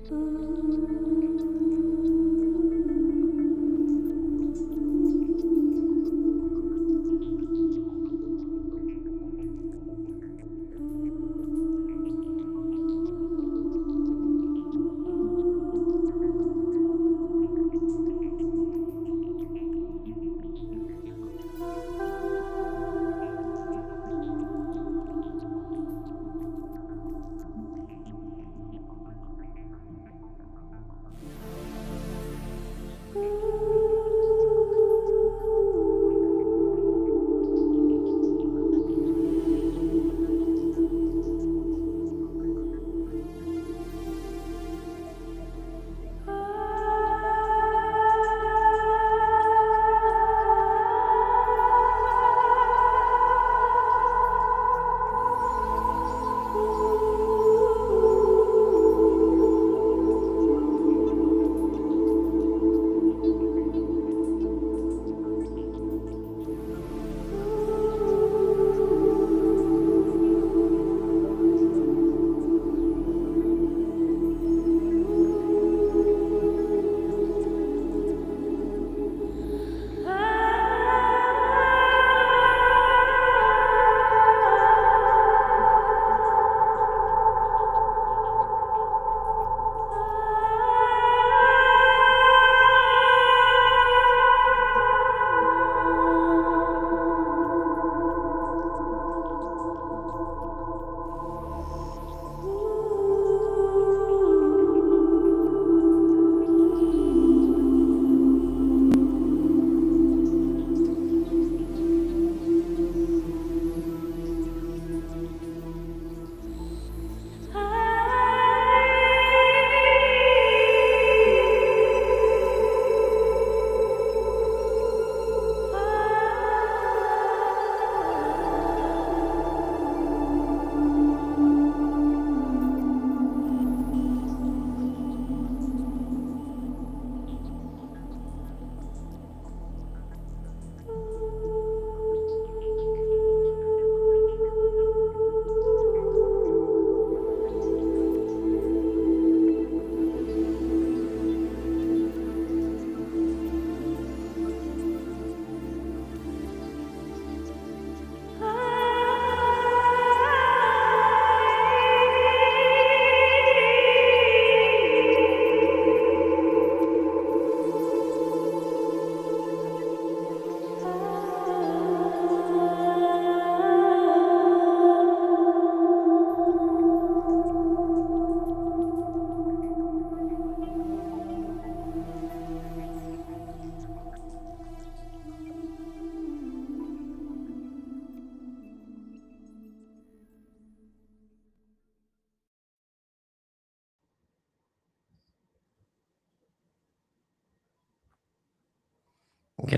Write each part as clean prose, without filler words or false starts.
Good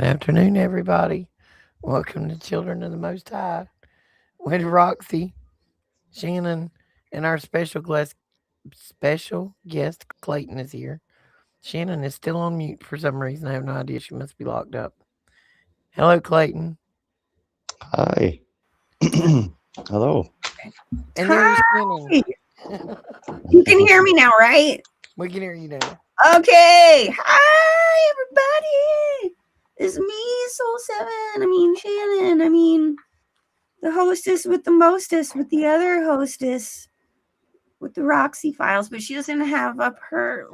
afternoon, everybody. Welcome to Children of the Most High with Roxy, Shannon, and our special guest Clayton is here. Shannon is still on mute for some reason. I have no idea. She must be locked up. Hello, Clayton. Hi. Hello. And Hi. there's Shannon. You can hear me now, right? We can hear you now. Okay. Hi, everybody. It's me, Soul 7. Shannon. The hostess with the mostest, with the other hostess, with the Roxy files, but she doesn't have up her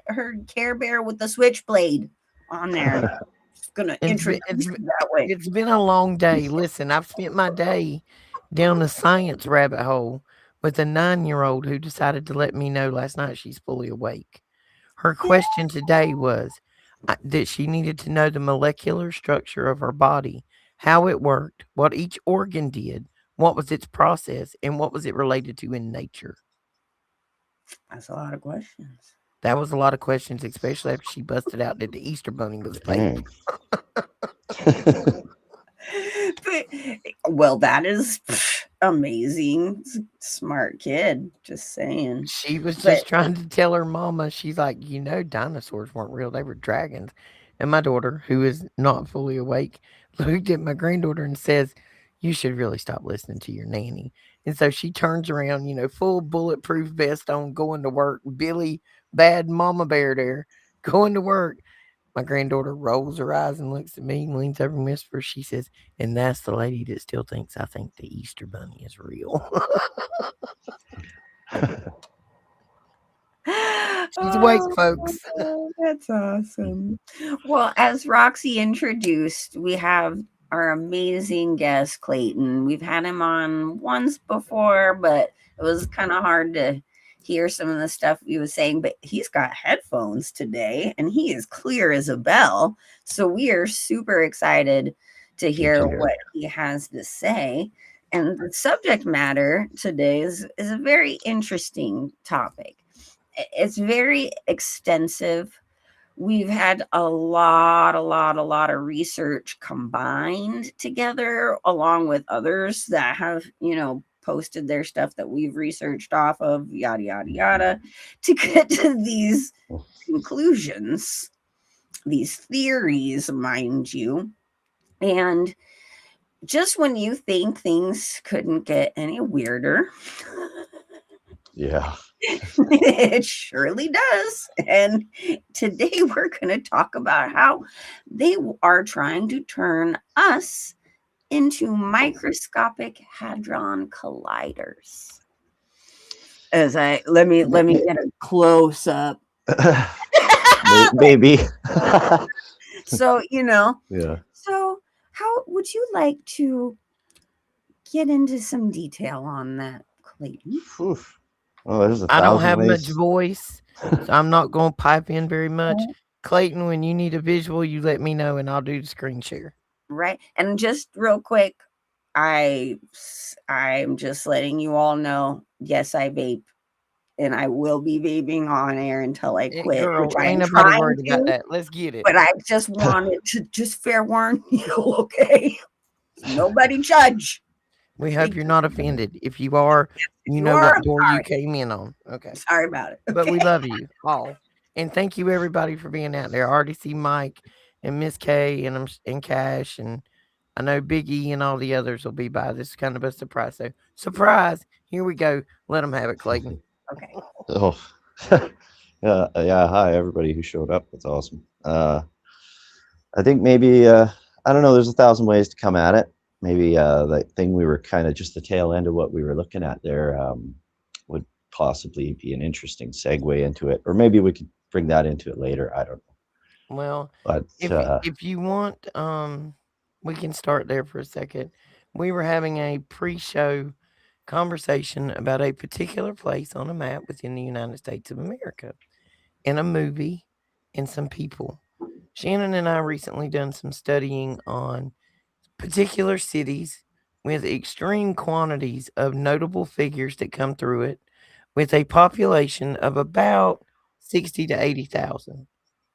her Care Bear with the switchblade on there. Just gonna introduce it that way. It's been a long day. Listen, I've spent my day down the science rabbit hole with a 9-year-old who decided to let me know last night she's fully awake. Her question today was that she needed to know the molecular structure of her body, how it worked, what each organ did, what was its process, and what was it related to in nature. That's a lot of questions. That was a lot of questions, especially after she busted out that the Easter Bunny was fake. Well, that is amazing. Smart kid, just saying. She was just trying to tell her mama, she's like, dinosaurs weren't real, they were dragons. And my daughter, who is not fully awake, looked at my granddaughter and says, you should really stop listening to your nanny. And so she turns around, full bulletproof vest on, going to work. Billy, bad mama bear there, going to work. My granddaughter rolls her eyes and looks at me and leans over and whispers. She says, "And that's the lady that still thinks I think the Easter Bunny is real." She's awake, folks. That's awesome. Well, as Roxy introduced, we have our amazing guest, Clayton. We've had him on once before, but it was kind of hard to hear some of the stuff he was saying. But he's got headphones today and he is clear as a bell. So we are super excited to hear what he has to say. And the subject matter today is a very interesting topic. It's very extensive. We've had a lot of research combined together, along with others that have, posted their stuff that we've researched off of, yada, yada, yada, to get to these conclusions, these theories, mind you. And just when you think things couldn't get any weirder, Yeah. it surely does. And today we're going to talk about how they are trying to turn us into microscopic hadron colliders. As let me get a close up. Maybe. So, Yeah. So how would you like to get into some detail on that, Clayton? Oof. Well, there's I don't 1,000 have ways. much voice, so I'm not going to pipe in very much. Clayton, when you need a visual, you let me know and I'll do the screen share. Right. And just real quick, I'm just letting you all know, yes, I vape. And I will be vaping on air until I quit. Girl, Which ain't I'm nobody trying worried about to, that. Let's get it. but I just wanted to just fair warn you, okay? Nobody judge. We hope you're not offended. If you are, you know are, what I'm door you sorry. came in on. Okay. Sorry about it. But we Okay. love you all. And thank you everybody for being out there. I already see Mike and Miss K and Cash, and I know Big E and all the others will be by. This is kind of a surprise. So surprise. Here we go. Let them have it, Clayton. Okay. Oh. Yeah. Hi, everybody who showed up. That's awesome. I think maybe, I don't know, there's 1,000 ways to come at it. Maybe the thing we were kind of just the tail end of what we were looking at there would possibly be an interesting segue into it. Or maybe we could bring that into it later. I don't know. Well, But if you want, we can start there for a second. We were having a pre-show conversation about a particular place on a map within the United States of America, and a movie, and some people. Shannon and I recently done some studying on particular cities with extreme quantities of notable figures that come through it, with a population of about 60 to 80,000.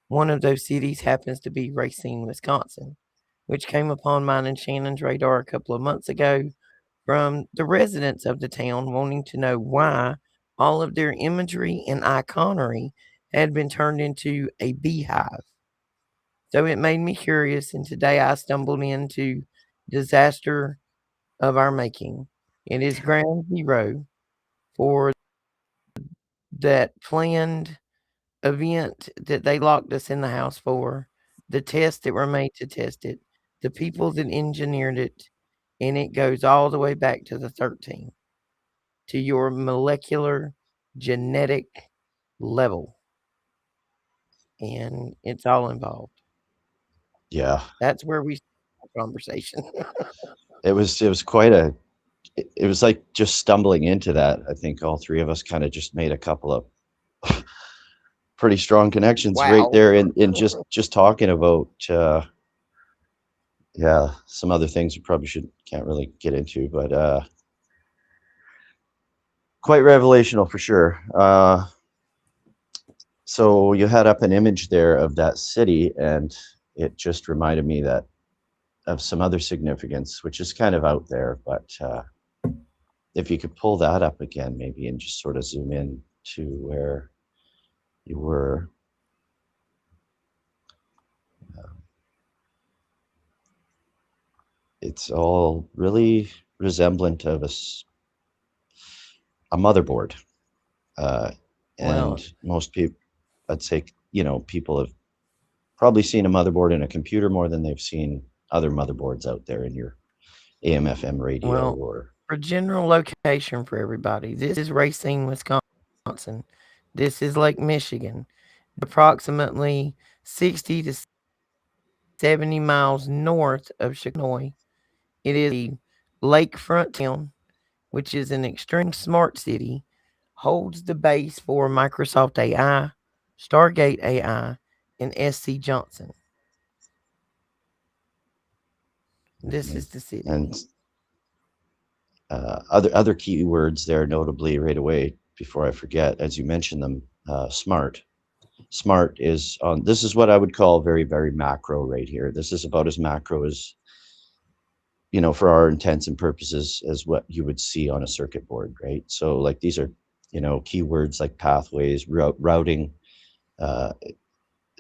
One of those cities happens to be Racine, Wisconsin, which came upon mine and Shannon's radar a couple of months ago from the residents of the town wanting to know why all of their imagery and iconery had been turned into a beehive. So it made me curious, and today I stumbled into disaster of our making. It is ground zero for that planned event that they locked us in the house for, the tests that were made to test it, the people that engineered it, and it goes all the way back to the 13, to your molecular genetic level. And it's all involved. yeah, That's where we start the conversation. it was quite a, it was like just stumbling into that. I think all three of us kind of just made a couple of pretty strong connections right there in just talking about yeah, some other things we probably can't really get into, but quite revelational for sure. So you had up an image there of that city, and it just reminded me that of some other significance, which is kind of out there, but if you could pull that up again maybe and just sort of zoom in to where you were. it's all really resemblant of a motherboard. Well, And most people, I'd say, people have probably seen a motherboard in a computer more than they've seen other motherboards out there in your AM/FM radio well, or. for general location for everybody, this is Racine, Wisconsin. This is Lake Michigan, approximately 60 to 70 miles north of Chicago. It is a lakefront town, which is an extreme smart city, holds the base for Microsoft AI, Stargate AI, and SC Johnson. This is the city. And other keywords there, notably right away before I forget, as you mentioned them, smart. Smart is on. This is what I would call very, very macro right here. This is about as macro as, for our intents and purposes, as what you would see on a circuit board, right? So like these are, keywords like pathways, routing,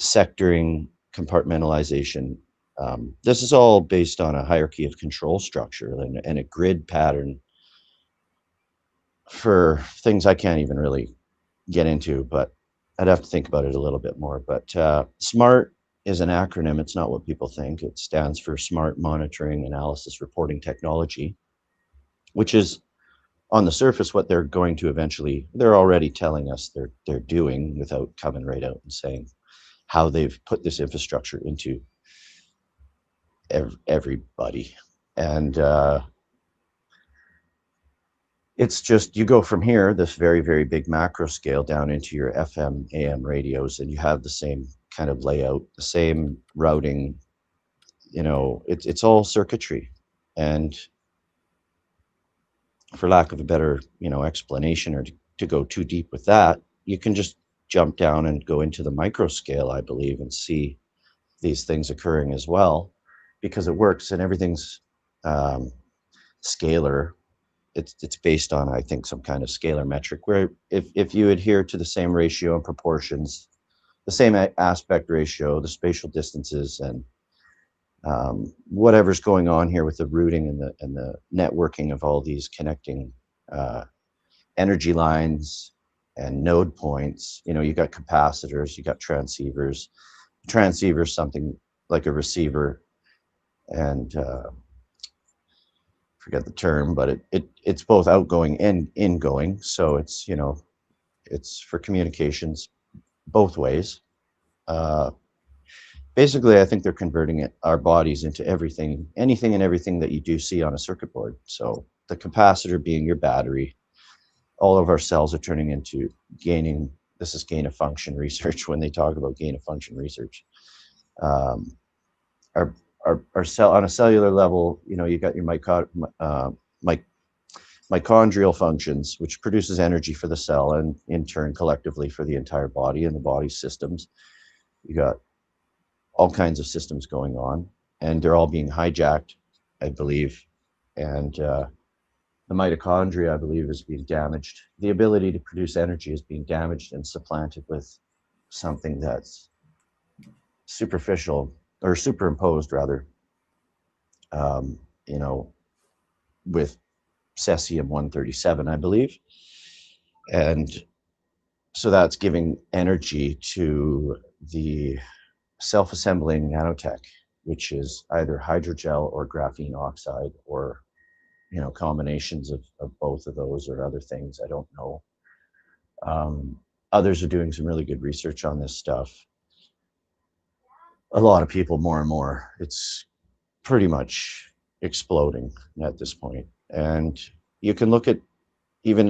sectoring, compartmentalization. This is all based on a hierarchy of control structure and a grid pattern for things I can't even really get into, but I'd have to think about it a little bit more. But SMART is an acronym. It's not what people think. It stands for Smart Monitoring, Analysis, Reporting Technology, which is on the surface what they're going to eventually, they're already telling us they're doing without coming right out and saying how they've put this infrastructure into everybody. And it's just, you go from here, this very, very big macro scale, down into your FM, AM radios, and you have the same kind of layout, the same routing, it's all circuitry. And for lack of a better, explanation, or to go too deep with that, you can just jump down and go into the micro scale, I believe, and see these things occurring as well, because it works and everything's scalar. It's based on, I think, some kind of scalar metric where if you adhere to the same ratio and proportions, the same aspect ratio, the spatial distances, and whatever's going on here with the routing and the networking of all these connecting energy lines and node points, you got capacitors, you got transceivers. Transceiver, something like a receiver, and forget the term, but it's both outgoing and ingoing. So it's, it's for communications both ways. Basically, I think they're converting our bodies into anything and everything that you do see on a circuit board. So the capacitor being your battery, all of our cells are turning into this is gain of function research when they talk about gain of function research. Our cell on a cellular level, you got your mitochondrial functions, which produces energy for the cell and in turn collectively for the entire body and the body's systems. You got all kinds of systems going on, and they're all being hijacked, I believe. And the mitochondria, I believe, is being damaged. The ability to produce energy is being damaged and supplanted with something that's superficial, or superimposed rather, with cesium-137, I believe. And so that's giving energy to the self-assembling nanotech, which is either hydrogel or graphene oxide, or combinations of both of those, or other things, I don't know. Others are doing some really good research on this stuff. A lot of people, more and more. It's pretty much exploding at this point. And you can look at even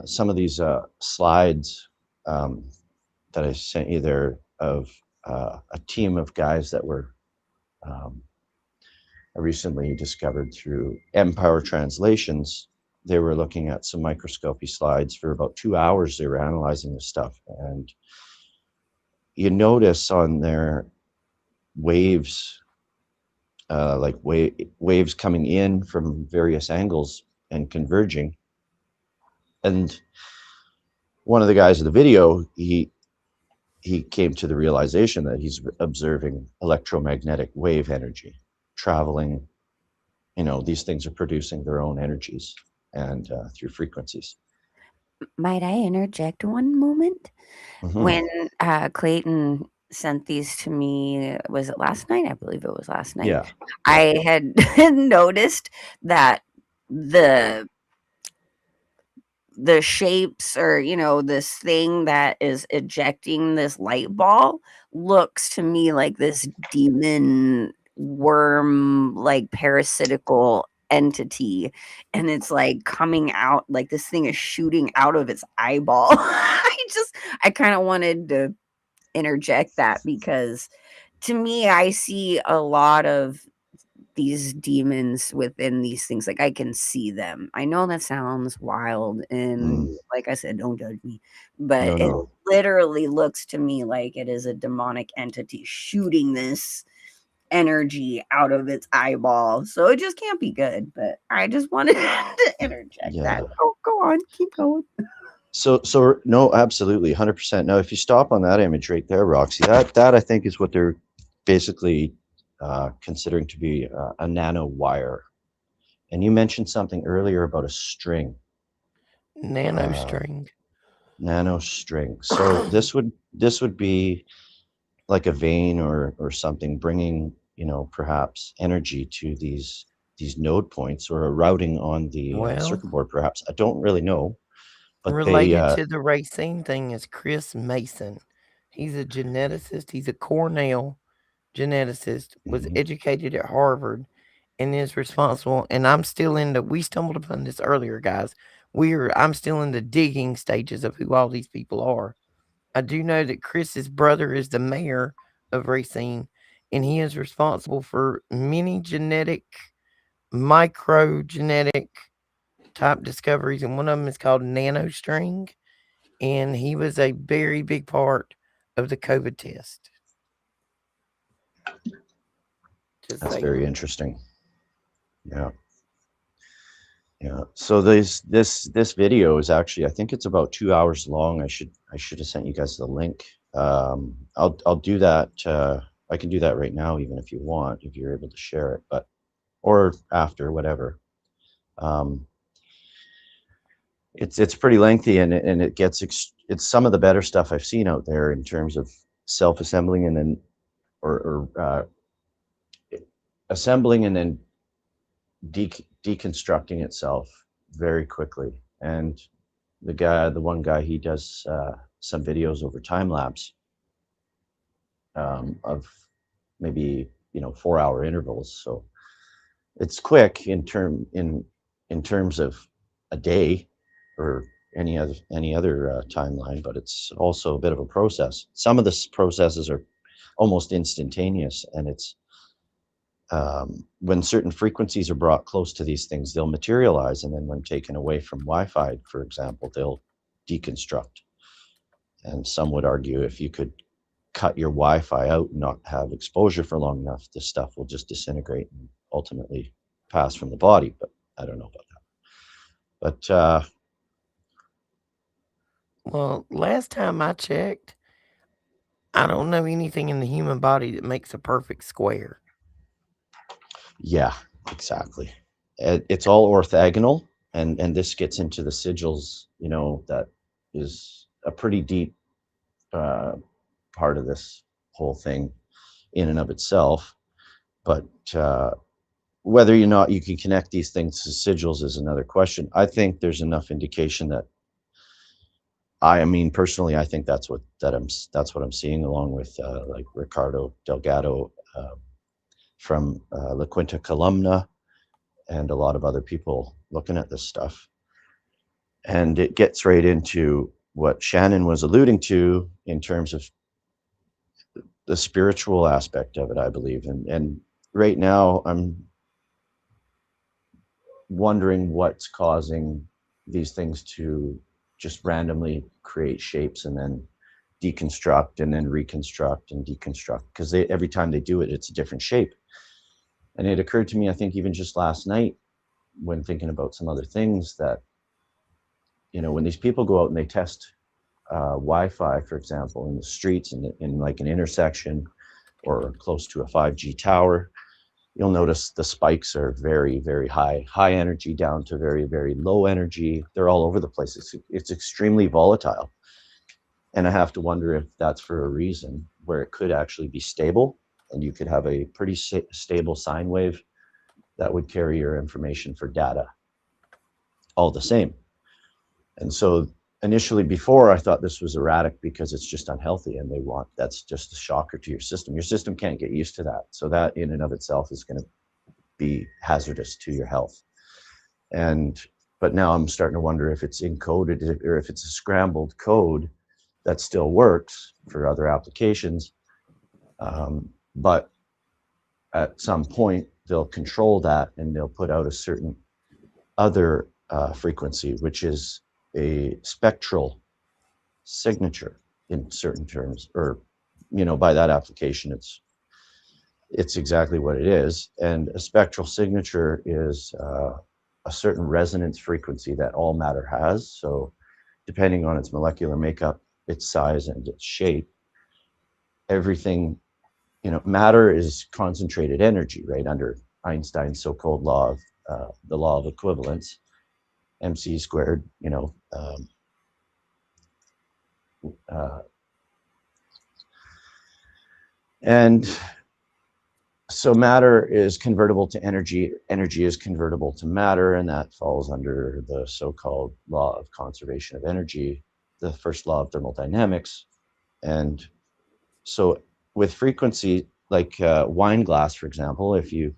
some of these slides that I sent you there of a team of guys that were recently discovered through M-Power Translations. They were looking at some microscopy slides for about 2 hours. They were analyzing this stuff, and you notice on their waves, like waves coming in from various angles and converging. And one of the guys in the video, he came to the realization that he's observing electromagnetic wave energy traveling these things are producing their own energies and through frequencies. Might I interject one moment? Hmm. When Clayton sent these to me, was it last night? I believe it was last night. Yeah. I had noticed that the the shapes, or this thing that is ejecting this light ball, looks to me like this demon worm, like parasitical entity, and it's like coming out, like this thing is shooting out of its eyeball. I kind of wanted to interject that, because to me, I see a lot of these demons within these things. Like, I can see them. I know that sounds wild, and Mm. like I said, don't judge me, but No, it no. literally looks to me like it is a demonic entity shooting this energy out of its eyeball. So it just can't be good. But I just wanted to interject that. Yeah. Oh, go on, keep going. So no, absolutely, 100%. Now, if you stop on that image right there, Roxy, that I think is what they're basically considering to be a nano wire. And you mentioned something earlier about a string, uh, Nanostring. nano string. So this would be like a vein or something, bringing perhaps energy to these node points, or a routing on the Well, circuit board. Perhaps, I don't really know, but they related to the racine thing is Chris Mason. He's a geneticist. He's a Cornell geneticist, was mhm. educated at Harvard, and is responsible. And I'm still in the, we stumbled upon this earlier, guys. I'm still in the digging stages of who all these people are. I do know that Chris's brother is the mayor of Racine, and he is responsible for many genetic, microgenetic type discoveries, and one of them is called nanostring, and he was a very big part of the COVID test. Just That's saying. very interesting. Yeah. Yeah. So this video is actually, I think it's about 2 hours long. I should have sent you guys the link. I'll do that. I can do that right now, even if you want, if you're able to share it, but or after, whatever. Um, it's pretty lengthy, and it's some of the better stuff I've seen out there in terms of self-assembling, and then or assembling and then deconstructing itself very quickly. And the one guy, he does some videos over time lapse of maybe 4-hour intervals. So it's quick in terms of a day or any other timeline, but it's also a bit of a process. Some of the processes are almost instantaneous, and it's when certain frequencies are brought close to these things, they'll materialize, and then when taken away from Wi-Fi, for example, they'll deconstruct. And some would argue, if you could cut your Wi-Fi out and not have exposure for long enough, this stuff will just disintegrate and ultimately pass from the body. But I don't know about that. But Well, last time I checked, I don't know anything in the human body that makes a perfect square. yeah, exactly. It's all orthogonal, and this gets into the sigils. That is a pretty deep uh, part of this whole thing in and of itself. But whether or not you can connect these things to sigils is another question. I think there's enough indication that I mean, personally, I think that's what I'm seeing, along with like Ricardo Delgado from La Quinta Columna, and a lot of other people looking at this stuff. And it gets right into what Shannon was alluding to in terms of the spiritual aspect of it, I believe. And right now, I'm wondering what's causing these things to just randomly create shapes and then deconstruct and then reconstruct and deconstruct, because every time they do it, it's a different shape. And it occurred to me, I think even just last night, when thinking about some other things, that when these people go out and they test Wi-Fi, for example, in the streets, in like an intersection or close to a 5G tower, you'll notice the spikes are very, very high energy down to very, very low energy. They're all over the place. It's extremely volatile. And I have to wonder if that's for a reason where it could actually be stable and you could have a pretty stable sine wave that would carry your information for data all the same. And so initially before I thought this was erratic because it's just unhealthy and that's just a shocker to your system. Your system can't get used to that. So that in and of itself is going to be hazardous to your health. But now I'm starting to wonder if it's encoded or if it's a scrambled code that still works for other applications. But at some point they'll control that and they'll put out a certain other frequency, which is a spectral signature in certain terms, or by that application it's exactly what it is. And a spectral signature is a certain resonance frequency that all matter has. So depending on its molecular makeup, its size, and its shape, everything, matter is concentrated energy, right, under Einstein's so-called law of the law of equivalence, mc squared, and so matter is convertible to energy, energy is convertible to matter, and that falls under the so-called law of conservation of energy, the first law of thermodynamics. And so with frequency, like wine glass, for example, if you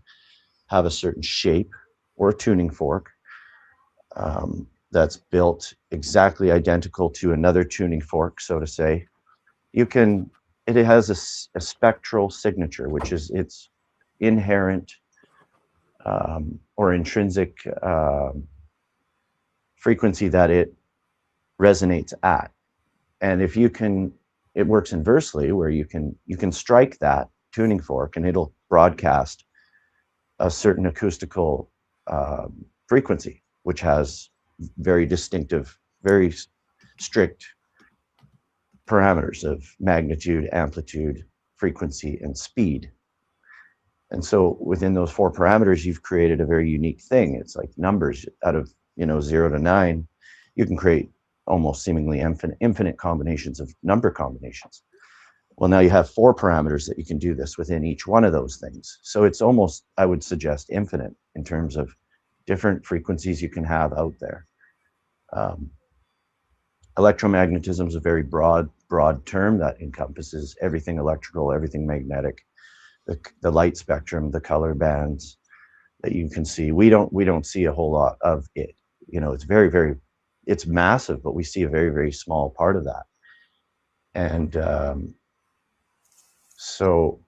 have a certain shape or tuning fork that's built exactly identical to another tuning fork, so to say, it has a spectral signature, which is its inherent or intrinsic frequency that it resonates at. And if you can, it works inversely, where you can strike that tuning fork and it'll broadcast a certain acoustical frequency, which has very distinctive, very strict parameters of magnitude, amplitude, frequency, and speed. And so within those 4 parameters, you've created a very unique thing. It's like numbers out of 0 to 9. You can create almost seemingly infinite combinations of number combinations. Well, now you have 4 parameters that you can do this within each one of those things. So it's almost, I would suggest, infinite in terms of different frequencies you can have out there. Electromagnetism is a very broad term that encompasses everything electrical, everything magnetic, the light spectrum, the color bands that you can see. We don't see a whole lot of it. It's very, very, it's massive, but we see a very, very small part of that. And so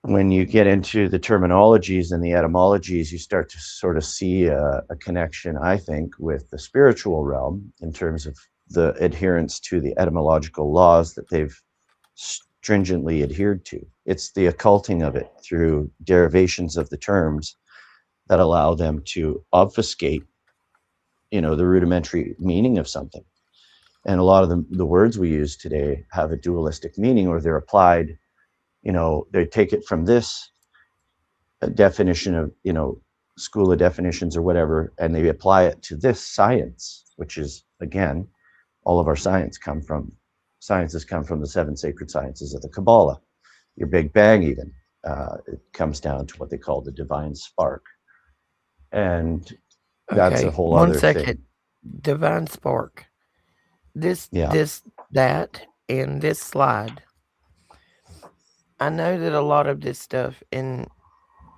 when you get into the terminologies and the etymologies, you start to sort of see a connection, I think, with the spiritual realm in terms of the adherence to the etymological laws that they've stringently adhered to. It's the occulting of it through derivations of the terms that allow them to obfuscate, the rudimentary meaning of something. And a lot of the words we use today have a dualistic meaning, or they're applied, they take it from this definition of, school of definitions or whatever, and they apply it to this science, which is, again, all of our sciences come from the 7 sacred sciences of the Kabbalah. Your Big Bang, even, it comes down to what they call the divine spark. And that's a whole other thing. Divine spark. That, and this slide. I know that a lot of this stuff, and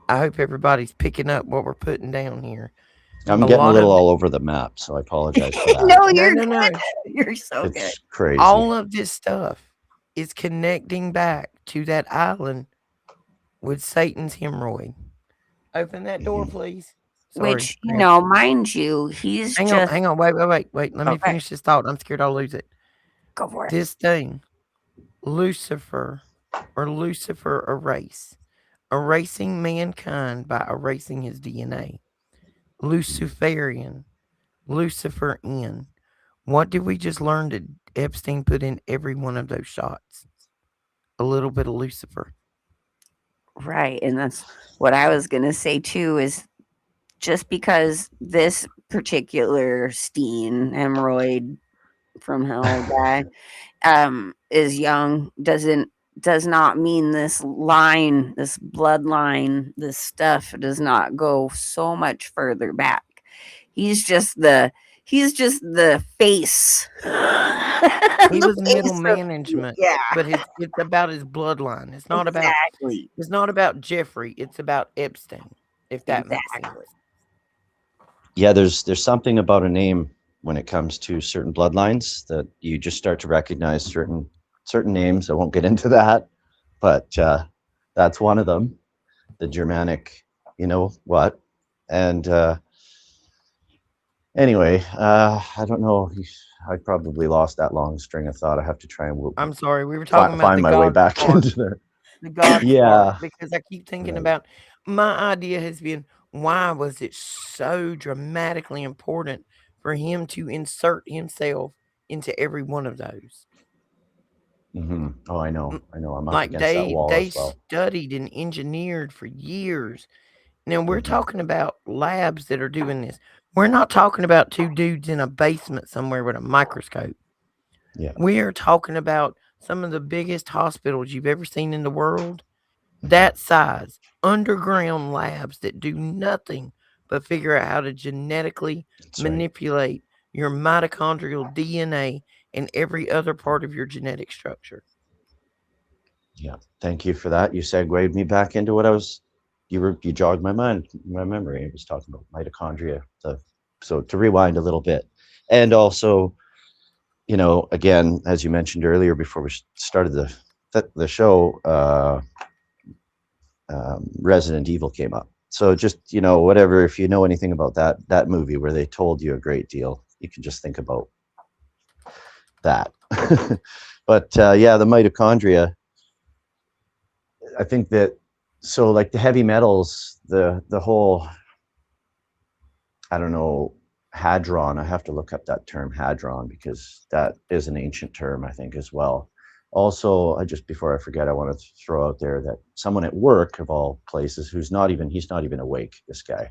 I hope everybody's picking up what we're putting down here. I'm getting a little all over the map, so I apologize for that. No, you're good. You're so it's good. Crazy. All of this stuff is connecting back to that island with Satan's hemorrhoid. Open that door, please. Sorry, Which, mind you, he's hang on, wait. Let me finish this thought. I'm scared I'll lose it. Go for it. This thing, Lucifer erasing mankind by erasing his DNA. Luciferian, Lucifer in. What did we just learn that Epstein put in every one of those shots? A little bit of Lucifer. Right. And that's what I was going to say too is just because this particular Steen hemorrhoid from hell guy is young does not mean this line, this bloodline, this stuff does not go so much further back. He's just the face. He The was middle face of management, yeah, but it's about his bloodline. exactly. It's not about Jeffrey. It's about Epstein, if that makes sense. Exactly. Yeah, there's something about a name when it comes to certain bloodlines that you just start to recognize certain names. I won't get into that, but that's one of them. The Germanic, you know what? And anyway, I don't know. I probably lost that long string of thought. I have to try and I'm sorry. We were talking about find the my way God back spark. into there. The God spark, Yeah, because I keep thinking right. about my idea has been why was it so dramatically important for him to insert himself into every one of those? Oh, I know. M- I'm up Like against that wall they as well. studied and engineered for years. Now we're hmm talking about labs that are doing this. We're not talking about two dudes in a basement somewhere with a microscope. Yeah, We are talking about some of the biggest hospitals you've ever seen in the world, that size, underground labs that do nothing but figure out how to genetically that's right. manipulate your mitochondrial DNA and every other part of your genetic structure. Yeah, thank you for that. You segued me back into what I was. You jogged my memory. I was talking about mitochondria. So to rewind a little bit, and also, again, as you mentioned earlier before we started the show, Resident Evil came up. So just whatever, if you know anything about that movie where they told you a great deal, you can just think about that. But yeah, the mitochondria. I think that so like the heavy metals, the whole, I don't know, hadron. I have to look up that term hadron because that is an ancient term, I think, as well. Also, I just before I forget, I want to throw out there that someone at work of all places he's not even awake, this guy,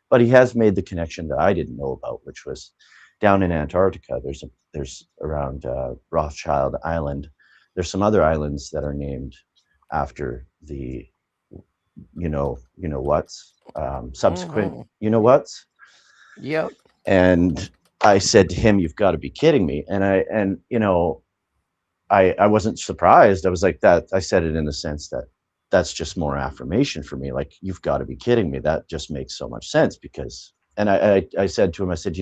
but he has made the connection that I didn't know about, which was down in Antarctica. There's around Rothschild Island. There's some other islands that are named after the what's subsequent Hmm. what's. Yep. And I said to him, "You've got to be kidding me!" And I wasn't surprised. I was like that. I said it in the sense that that's just more affirmation for me. Like, you've got to be kidding me. That just makes so much sense because. And I said to him, I said,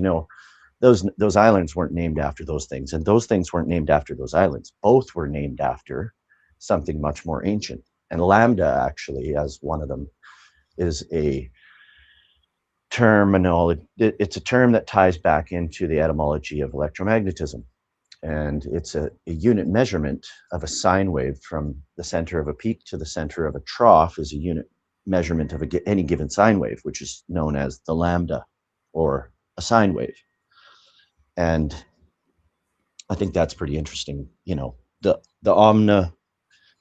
those islands weren't named after those things, and those things weren't named after those islands. Both were named after something much more ancient. And lambda, actually, as one of them, is a terminology. It's a term that ties back into the etymology of electromagnetism. And it's a unit measurement of a sine wave from the center of a peak to the center of a trough is a unit measurement of any given sine wave, which is known as the lambda or a sine wave. And I think that's pretty interesting. The omna,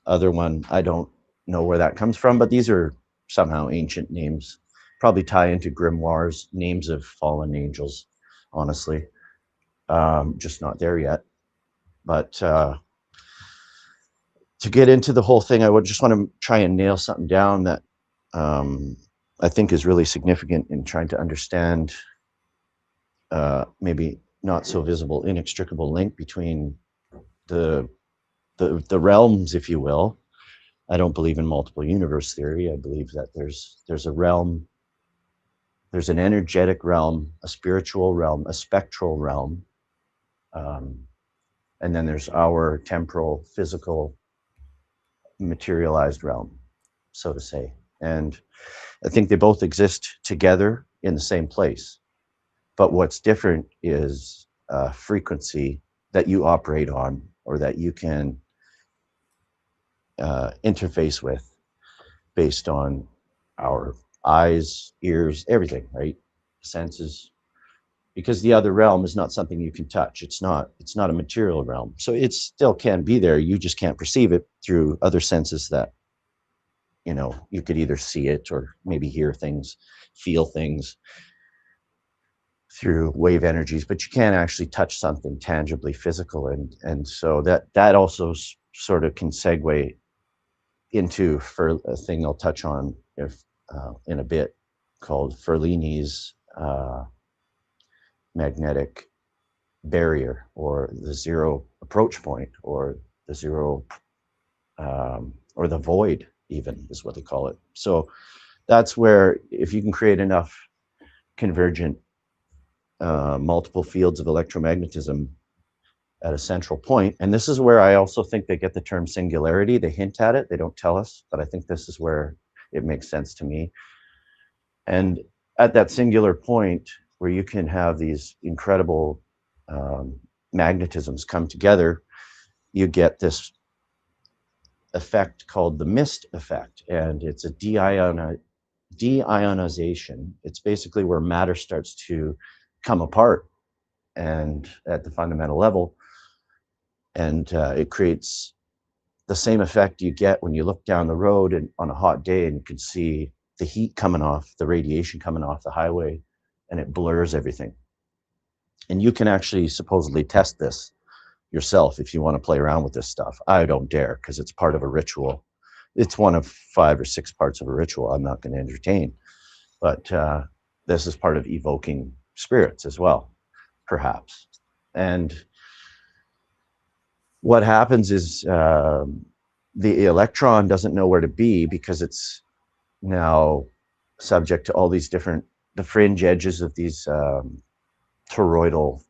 other one, I don't know where that comes from, but these are somehow ancient names, probably tie into grimoires, names of fallen angels, honestly. Just not there yet. But to get into the whole thing, I would just want to try and nail something down that I think is really significant in trying to understand maybe not so visible, inextricable link between the realms, if you will. I don't believe in multiple universe theory. I believe that there's a realm, there's an energetic realm, a spiritual realm, a spectral realm, and then there's our temporal, physical, materialized realm, so to say. And I think they both exist together in the same place. But what's different is a frequency that you operate on or that you can interface with based on our eyes, ears, everything, right? Senses. Because the other realm is not something you can touch. It's not a material realm. So it still can be there. You just can't perceive it through other senses that you know, you could either see it or maybe hear things, feel things through wave energies, but you can't actually touch something tangibly physical. And so that also sort of can segue into for a thing I'll touch on if in a bit, called Ferlini's magnetic barrier, or the zero approach point, or the zero or the void, even is what they call it. So that's where, if you can create enough convergent multiple fields of electromagnetism at a central point, and this is where I also think they get the term singularity. They hint at it, they don't tell us, but I think this is where it makes sense to me. And at that singular point where you can have these incredible magnetisms come together, you get this effect called the mist effect, and it's a deionization. It's basically where matter starts to come apart, and at the fundamental level, and it creates the same effect you get when you look down the road and on a hot day, and you can see the heat coming off, the radiation coming off the highway, and it blurs everything. And you can actually supposedly test this yourself if you want to play around with this stuff. I don't dare, because it's part of a ritual. It's one of 5 or 6 parts of a ritual I'm not going to entertain. But this is part of evoking spirits as well, perhaps. And what happens is the electron doesn't know where to be, because it's now subject to all these different, the fringe edges of these toroidal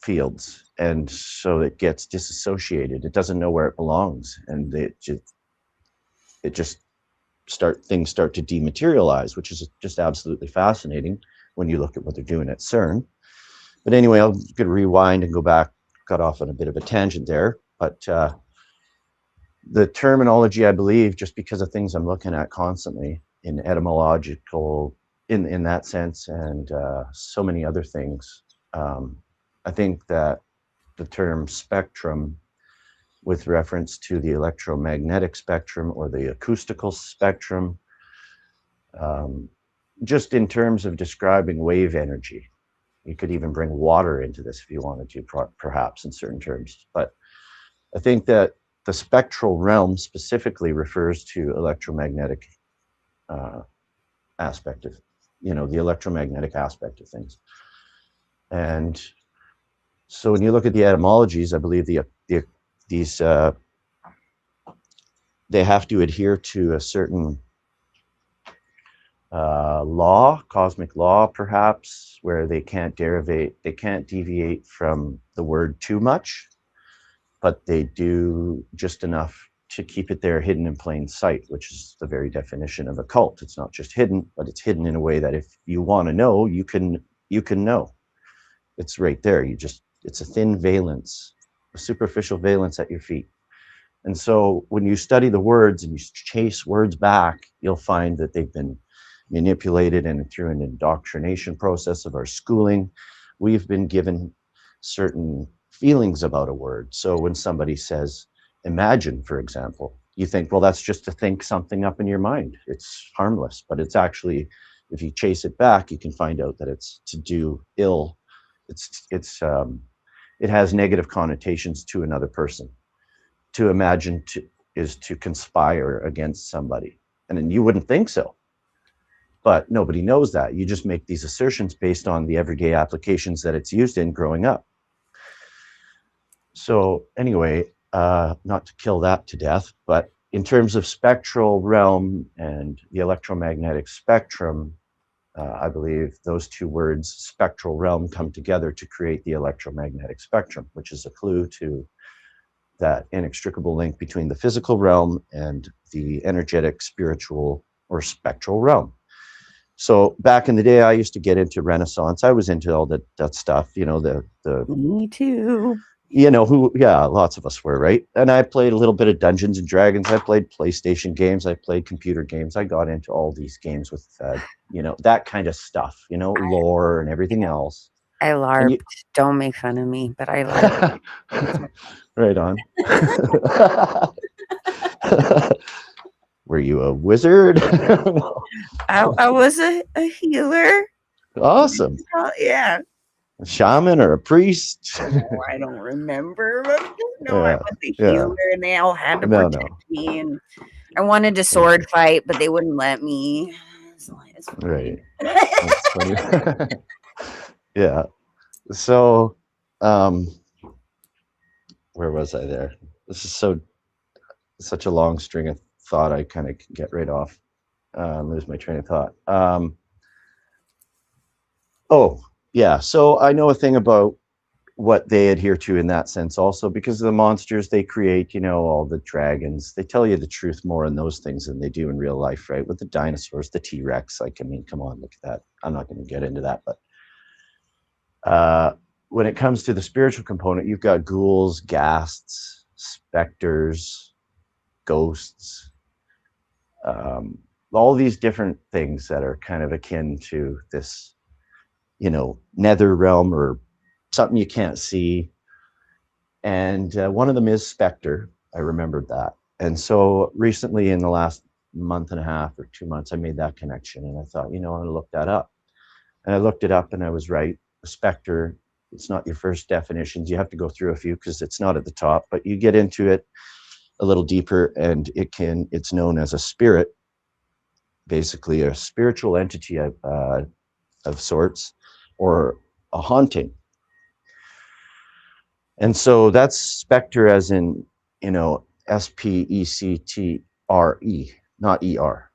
fields, and so it gets disassociated. It doesn't know where it belongs, and things start to dematerialize, which is just absolutely fascinating when you look at what they're doing at CERN. But anyway, I'm going to rewind and go back. Got off on a bit of a tangent there, but the terminology, I believe, just because of things I'm looking at constantly in etymological, in that sense, and so many other things, I think that the term spectrum, with reference to the electromagnetic spectrum or the acoustical spectrum, just in terms of describing wave energy. You could even bring water into this if you wanted to, perhaps in certain terms. But I think that the spectral realm specifically refers to electromagnetic aspect of, the electromagnetic aspect of things. And so when you look at the etymologies, I believe these they have to adhere to a certain cosmic law, perhaps, where they can't deviate from the word too much, but they do just enough to keep it there, hidden in plain sight, which is the very definition of occult. It's not just hidden, but it's hidden in a way that if you want to know, you can know. It's right there. It's a thin valence, a superficial valence at your feet. And so when you study the words and you chase words back, you'll find that they've been manipulated, and through an indoctrination process of our schooling, we've been given certain feelings about a word. So when somebody says imagine, for example, you think, well, that's just to think something up in your mind. It's harmless, but it's actually, if you chase it back, you can find out that it's to do ill. It has negative connotations to another person. To imagine is to conspire against somebody, and then you wouldn't think so. But nobody knows that. You just make these assertions based on the everyday applications that it's used in growing up. So anyway, not to kill that to death, but in terms of spectral realm and the electromagnetic spectrum, I believe those two words, spectral realm, come together to create the electromagnetic spectrum, which is a clue to that inextricable link between the physical realm and the energetic, spiritual, or spectral realm. So back in the day, I used to get into Renaissance. I was into all that stuff, the Me too. lots of us were, right? And I played a little bit of Dungeons and Dragons. I played PlayStation games. I played computer games. I got into all these games with, that kind of stuff, lore and everything else. I LARPed. Don't make fun of me, but I LARPed. Right on. Were you a wizard? I was a healer. Awesome. Oh, yeah. A shaman or a priest? Oh, I don't remember. But I Yeah, was a yeah. healer, and they all had to No, protect no. me. And I wanted to sword fight, but they wouldn't let me. It's Right. That's funny. Yeah. So, where was I there? This is such a long string of thought. I kind of get right off, lose my train of thought. Oh, yeah. So I know a thing about what they adhere to in that sense also, because of the monsters they create, all the dragons, they tell you the truth more in those things than they do in real life, right? With the dinosaurs, the T-Rex, like, I mean, come on, look at that. I'm not going to get into that, but when it comes to the spiritual component, you've got ghouls, ghasts, specters, ghosts, all these different things that are kind of akin to this, nether realm or something you can't see. And one of them is Spectre. I remembered that. And so recently, in the last month and a half or 2 months, I made that connection. And I thought, I'm going to look that up. And I looked it up and I was right. A Spectre, it's not your first definitions. You have to go through a few because it's not at the top, but you get into it a little deeper and it's known as a spirit, basically a spiritual entity of sorts, or a haunting. And so that's Spectre as in, S-P-E-C-T-R-E, not E-R.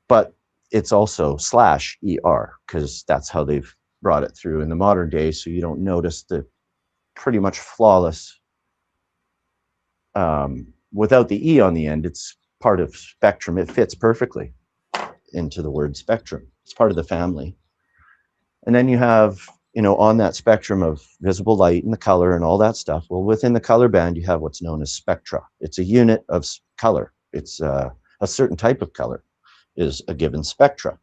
But it's also /ER, because that's how they've brought it through in the modern day, so you don't notice the pretty much flawless, without the E on the end, it's part of spectrum. It fits perfectly into the word spectrum. It's part of the family. And then you have, on that spectrum of visible light and the color and all that stuff, well, within the color band, you have what's known as spectra. It's a unit of color. It's a certain type of color is a given spectra.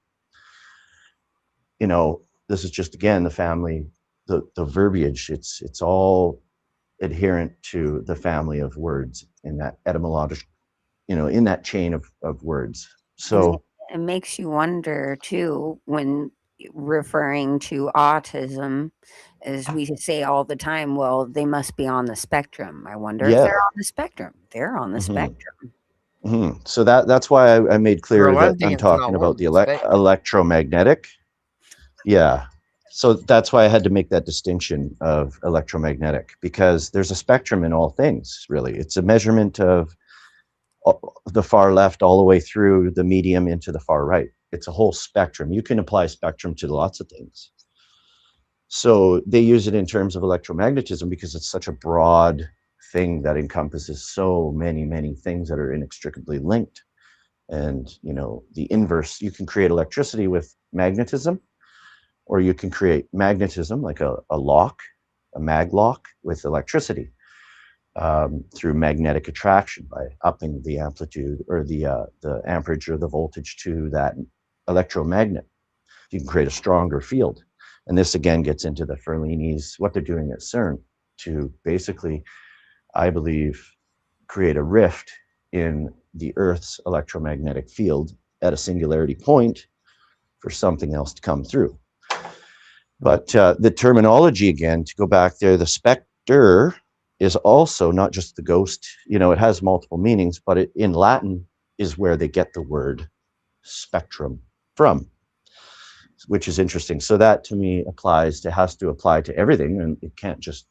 This is just, again, the family, the verbiage. It's all adherent to the family of words in that etymological, in that chain of words. So it makes you wonder too, when referring to autism, as we say all the time, well, they must be on the spectrum. I wonder if yeah. they're on the spectrum. They're on the spectrum. So that's why I made clear Girl, that I'm I'm dancing all talking over about the the spectrum. electromagnetic. Yeah. So that's why I had to make that distinction of electromagnetic, because there's a spectrum in all things, really. It's a measurement of the far left all the way through the medium into the far right. It's a whole spectrum. You can apply spectrum to lots of things. So they use it in terms of electromagnetism because it's such a broad thing that encompasses so many, many things that are inextricably linked. And, the inverse, you can create electricity with magnetism, or you can create magnetism, like a lock, a mag lock, with electricity through magnetic attraction by upping the amplitude or the amperage or the voltage to that electromagnet. You can create a stronger field. And this again gets into the Ferlini's, what they're doing at CERN to basically, I believe, create a rift in the Earth's electromagnetic field at a singularity point for something else to come through. But the terminology, again, to go back there, the spectre is also not just the ghost. It has multiple meanings, but it, in Latin, is where they get the word spectrum from, which is interesting. So that, to me, has to apply to everything, and it can't just,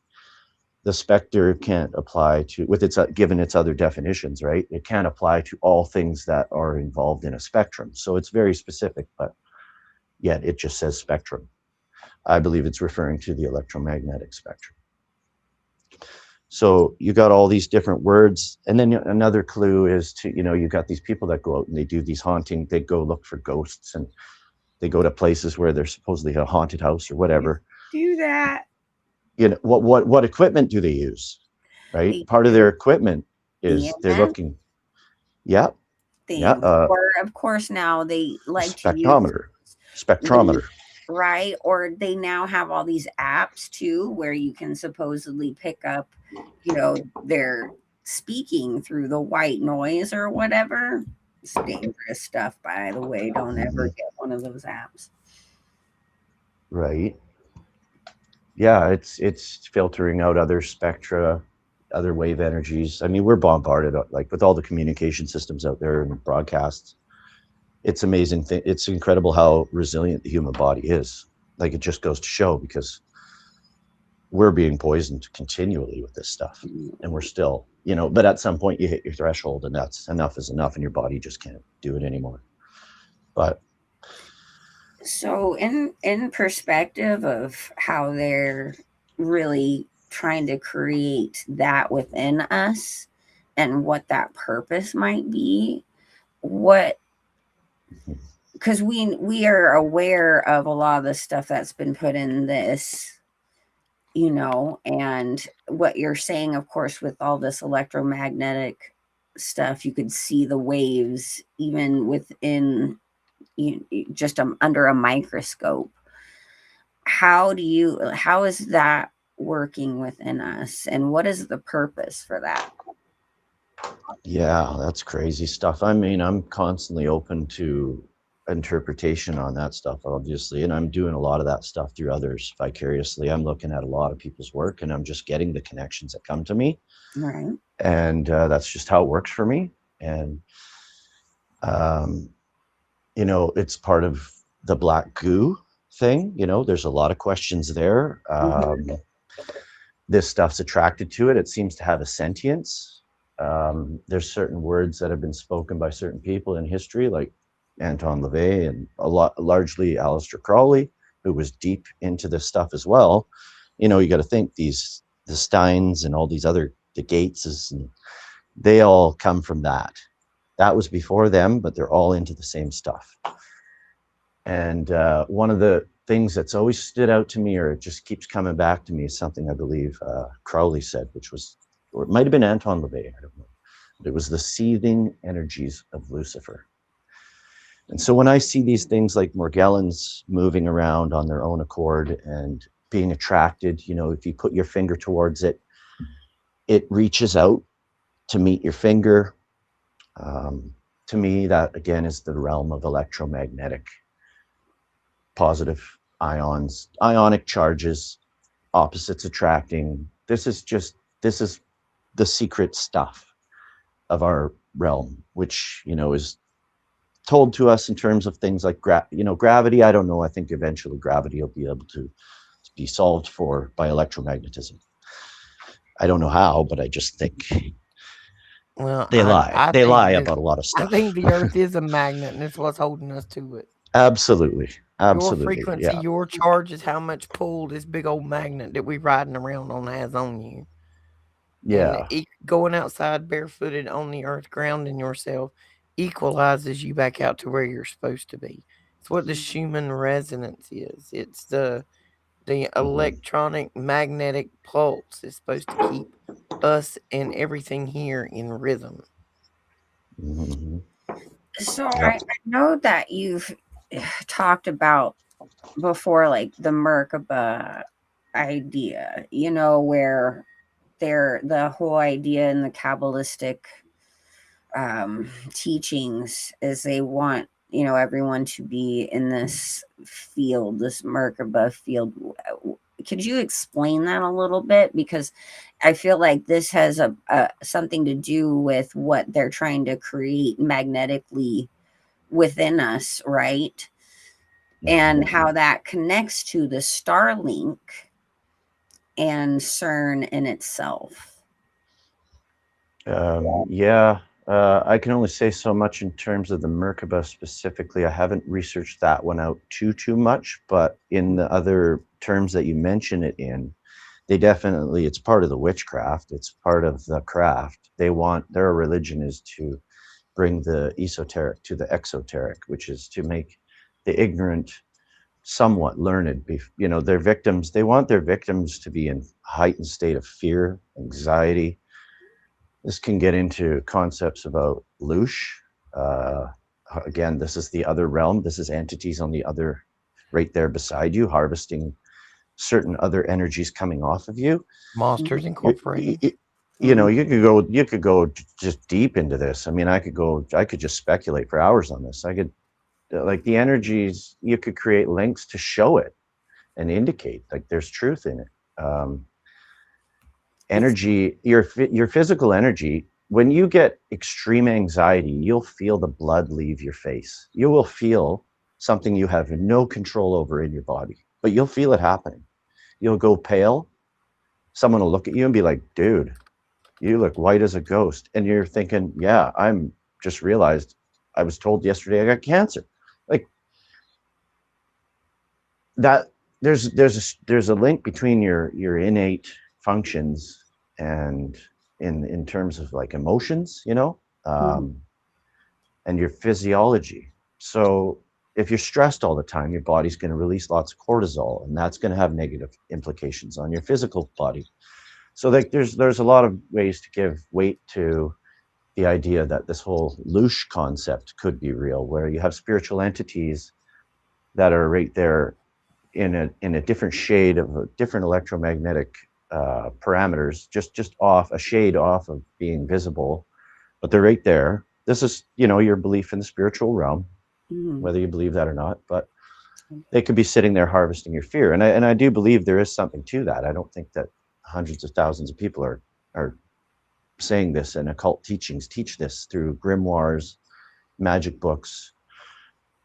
the spectre can't apply to, with its given its other definitions, right? It can't apply to all things that are involved in a spectrum. So it's very specific, but yet it just says spectrum. I believe it's referring to the electromagnetic spectrum. So you got all these different words. And then another clue is to, you got these people that go out and they do these haunting, they go look for ghosts, and they go to places where there's supposedly a haunted house or whatever. Do that. What equipment do they use? Right? Part of their equipment is they're looking. Yeah. Yeah. Or of course now they like to use spectrometer. Right. Or they now have all these apps too, where you can supposedly pick up, they're speaking through the white noise or whatever. It's dangerous stuff, by the way. Don't ever get one of those apps. Right. Yeah, it's filtering out other spectra, other wave energies. I mean, we're bombarded like with all the communication systems out there and broadcasts. It's amazing thing. It's incredible how resilient the human body is. Like, it just goes to show, because we're being poisoned continually with this stuff, and we're still, but at some point you hit your threshold, and that's enough is enough, and your body just can't do it anymore. But so in perspective of how they're really trying to create that within us and what that purpose might be, what, because we are aware of a lot of the stuff that's been put in this, and what you're saying, of course, with all this electromagnetic stuff, you could see the waves even within just under a microscope. How is that working within us, and what is the purpose for that? yeah, that's crazy stuff. I mean, I'm constantly open to interpretation on that stuff, obviously, and I'm doing a lot of that stuff through others vicariously. I'm looking at a lot of people's work, and I'm just getting the connections that come to me, Right. and that's just how it works for me. And it's part of the black goo thing. There's a lot of questions there. This stuff's attracted to it. It seems to have a sentience. There's certain words that have been spoken by certain people in history, like Anton LaVey and largely Aleister Crowley, who was deep into this stuff as well. You got to think the Steins and all these other, the Gateses, and they all come from that. That was before them, but they're all into the same stuff. And one of the things that's always stood out to me, or it just keeps coming back to me, is something I believe Crowley said, or it might have been Anton LaVey, I don't know. But it was the seething energies of Lucifer. And so when I see these things like Morgellons moving around on their own accord and being attracted, if you put your finger towards it, it reaches out to meet your finger. To me, that again is the realm of electromagnetic, positive ions, ionic charges, opposites attracting. This is the secret stuff of our realm, which is told to us in terms of things like gravity. I don't know. I think eventually gravity will be able to be solved by electromagnetism. I don't know how, but I just think Well, they lie. They lie about a lot of I stuff. think the Earth is a magnet, and it's what's holding us to it. Absolutely. Your frequency, Yeah. your charge is how much pull this big old magnet that we riding around on has on you. Yeah. And going outside barefooted on the earth, grounding yourself, equalizes you back out to where you're supposed to be. It's what the Schumann resonance is. It's the electronic magnetic pulse. It's supposed to keep us and everything here in rhythm. Mm-hmm. So I know that you've talked about before, like the Merkaba idea, where the whole idea in the Kabbalistic teachings is they want everyone to be in this field, this Merkaba field. Could you explain that a little bit? Because I feel like this has a something to do with what they're trying to create magnetically within us, right? And how that connects to the Starlink and CERN in itself. I can only say so much in terms of the Merkaba specifically. I haven't researched that one out too much, but in the other terms that you mention it in, it's part of the witchcraft. It's part of the craft. Their religion is to bring the esoteric to the exoteric, which is to make the ignorant somewhat learned. Their victims, they want their victims to be in a heightened state of fear, anxiety. This can get into concepts about loosh. Again, this is the other realm. This is entities on the other, right there beside you, harvesting certain other energies coming off of you. Monsters Incorporated. you know, you could go just deep into this. I mean, I could just speculate for hours on this. I could, like, the energies, you could create links to show it and indicate like there's truth in it. Energy, your physical energy, when you get extreme anxiety, you'll feel the blood leave your face. You will feel something you have no control over in your body, but you'll feel it happening. You'll go pale. Someone will look at you and be like, dude, you look white as a ghost. And you're thinking, yeah, I'm just realized I was told yesterday I got cancer. Like that, there's a link between your innate functions and in terms of like emotions, you know, and your physiology. So if you're stressed all the time, your body's going to release lots of cortisol, and that's going to have negative implications on your physical body. So like there's a lot of ways to give weight to the idea that this whole loosh concept could be real, where you have spiritual entities that are right there in a different shade of a different electromagnetic parameters, just off a shade off of being visible, but they're right there. This is, you know, your belief in the spiritual realm, whether you believe that or not, but they could be sitting there harvesting your fear. And I do believe there is something to that. I don't think that hundreds of thousands of people are saying this, and occult teachings teach this through grimoires, magic books.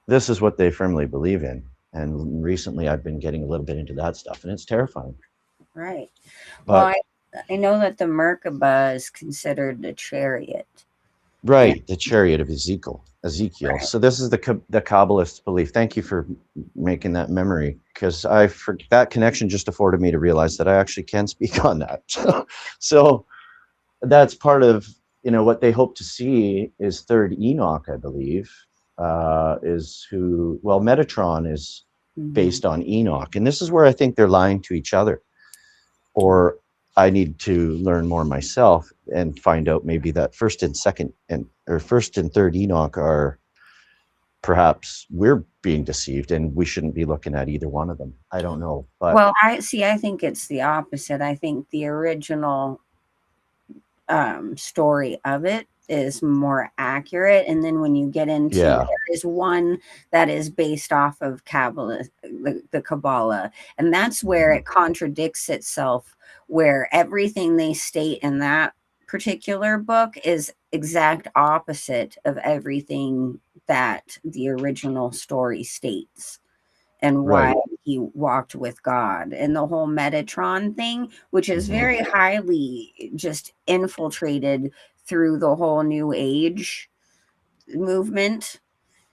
This is what they firmly believe in. And recently I've been getting a little bit into that stuff, and it's terrifying. Right. But, well, I know that the Merkaba is considered the chariot. right, the chariot of Ezekiel. Right. So this is the Kabbalist belief. Thank you for making that memory, because that connection just afforded me to realize that I actually can speak on that. So that's part of, you know, what they hope to see is third Enoch, I believe, is who, well, Metatron is based on Enoch. And this is where I think they're lying to each other. Or I need to learn more myself and find out maybe that first and third Enoch are, perhaps we're being deceived and we shouldn't be looking at either one of them. I don't know. But well, I think it's the opposite. I think the original story of it is more accurate, and then when you get into there is one that is based off of Kabbalah, the Kabbalah, and that's where it contradicts itself, where everything they state in that particular book is exact opposite of everything that the original story states, and why he walked with God, and the whole Metatron thing, which is very highly just infiltrated through the whole New Age movement,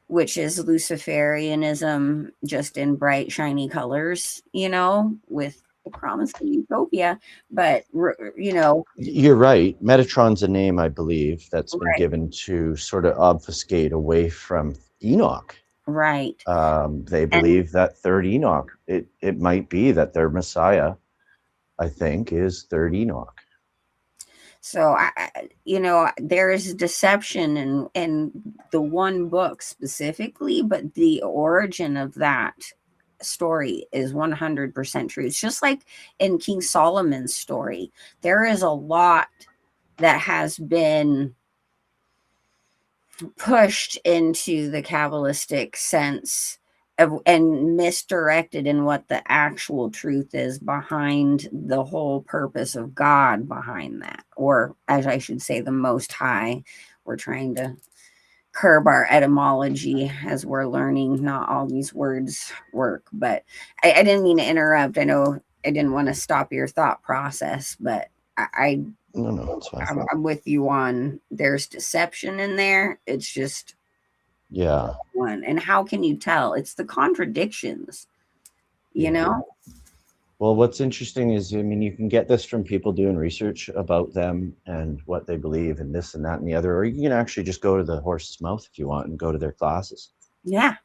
which is Luciferianism just in bright, shiny colors, you know, with the promise of utopia. But, you know, you're right. Metatron's a name, I believe, that's been given to sort of obfuscate away from Enoch. Right. They believe that third Enoch, it might be that their Messiah, I think, is third Enoch. So, you know, there is deception in the one book specifically, but the origin of that story is 100% true. It's just like in King Solomon's story. There is a lot that has been pushed into the Kabbalistic sense and misdirected in what the actual truth is behind the whole purpose of God behind that, or as I should say, the Most High. We're trying to curb our etymology as we're learning. Not all these words work, but I didn't mean to interrupt. I know I didn't want to stop your thought process, but No, it's fine. I'm with you on there's deception in there. It's just one. And how can you tell? It's the contradictions, you know? Well, what's interesting is, I mean, you can get this from people doing research about them and what they believe and this and that and the other, or you can actually just go to the horse's mouth if you want and go to their classes. Yeah.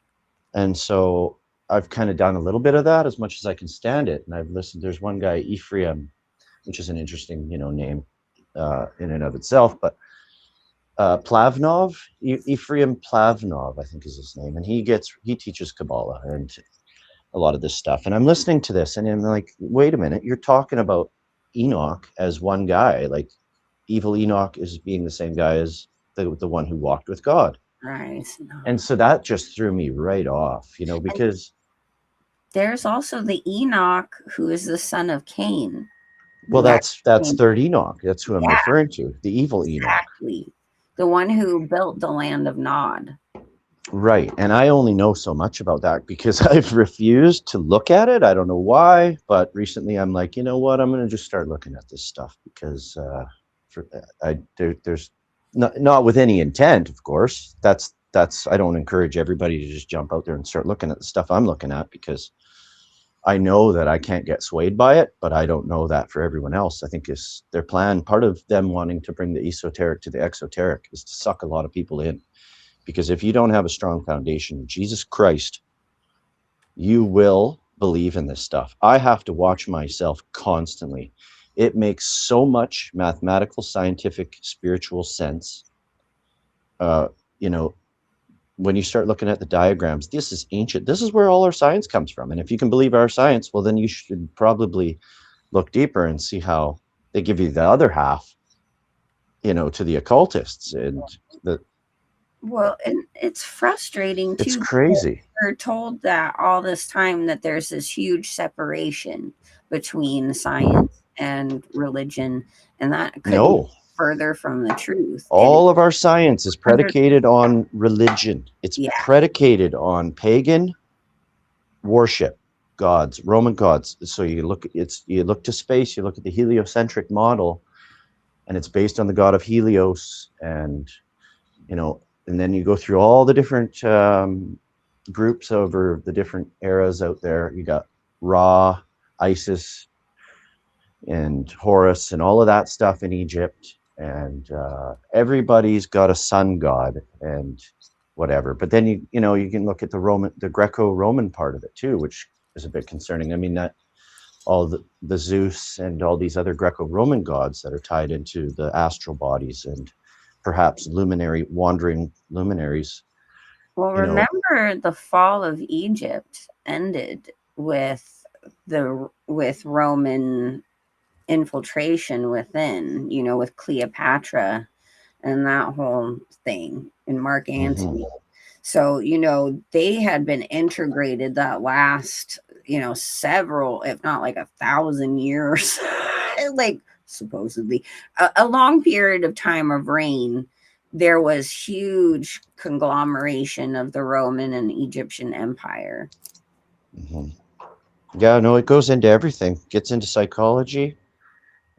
And so I've kind of done a little bit of that as much as I can stand it. And I've listened, there's one guy, Ephraim, which is an interesting, you know, name in and of itself, but Plavnov, Ephraim Plavnov, I think is his name. And he teaches Kabbalah and a lot of this stuff. And I'm listening to this and I'm like, wait a minute, you're talking about Enoch as one guy. Like, evil Enoch is being the same guy as the one who walked with God. Right. And so that just threw me right off, you know, because there's also the Enoch who is the son of Cain. well, that's third Enoch. That's who I'm referring to, the evil Enoch. Exactly. The one who built the land of Nod. Right. And I only know so much about that because I've refused to look at it. I don't know why, but recently I'm like, you know what? I'm going to just start looking at this stuff because there's not with any intent, of course. That's I don't encourage everybody to just jump out there and start looking at the stuff I'm looking at because I know that I can't get swayed by it, but I don't know that for everyone else. I think is their plan. Part of them wanting to bring the esoteric to the exoteric is to suck a lot of people in. Because if you don't have a strong foundation, Jesus Christ, you will believe in this stuff. I have to watch myself constantly. It makes so much mathematical, scientific, spiritual sense. You know, when you start looking at the diagrams, this is ancient. This is where all our science comes from. And if you can believe our science, well, then you should probably look deeper and see how they give you the other half, you know, to the occultists and the. Well, and it's frustrating too. It's crazy. We're told that all this time that there's this huge separation between science and religion, and that could be further from the truth. All of our science is predicated on religion. It's predicated on pagan worship, gods, Roman gods. So you look to space, you look at the heliocentric model, and it's based on the god of Helios, and you know. And then you go through all the different groups over the different eras out there. You got Ra, Isis, and Horus, and all of that stuff in Egypt. And everybody's got a sun god and whatever. But then you know you can look at the Greco-Roman part of it too, which is a bit concerning. I mean that all the Zeus and all these other Greco-Roman gods that are tied into the astral bodies and perhaps wandering luminaries. Well, remember the fall of Egypt ended with Roman infiltration within, you know, with Cleopatra and that whole thing, and Mark Antony. So, you know, they had been integrated that last, you know, several, if not like 1,000 years, like supposedly a long period of time of reign. There was huge conglomeration of the Roman and Egyptian empire. Yeah, no, it goes into everything. Gets into psychology,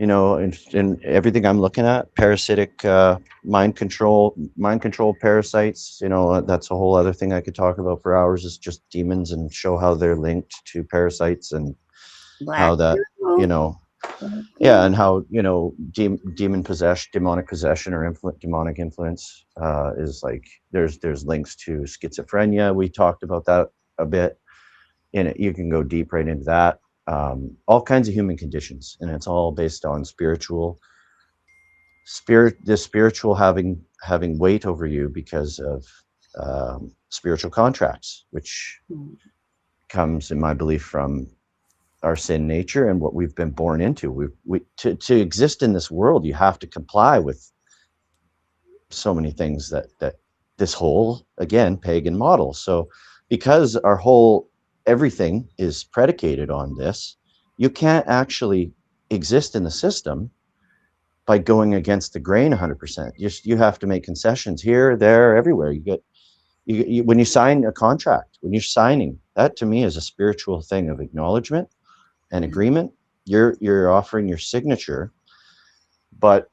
you know, and everything I'm looking at. Parasitic mind control parasites. You know, that's a whole other thing I could talk about for hours. Is just demons and show how they're linked to parasites and how that, you know. Yeah, and how, you know, demonic possession or demonic influence is like there's links to schizophrenia. We talked about that a bit. In it, you can go deep right into that. All kinds of human conditions, and it's all based on the spiritual having weight over you because of spiritual contracts, which comes, in my belief, from our sin nature and what we've been born into. To exist in this world, you have to comply with so many things that this whole, again, pagan model. So because our whole everything is predicated on this, you can't actually exist in the system by going against the grain 100%. You have to make concessions here, there, everywhere. You when you sign a contract, when you're signing, that to me is a spiritual thing of acknowledgement and agreement. You're offering your signature, but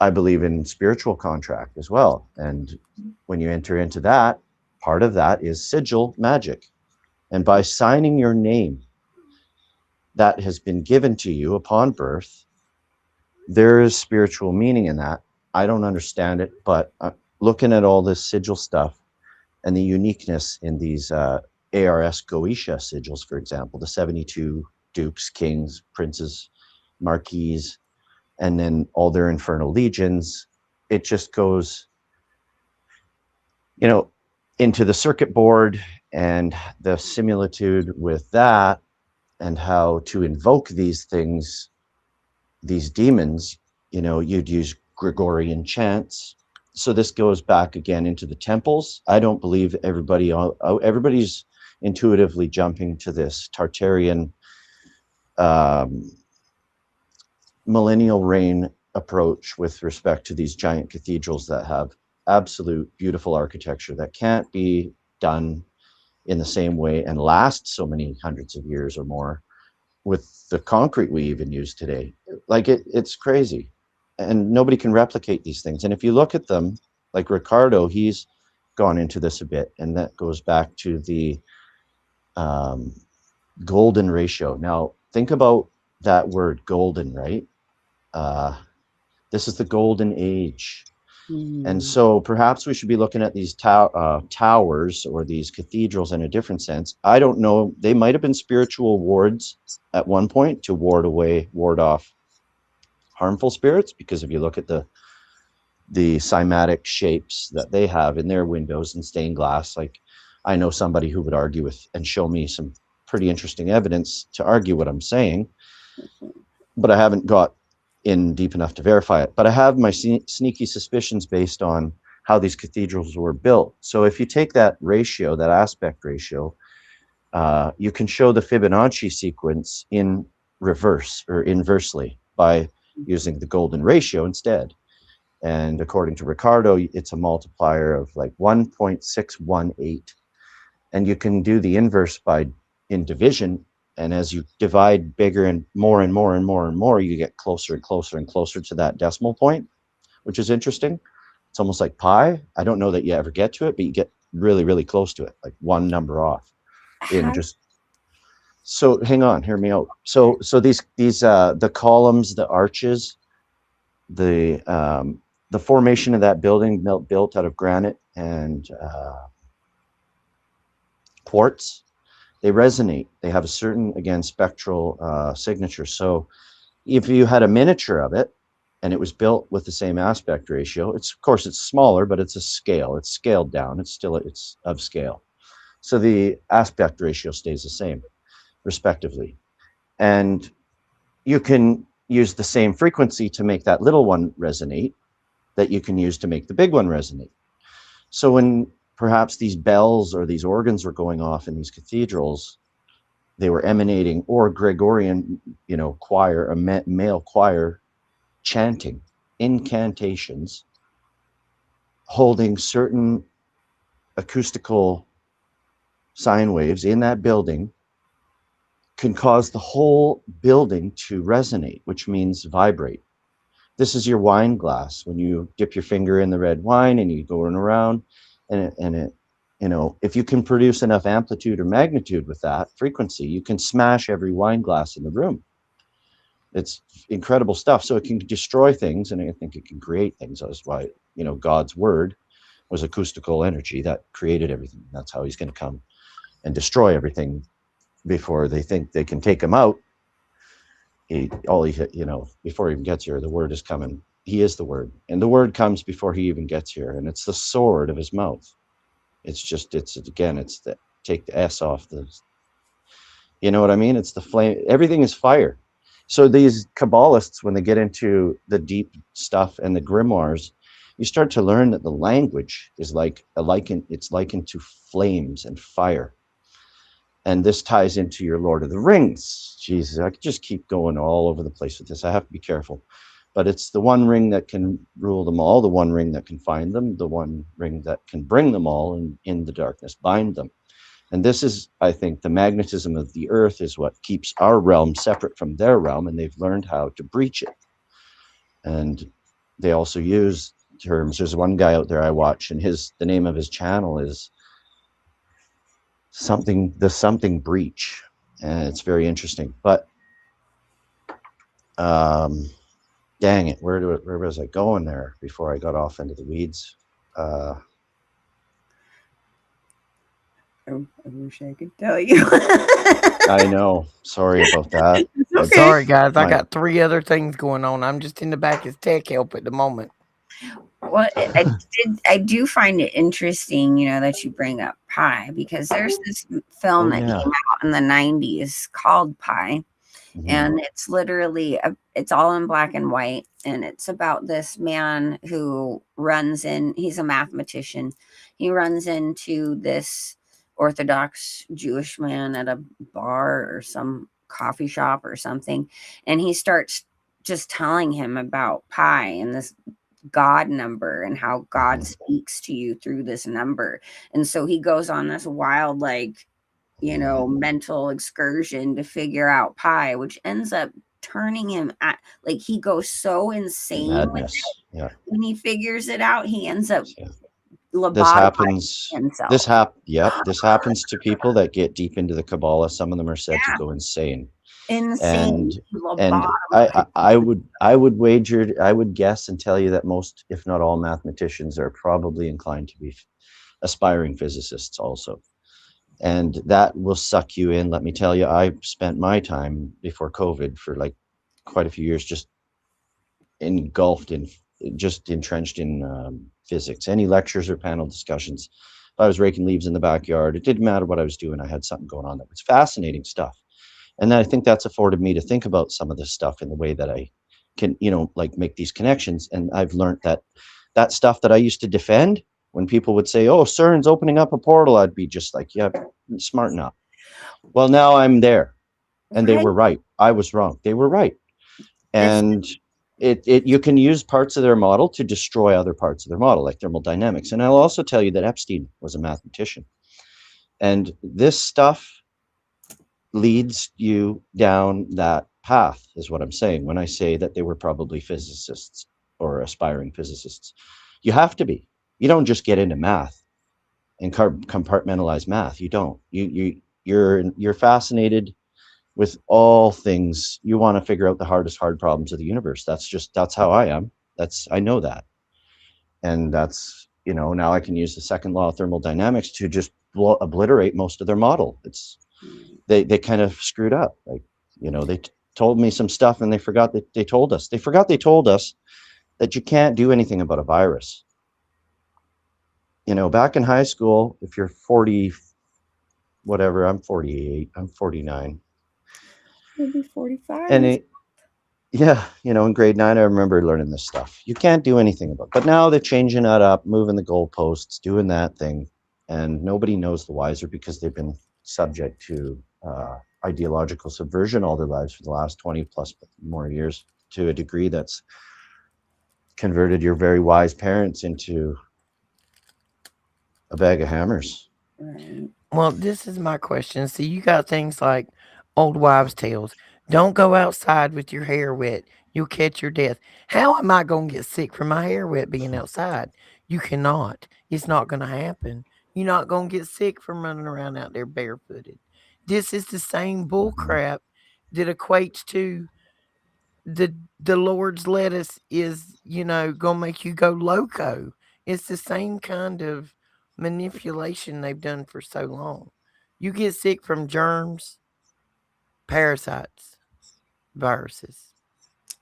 I believe in spiritual contract as well. And when you enter into that, part of that is sigil magic. And by signing your name that has been given to you upon birth, there is spiritual meaning in that. I don't understand it, but looking at all this sigil stuff and the uniqueness in these ARS Goetia sigils, for example, the 72 dukes, kings, princes, marquises, and then all their infernal legions, it just goes, you know, into the circuit board and the similitude with that, and how to invoke these things, these demons, you'd use Gregorian chants. So this goes back again into the temples. I don't believe everybody's intuitively jumping to this Tartarian millennial reign approach with respect to these giant cathedrals that have absolute beautiful architecture that can't be done in the same way and last so many hundreds of years or more with the concrete we even use today. Like it's crazy, and nobody can replicate these things. And if you look at them, like Ricardo, he's gone into this a bit, and that goes back to the golden ratio. Now think about that word golden, right? This is the golden age. And so perhaps we should be looking at these towers or these cathedrals in a different sense. I don't know. They might have been spiritual wards at one point to ward off harmful spirits, because if you look at the cymatic shapes that they have in their windows and stained glass, like I know somebody who would argue with and show me some pretty interesting evidence to argue what I'm saying, but I haven't got in deep enough to verify it. But I have my sneaky suspicions based on how these cathedrals were built. So if you take that ratio, that aspect ratio, you can show the Fibonacci sequence in reverse or inversely by using the golden ratio instead. And according to Ricardo, it's a multiplier of like 1.618. And you can do the inverse in division. And as you divide bigger and more and more and more and more, you get closer and closer and closer to that decimal point, which is interesting. It's almost like pi. I don't know that you ever get to it, but you get really, really close to it, like one number off. So hang on, hear me out. So these the columns, the arches, the formation of that building built out of granite and quartz, they resonate. They have a certain, again, spectral signature. So if you had a miniature of it and it was built with the same aspect ratio, of course it's smaller, but it's a scale. It's scaled down. It's of scale. So the aspect ratio stays the same, respectively. And you can use the same frequency to make that little one resonate that you can use to make the big one resonate. So when perhaps these bells or these organs were going off in these cathedrals, they were emanating, or Gregorian, choir, a male choir chanting incantations, holding certain acoustical sine waves in that building, can cause the whole building to resonate, which means vibrate. This is your wine glass. When you dip your finger in the red wine and you go around, and it, if you can produce enough amplitude or magnitude with that frequency, you can smash every wine glass in the room. It's incredible stuff. So it can destroy things, and I think it can create things. That's why, God's word was acoustical energy that created everything. That's how he's going to come and destroy everything before they think they can take him out. Before he even gets here, the word is coming. He is the word, and the word comes before he even gets here, and it's the sword of his mouth. It's the take the S off the, you know what I mean? It's the flame. Everything is fire. So these Kabbalists, when they get into the deep stuff and the grimoires, you start to learn that the language is it's likened to flames and fire. And this ties into your Lord of the Rings. Jesus, I could just keep going all over the place with this. I have to be careful. But it's the one ring that can rule them all, the one ring that can find them, the one ring that can bring them all, and in the darkness bind them. And this is, I think, the magnetism of the earth is what keeps our realm separate from their realm, and they've learned how to breach it. And they also use terms. There's one guy out there I watch, and the name of his channel is something breach, and it's very interesting. But dang it, where was I going there before I got off into the weeds? I wish I could tell you. I know. Sorry about that. Okay. Sorry, guys. I got 3 other things going on. I'm just in the back as tech help at the moment. Well, I do find it interesting, that you bring up Pi, because there's this film that came out in the 90s called Pi, And it's literally it's all in black and white, and it's about this man who he's a mathematician. He runs into this Orthodox Jewish man at a bar or some coffee shop or something, and he starts just telling him about pi and this God number and how God speaks to you through this number. And so he goes on this wild, like, mental excursion to figure out pi, which ends up turning him at, like, he goes so insane Madness. Yeah. when he figures it out. He ends up This lobotomizing happens. himself. This happens to people that get deep into the Kabbalah. Some of them are said to go insane. Insane. And I would wager, I would guess and tell you that most, if not all, mathematicians are probably inclined to be aspiring physicists also. And that will suck you in. Let me tell you, I spent my time before COVID for like quite a few years just engulfed in, just entrenched in physics. Any lectures or panel discussions, if I was raking leaves in the backyard, it didn't matter what I was doing. I had something going on that was fascinating stuff. And I think that's afforded me to think about some of this stuff in the way that I can, like make these connections. And I've learned that stuff that I used to defend, when people would say, oh, CERN's opening up a portal, I'd be just like, yeah, smart enough. Well, now I'm there. And they were right. I was wrong. They were right. And you can use parts of their model to destroy other parts of their model, like thermodynamics. And I'll also tell you that Epstein was a mathematician. And this stuff leads you down that path, is what I'm saying when I say that they were probably physicists or aspiring physicists. You have to be. You don't just get into math and compartmentalize math. You don't. You're fascinated with all things. You want to figure out the hard problems of the universe. That's how I am. I know that. And that's, now I can use the second law of thermodynamics to just obliterate most of their model. They kind of screwed up. Like, they told me some stuff and they forgot that they told us. They forgot they told us that you can't do anything about a virus. Back in high school, if you're 40, whatever, I'm 48, I'm 49. Maybe 45. And in grade 9, I remember learning this stuff. You can't do anything about it. But now they're changing that up, moving the goalposts, doing that thing. And nobody knows the wiser because they've been subject to ideological subversion all their lives for the last 20 plus more years, to a degree that's converted your very wise parents into a bag of hammers. Right. Well, this is my question. See, you got things like old wives' tales. Don't go outside with your hair wet. You'll catch your death. How am I going to get sick from my hair wet being outside? You cannot. It's not going to happen. You're not going to get sick from running around out there barefooted. This is the same bull crap that equates to the Lord's lettuce is, going to make you go loco. It's the same kind of manipulation they've done for so long. You get sick from germs, parasites, viruses,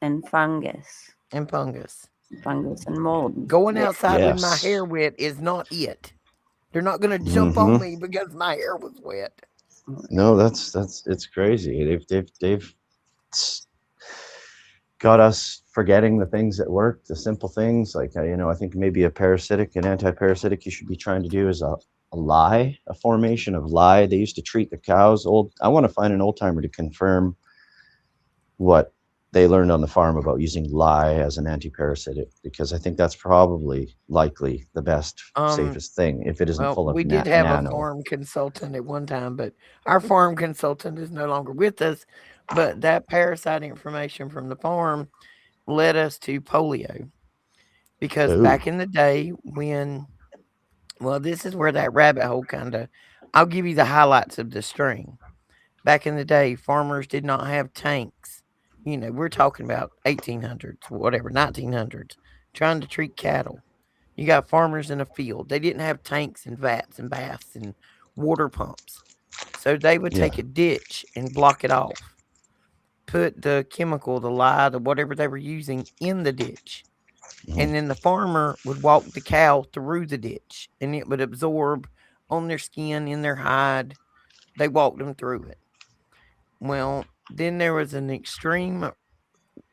And fungus. and fungus. Fungus and mold. Going outside with my Yes. hair wet is not it. They're not going to jump on me because my hair was wet. No, it's crazy. They've got us forgetting the things that work, the simple things. Like, I think maybe an anti-parasitic you should be trying to do is a lye, a formation of lye. They used to treat the cows. I want to find an old timer to confirm what they learned on the farm about using lye as an anti-parasitic, because I think that's probably likely the best, safest thing, if it isn't full of we did have nano. a farm consultant at one time, but our farm consultant is no longer with us. But that parasite information from the farm led us to polio. Because back in the day this is where that rabbit hole I'll give you the highlights of the string. Back in the day, farmers did not have tanks. We're talking about 1800s, whatever, 1900s, trying to treat cattle. You got farmers in a field. They didn't have tanks and vats and baths and water pumps. So they would take a ditch and block it off, put the chemical, the lye, the whatever they were using in the ditch. And then the farmer would walk the cow through the ditch and it would absorb on their skin, in their hide. They walked them through it. Well, Then there was an extreme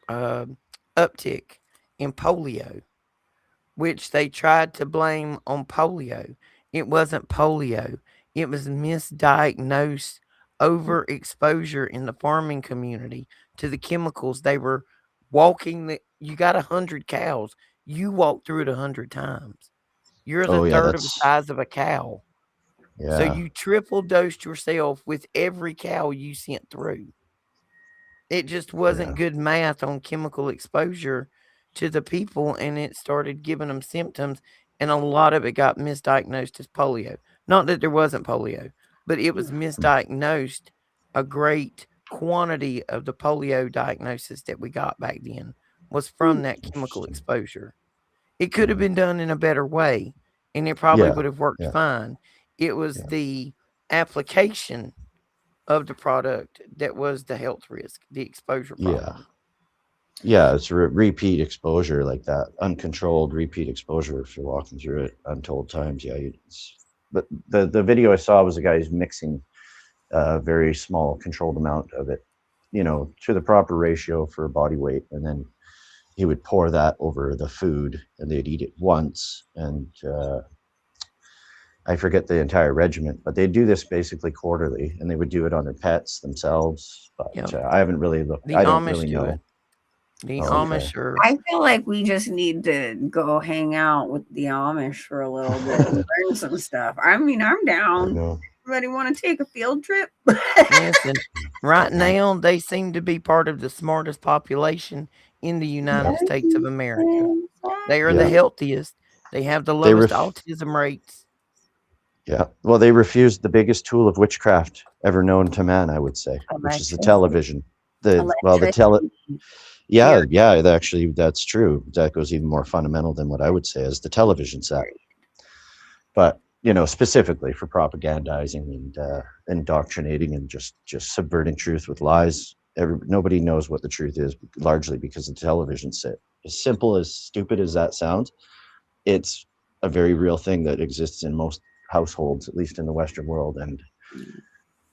uh, uptick in polio, which they tried to blame on polio. It wasn't polio, it was misdiagnosed overexposure in the farming community to the chemicals. They were you got 100 cows, you walk through it 100 times. You're the Oh yeah, third of the that's size of a cow. So yeah, you triple dosed yourself with every cow you sent through. It just wasn't yeah, good math on chemical exposure to the people, and it started giving them symptoms, and a lot of it got misdiagnosed as polio. Not that there wasn't polio, but it was misdiagnosed. A great quantity of the polio diagnosis that we got back then was from that chemical interesting. exposure. It could have Yeah, been done in a better way, and it probably yeah, would have worked yeah, fine. It was yeah, the application of the product that was the health risk, the exposure yeah. problem. Yeah, it's repeat exposure like that, uncontrolled repeat exposure. If you're walking through it untold times, yeah. But the video I saw was a guy who's mixing a very small controlled amount of it, to the proper ratio for body weight, and then he would pour that over the food, and they'd eat it once, and I forget the entire regiment, but they do this basically quarterly, and they would do it on their pets themselves. But Yep. I haven't really looked. The I don't Amish really do it. know. The Oh, okay. Amish are I feel like we just need to go hang out with the Amish for a little bit and learn some stuff. I mean, I'm I down. know. Everybody want to take a field trip? listen, right now they seem to be part of the smartest population in the United Yeah, States of America. They are the yeah. healthiest. They have the They lowest ref. autism rates. Yeah. Well, they refused the biggest tool of witchcraft ever known to man, I would say, which is the Electricity. television. The tele. Electricity. Yeah, yeah. Actually, that's true. That goes even more fundamental than what I would say is the television set. But specifically for propagandizing and indoctrinating and just subverting truth with lies. Nobody knows what the truth is, largely because of the television set. As simple, as stupid as that sounds, it's a very real thing that exists in most households, at least in the Western world, and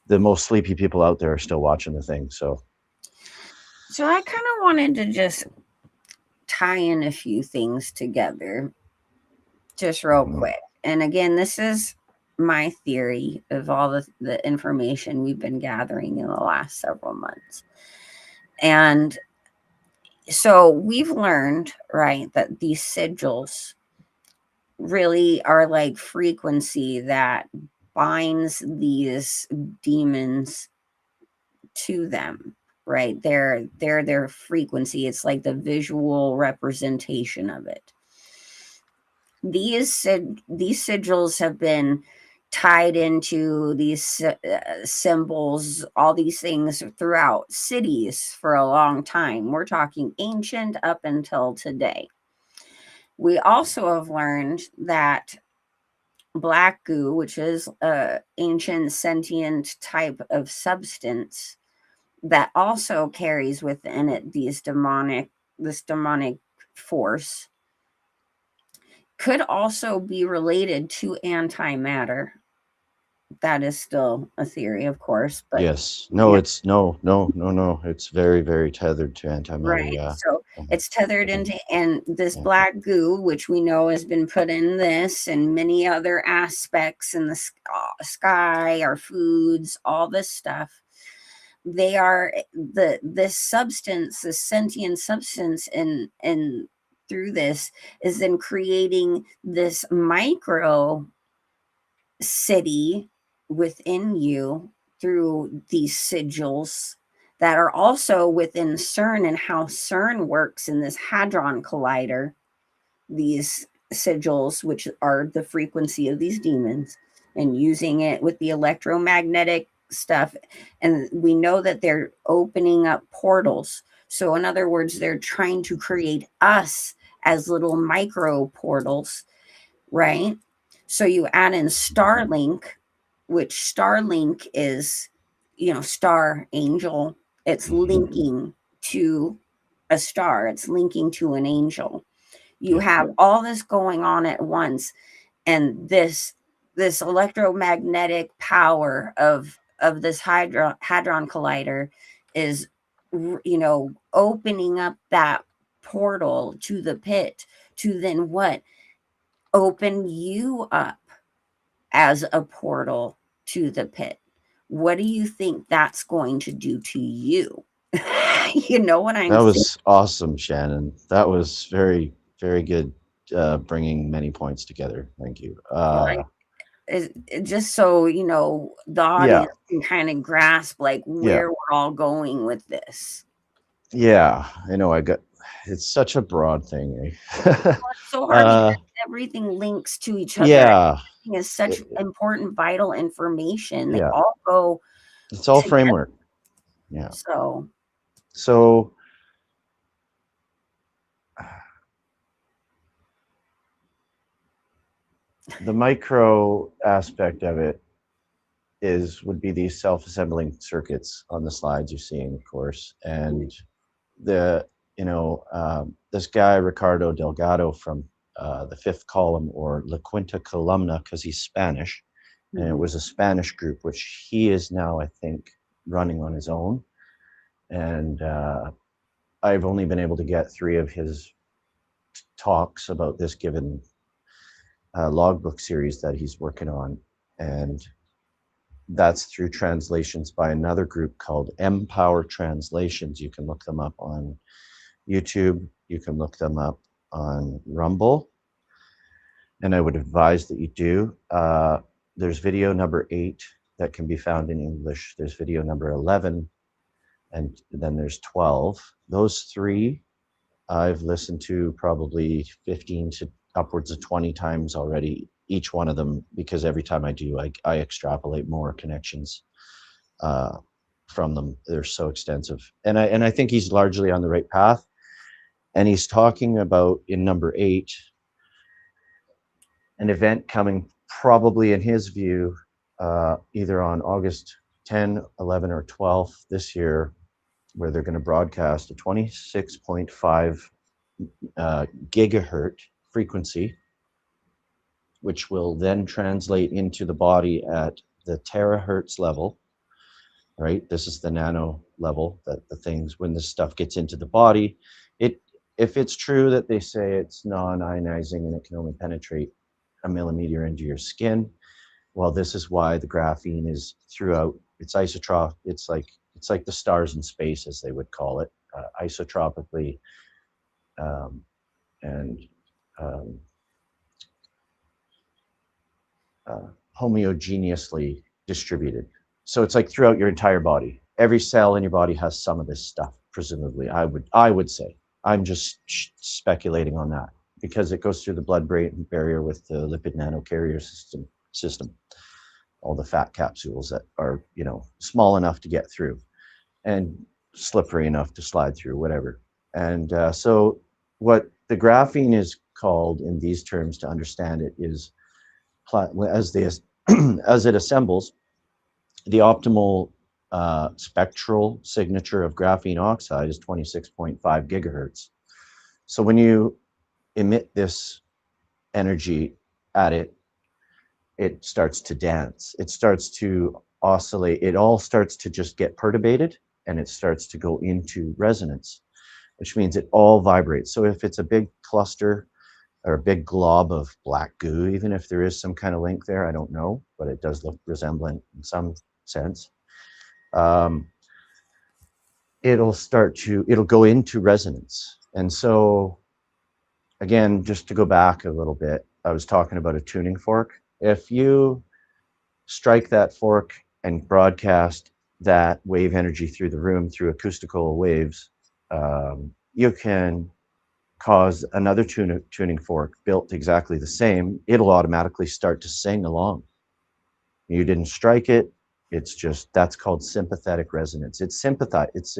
the most sleepy people out there are still watching the thing. So I kind of wanted to just tie in a few things together, just real quick. And again, this is my theory of all the information we've been gathering in the last several months. And so we've learned, right, that these sigils really are like frequency that binds these demons to them, right? They're their frequency. It's like the visual representation of it. These sigils have been tied into these symbols, all these things throughout cities for a long time. We're talking ancient up until today. We also have learned that black goo, which is a ancient sentient type of substance that also carries within it this demonic force, could also be related to antimatter. That is still a theory, of course, but yes, no, yeah, it's no, no, no, no. It's very, very tethered to antimatter. right. Yeah. So it's I tethered think. into, and this Yeah. black goo, which we know has been put in this and many other aspects in the sky, our foods, all this stuff. They are this substance, this sentient substance, and through this is then creating this micro city within you through these sigils that are also within CERN, and how CERN works in this Hadron Collider. These sigils, which are the frequency of these demons, and using it with the electromagnetic stuff. And we know that they're opening up portals. So, in other words, they're trying to create us as little micro portals, right? So you add in Starlink, which Starlink is, star angel. It's linking to a star, it's linking to an angel. You Yeah. have all this going on at once, and this electromagnetic power of this hadron collider is, opening up that portal to the pit to then what? Open you up as a portal to the pit. What do you think that's going to do to you? You know what I'm That saying? was awesome, Shannon. That was very, very good, bringing many points together. Thank you. Like, just so the Yeah, audience can kind of grasp like yeah, where we're all going with this. yeah. I know. It's such a broad thing. Eh? It's so hard because uh, everything links to each other. yeah, Everything is such it- important, vital information. They yeah. all go It's all together. framework. Yeah. So So the micro aspect of it would be these self-assembling circuits on the slides you're seeing, of course, and the this guy Ricardo Delgado from the Fifth Column, or La Quinta Columna, because he's Spanish, and it was a Spanish group which he is now, I think, running on his own, and I've only been able to get 3 of his talks about this given logbook series that he's working on, and that's through translations by another group called Empower Translations. You can look them up on YouTube. You can look them up on Rumble, and I would advise that you do. There's video number 8 that can be found in English. There's video number 11, and then there's 12. Those 3 I've listened to probably 15 to upwards of 20 times already, each one of them, because every time I do, I extrapolate more connections from them. They're so extensive. And I think he's largely on the right path. And he's talking about, in number 8, an event coming probably, in his view, either on August 10, 11, or 12th this year, where they're going to broadcast a 26.5 gigahertz frequency, which will then translate into the body at the terahertz level, right? This is the nano level, that the things, when this stuff gets into the body, if it's true that they say it's non-ionizing and it can only penetrate a millimeter into your skin, well, this is why the graphene is throughout. It's isotropic. It's like the stars in space, as they would call it, isotropically and homogeneously distributed. So it's like throughout your entire body. Every cell in your body has some of this stuff, presumably. I would say. I'm just speculating on that, because it goes through the blood-brain barrier with the lipid nanocarrier system. All the fat capsules that are, small enough to get through and slippery enough to slide through, whatever. And so what the graphene is called in these terms, to understand it, is as it assembles, the optimal spectral signature of graphene oxide is 26.5 gigahertz. So when you emit this energy at it, it starts to dance. It starts to oscillate. It all starts to just get perturbated, and it starts to go into resonance, which means it all vibrates. So if it's a big cluster or a big glob of black goo, even if there is some kind of link there, I don't know, but it does look resemblant in some sense. It'll go into resonance. And so, again, just to go back a little bit, I was talking about a tuning fork. If you strike that fork and broadcast that wave energy through the room through acoustical waves, you can cause another tuning fork built exactly the same. It'll automatically start to sing along. You didn't strike it. It's just, that's called sympathetic resonance. It's sympathize. It's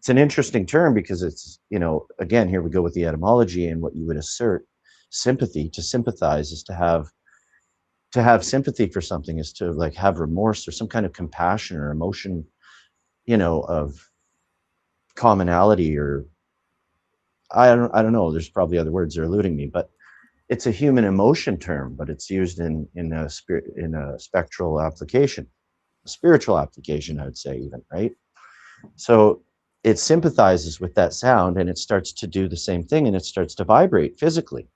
an interesting term, because it's, again, here we go with the etymology and what you would assert. Sympathy, to sympathize, is to have sympathy for something, is to like have remorse or some kind of compassion or emotion, of commonality, or I don't know. There's probably other words that are eluding me, but it's a human emotion term, but it's used in a spectral application, a spiritual application, I would say, even, right? So it sympathizes with that sound and it starts to do the same thing, and it starts to vibrate physically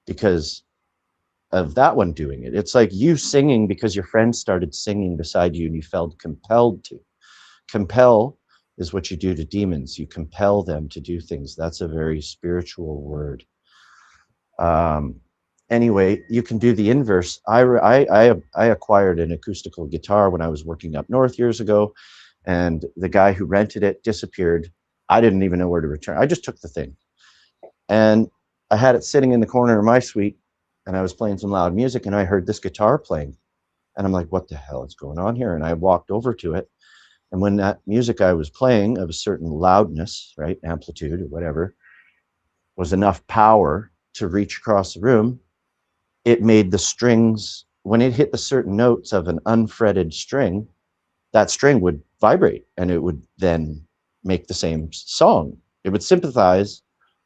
because of that one doing it. It's like you singing because your friend started singing beside you and you felt compelled to. Compel is what you do to demons. You compel them to do things. That's a very spiritual word. Um, anyway, you can do the inverse. I acquired an acoustical guitar when I was working up north years ago, and the guy who rented it disappeared. I didn't even know where to return. I just took the thing, and I had it sitting in the corner of my suite, and I was playing some loud music, and I heard this guitar playing, and I'm like, "What the hell is going on here?" And I walked over to it, and when that music I was playing of a certain loudness, right, amplitude or whatever, was enough power to reach across the room, it made the strings, when it hit the certain notes of an unfretted string, that string would vibrate and it would then make the same song. It would sympathize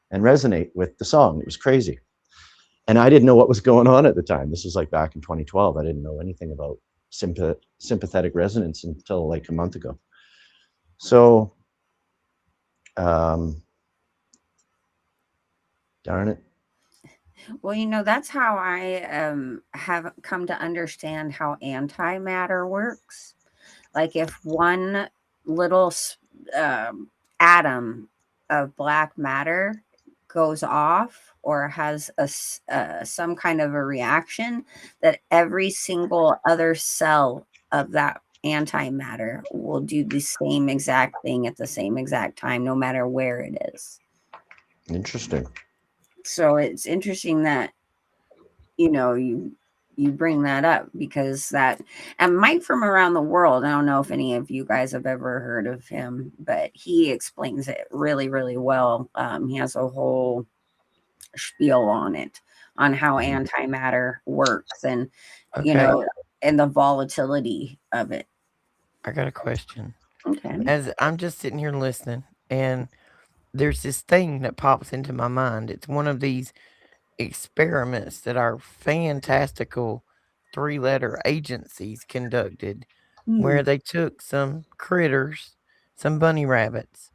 and resonate with the song. It was crazy. And I didn't know what was going on at the time. This was like back in 2012. I didn't know anything about sympathetic resonance until like a month ago. So, darn it. Well, that's how I have come to understand how antimatter works. Like if one little atom of black matter goes off or has some kind of a reaction, that every single other cell of that antimatter will do the same exact thing at the same exact time, no matter where it is. Interesting. So it's interesting that you bring that up, because that, and Mike from Around the World, I don't know if any of you guys have ever heard of him, but he explains it really, really well. He has a whole spiel on it, on how antimatter works, and Okay. and the volatility of it. I got a question. Okay. As I'm just sitting here listening, and there's this thing that pops into my mind. It's one of these experiments that our fantastical 3-letter agencies conducted, where they took some critters, some bunny rabbits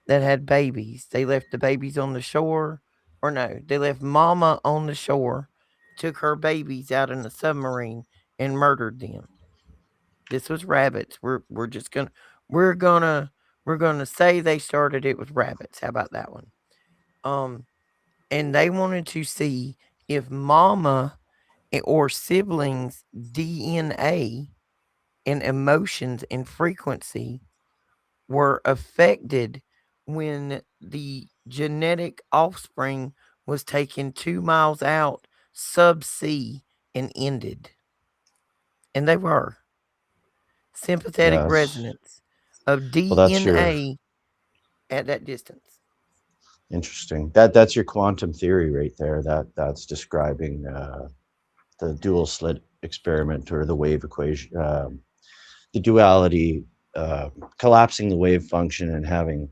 that had babies. They left the babies on the shore, or no, they left mama on the shore, took her babies out in a submarine and murdered them. This was rabbits. We're just gonna we're gonna we're gonna say they started it with rabbits. How about that one? Um, and they wanted to see if mama or siblings' DNA and emotions and frequency were affected when the genetic offspring was taken 2 miles out subsea and ended. And they were. Sympathetic Yes. resonance of Well, that's your DNA at that distance. interesting. That's your quantum theory right there. That's describing the dual slit experiment or the wave equation, the duality, collapsing the wave function and having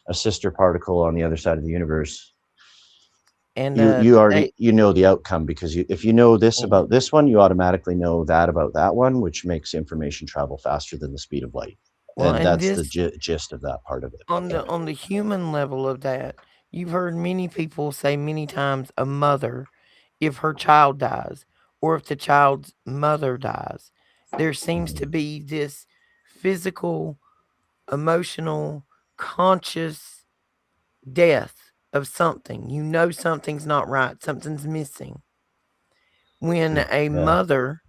a sister particle on the other side of the universe. And You already they know the outcome because if you know this yeah. about this one, you automatically know that about that one, which makes information travel faster than the speed of light. Well, And and that's the this gist of that part of it. on Yeah. the human level of that, you've heard many people say many times a mother, if her child dies, or if the child's mother dies, there seems to be this physical, emotional, conscious death of something. You know something's not right, something's missing. When a Yeah. mother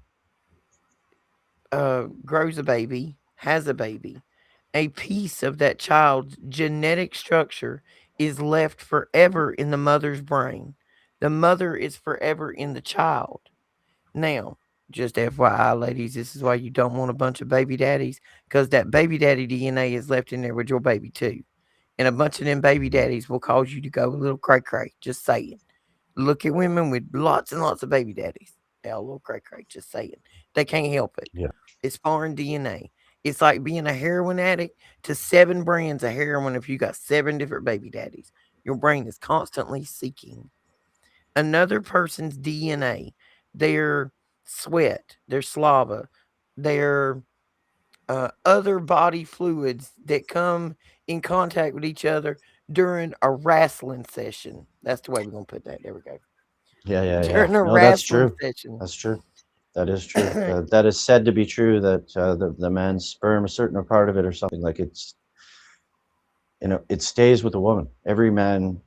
grows a baby, has a baby, a piece of that child's genetic structure is left forever in the mother's brain. The mother is forever in the child. Now, just FYI, ladies, this is why you don't want a bunch of baby daddies, because that baby daddy DNA is left in there with your baby too. And a bunch of them baby daddies will cause you to go a little cray cray. Just saying. Look at women with lots and lots of baby daddies. They're a little cray cray. Just saying. They can't help it. Yeah. It's foreign DNA. It's like being a heroin addict to 7 brands of heroin if you got 7 different baby daddies. Your brain is constantly seeking another person's DNA, their sweat, their slava, their other body fluids that come in contact with each other during a wrestling session. That's the way we're gonna put that. There we go. Yeah. During a No, that's wrestling true. session. That's true. That is true. That is said to be true. That the man's sperm, a certain part of it, or something like it's, it stays with the woman. Every man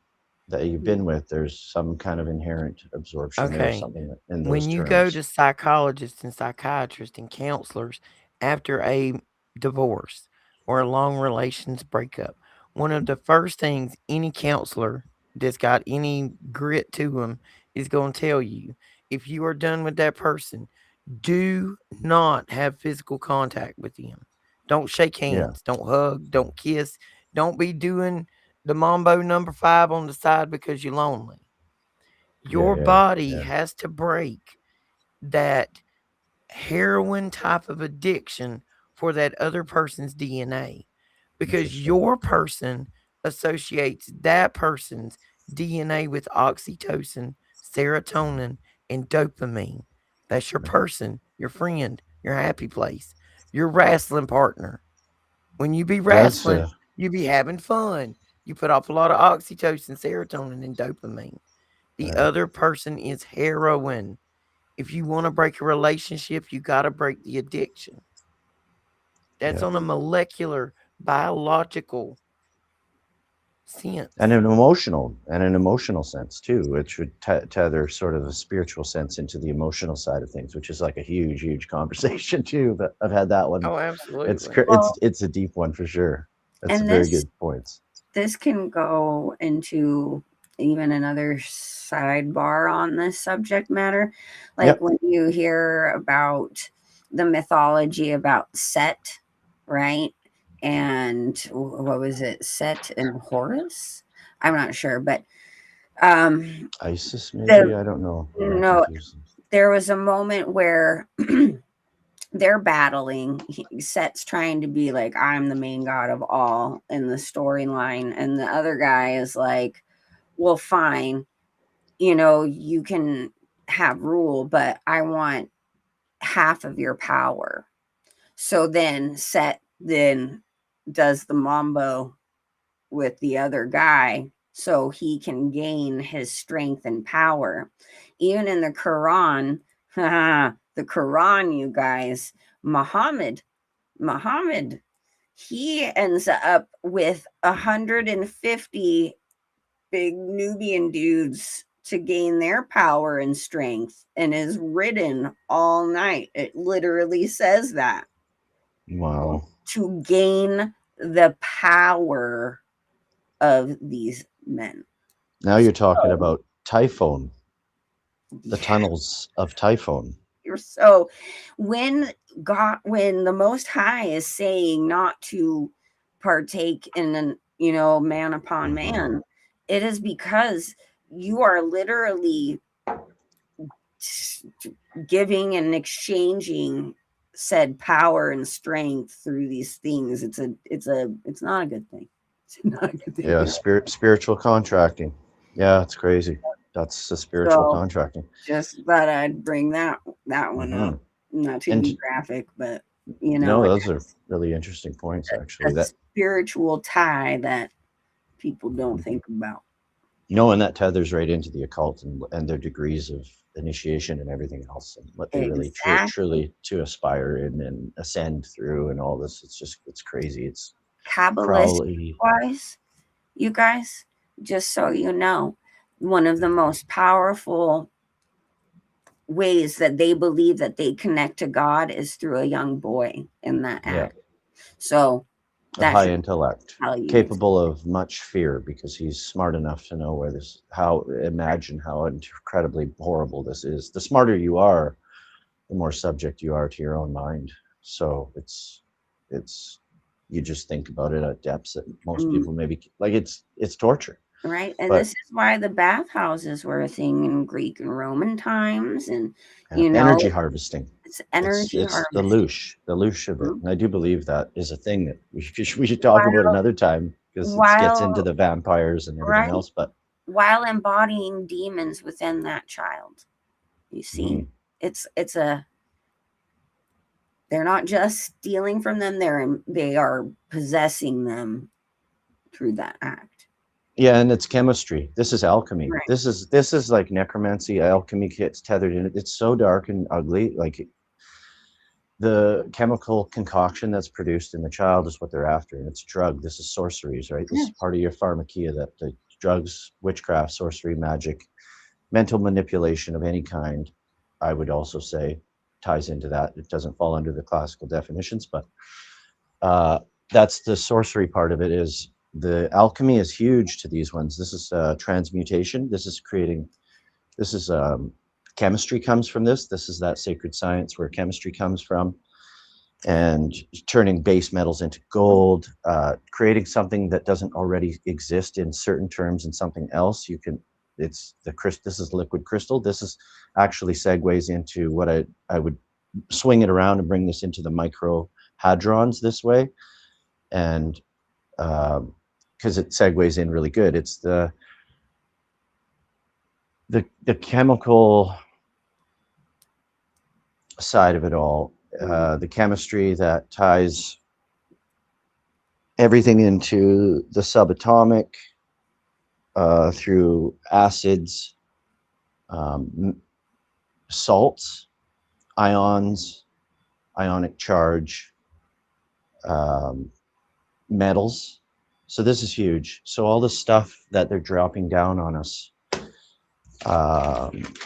that you've been with, there's some kind of inherent absorption there, or Okay. something in those When you go terms. to psychologists and psychiatrists and counselors after a divorce or a long relations breakup, one of the first things any counselor that's got any grit to them is going to tell you, if you are done with that person, do not have physical contact with them. Don't shake Yeah, hands, don't hug, don't kiss, don't be doing the mambo number 5 on the side because you're lonely. Your body yeah. has to break that heroin type of addiction for that other person's DNA, because Interesting. your person associates that person's DNA with oxytocin, serotonin, and dopamine. That's your person, your friend, your happy place, your wrestling partner. When you be That's wrestling, you be having fun. You put off a lot of oxytocin, serotonin, and dopamine. The right. other person is heroin. If you want to break a relationship, you got to break the addiction. That's Yeah, on a molecular, biological and sense. an emotional sense too. It should tether sort of a spiritual sense into the emotional side of things, which is like a huge conversation too. But I've had that one. Oh, It's absolutely. cr- it's Well, it's a deep one for sure. That's a and very this good points. this can go into even another sidebar on this subject matter. Like Yep. when you hear about the mythology about Set, right? And what was it? Set and Horus? I'm not sure, but um ISIS, maybe. the I don't know. I'm not no, confused. there was a moment where they're battling. Set's trying to be like, I'm the main god of all in the storyline. And the other guy is like, well, fine. You can have rule, but I want half of your power. So then Set then does the mambo with the other guy so he can gain his strength and power. Even in the Quran, the Quran, you guys, Muhammad, he ends up with 150 big Nubian dudes to gain their power and strength and is ridden all night. It literally says that Wow. to gain the power of these men. Now you're talking So, about Typhon, the yeah, tunnels of Typhon. you're so when the Most High is saying not to partake in an man upon Hmm. man, it is because you are literally giving and exchanging said power and strength through these things. It's not a good thing. It's not a good Yeah, thing. spiritual contracting. Yeah, it's crazy. That's the spiritual So contracting. just thought I'd bring that one Hmm. up. Not to be And graphic, but no, it those are has really interesting points, a actually. That spiritual tie that people don't think about. and that tethers right into the occult and their degrees of initiation and everything else, and what they really Exactly. truly to aspire in and ascend through, and all this. It's crazy. It's Kabbalistic probably wise, you guys, just so you know, one of the most powerful ways that they believe that they connect to God is through a young boy in that yeah, act. So a that high should intellect, tell you. capable of much fear because he's smart enough to know imagine how incredibly horrible this is. The smarter you are, the more subject you are to your own mind. So it's you just think about it at depths that most Mm, people maybe like it's torture. right. And this But is why the bathhouses were a thing in Greek and Roman times. And, you energy know, harvesting, it's it's energy it's the harvesting. loosh of it, Mhm. and I do believe that is a thing that we should talk about While, another time because it gets into while, the vampires and everything right. else. But While embodying demons within that child. You see, mhm, it's a They're not just stealing from them, they are possessing them through that act. Yeah, and it's chemistry. This is alchemy. Right. This is like necromancy. Alchemy gets tethered in it. It's so dark and ugly. Like the chemical concoction that's produced in the child is what they're after, and it's a drug. This is sorceries, right? This is part of your pharmakia, that the drugs, witchcraft, sorcery, magic, mental manipulation of any kind, I would also say, ties into that. It doesn't fall under the classical definitions, but that's the sorcery part of it. Is the alchemy is huge to these ones. This is transmutation. This is creating. This is chemistry comes from this. This is that sacred science where chemistry comes from, and turning base metals into gold, creating something that doesn't already exist in certain terms and something else. You can. It's the this is liquid crystal. This is actually segues into what I would swing it around and bring this into the micro hadrons this way, and because it segues in really good. It's the chemical side of it all, the chemistry that ties everything into the subatomic through acids, salts, ions, ionic charge, metals. So this is huge. So all the stuff that they're dropping down on us,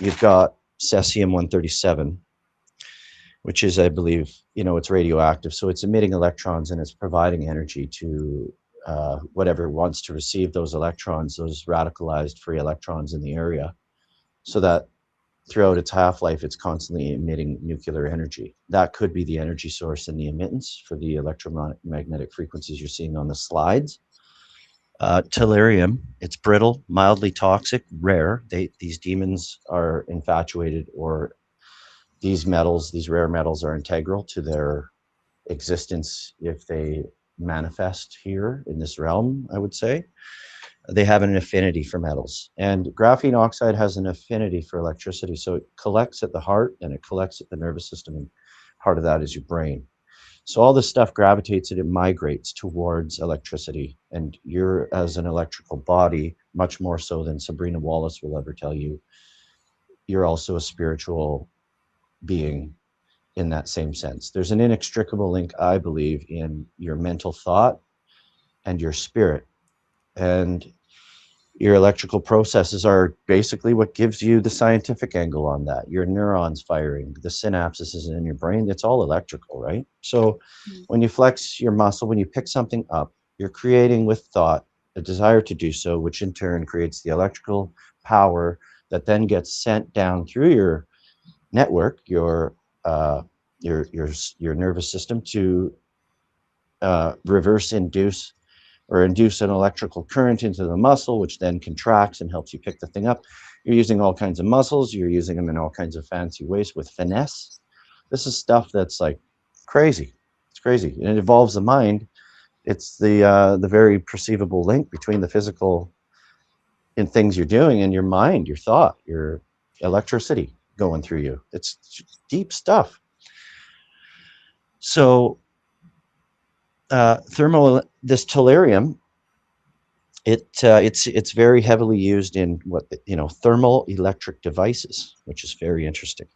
you've got cesium-137, which is, I believe, it's radioactive. So it's emitting electrons and it's providing energy to whatever wants to receive those electrons, those radicalized free electrons in the area, so that throughout its half-life, it's constantly emitting nuclear energy. That could be the energy source in the emittance for the electromagnetic frequencies you're seeing on the slides. Tellurium, it's brittle, mildly toxic, rare. These demons are infatuated, or these metals, these rare metals, are integral to their existence if they manifest here in this realm, I would say. They have an affinity for metals, and graphene oxide has an affinity for electricity. So it collects at the heart and it collects at the nervous system, and part of that is your brain. So all this stuff gravitates and it migrates towards electricity, and you're, as an electrical body, much more so than Sabrina Wallace will ever tell you, you're also a spiritual being in that same sense. There's an inextricable link, I believe, in your mental thought and your spirit. And your electrical processes are basically what gives you the scientific angle on that. Your neurons firing, the synapses in your brain, it's all electrical, right? So when you flex your muscle, when you pick something up, you're creating with thought a desire to do so, which in turn creates the electrical power that then gets sent down through your network, your nervous system, to reverse induce an electrical current into the muscle, which then contracts and helps you pick the thing up. You're using all kinds of muscles. You're using them in all kinds of fancy ways with finesse. This is stuff that's like crazy. It's crazy. And it involves the mind. It's the very perceivable link between the physical in things you're doing and your mind, your thought, your electricity going through you. It's deep stuff. So this tellurium, it's very heavily used in thermal electric devices, which is very interesting.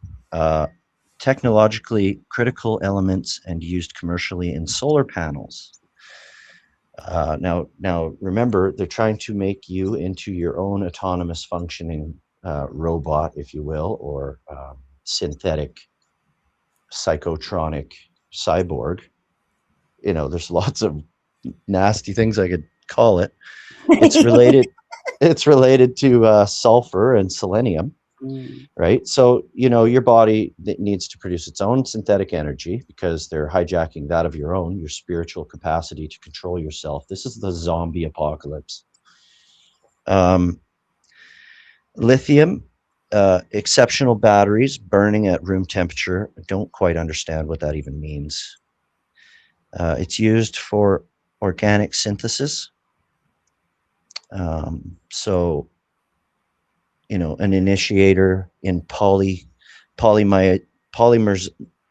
Technologically critical elements and used commercially in solar panels. Now remember, they're trying to make you into your own autonomous functioning robot, if you will, or synthetic psychotronic cyborg. There's lots of nasty things I could call it. It's related to sulfur and selenium, right? So your body needs to produce its own synthetic energy because they're hijacking that of your own, your spiritual capacity to control yourself. This is the zombie apocalypse. Lithium, exceptional batteries burning at room temperature. I don't quite understand what that even means. It's used for organic synthesis. So, an initiator in polymers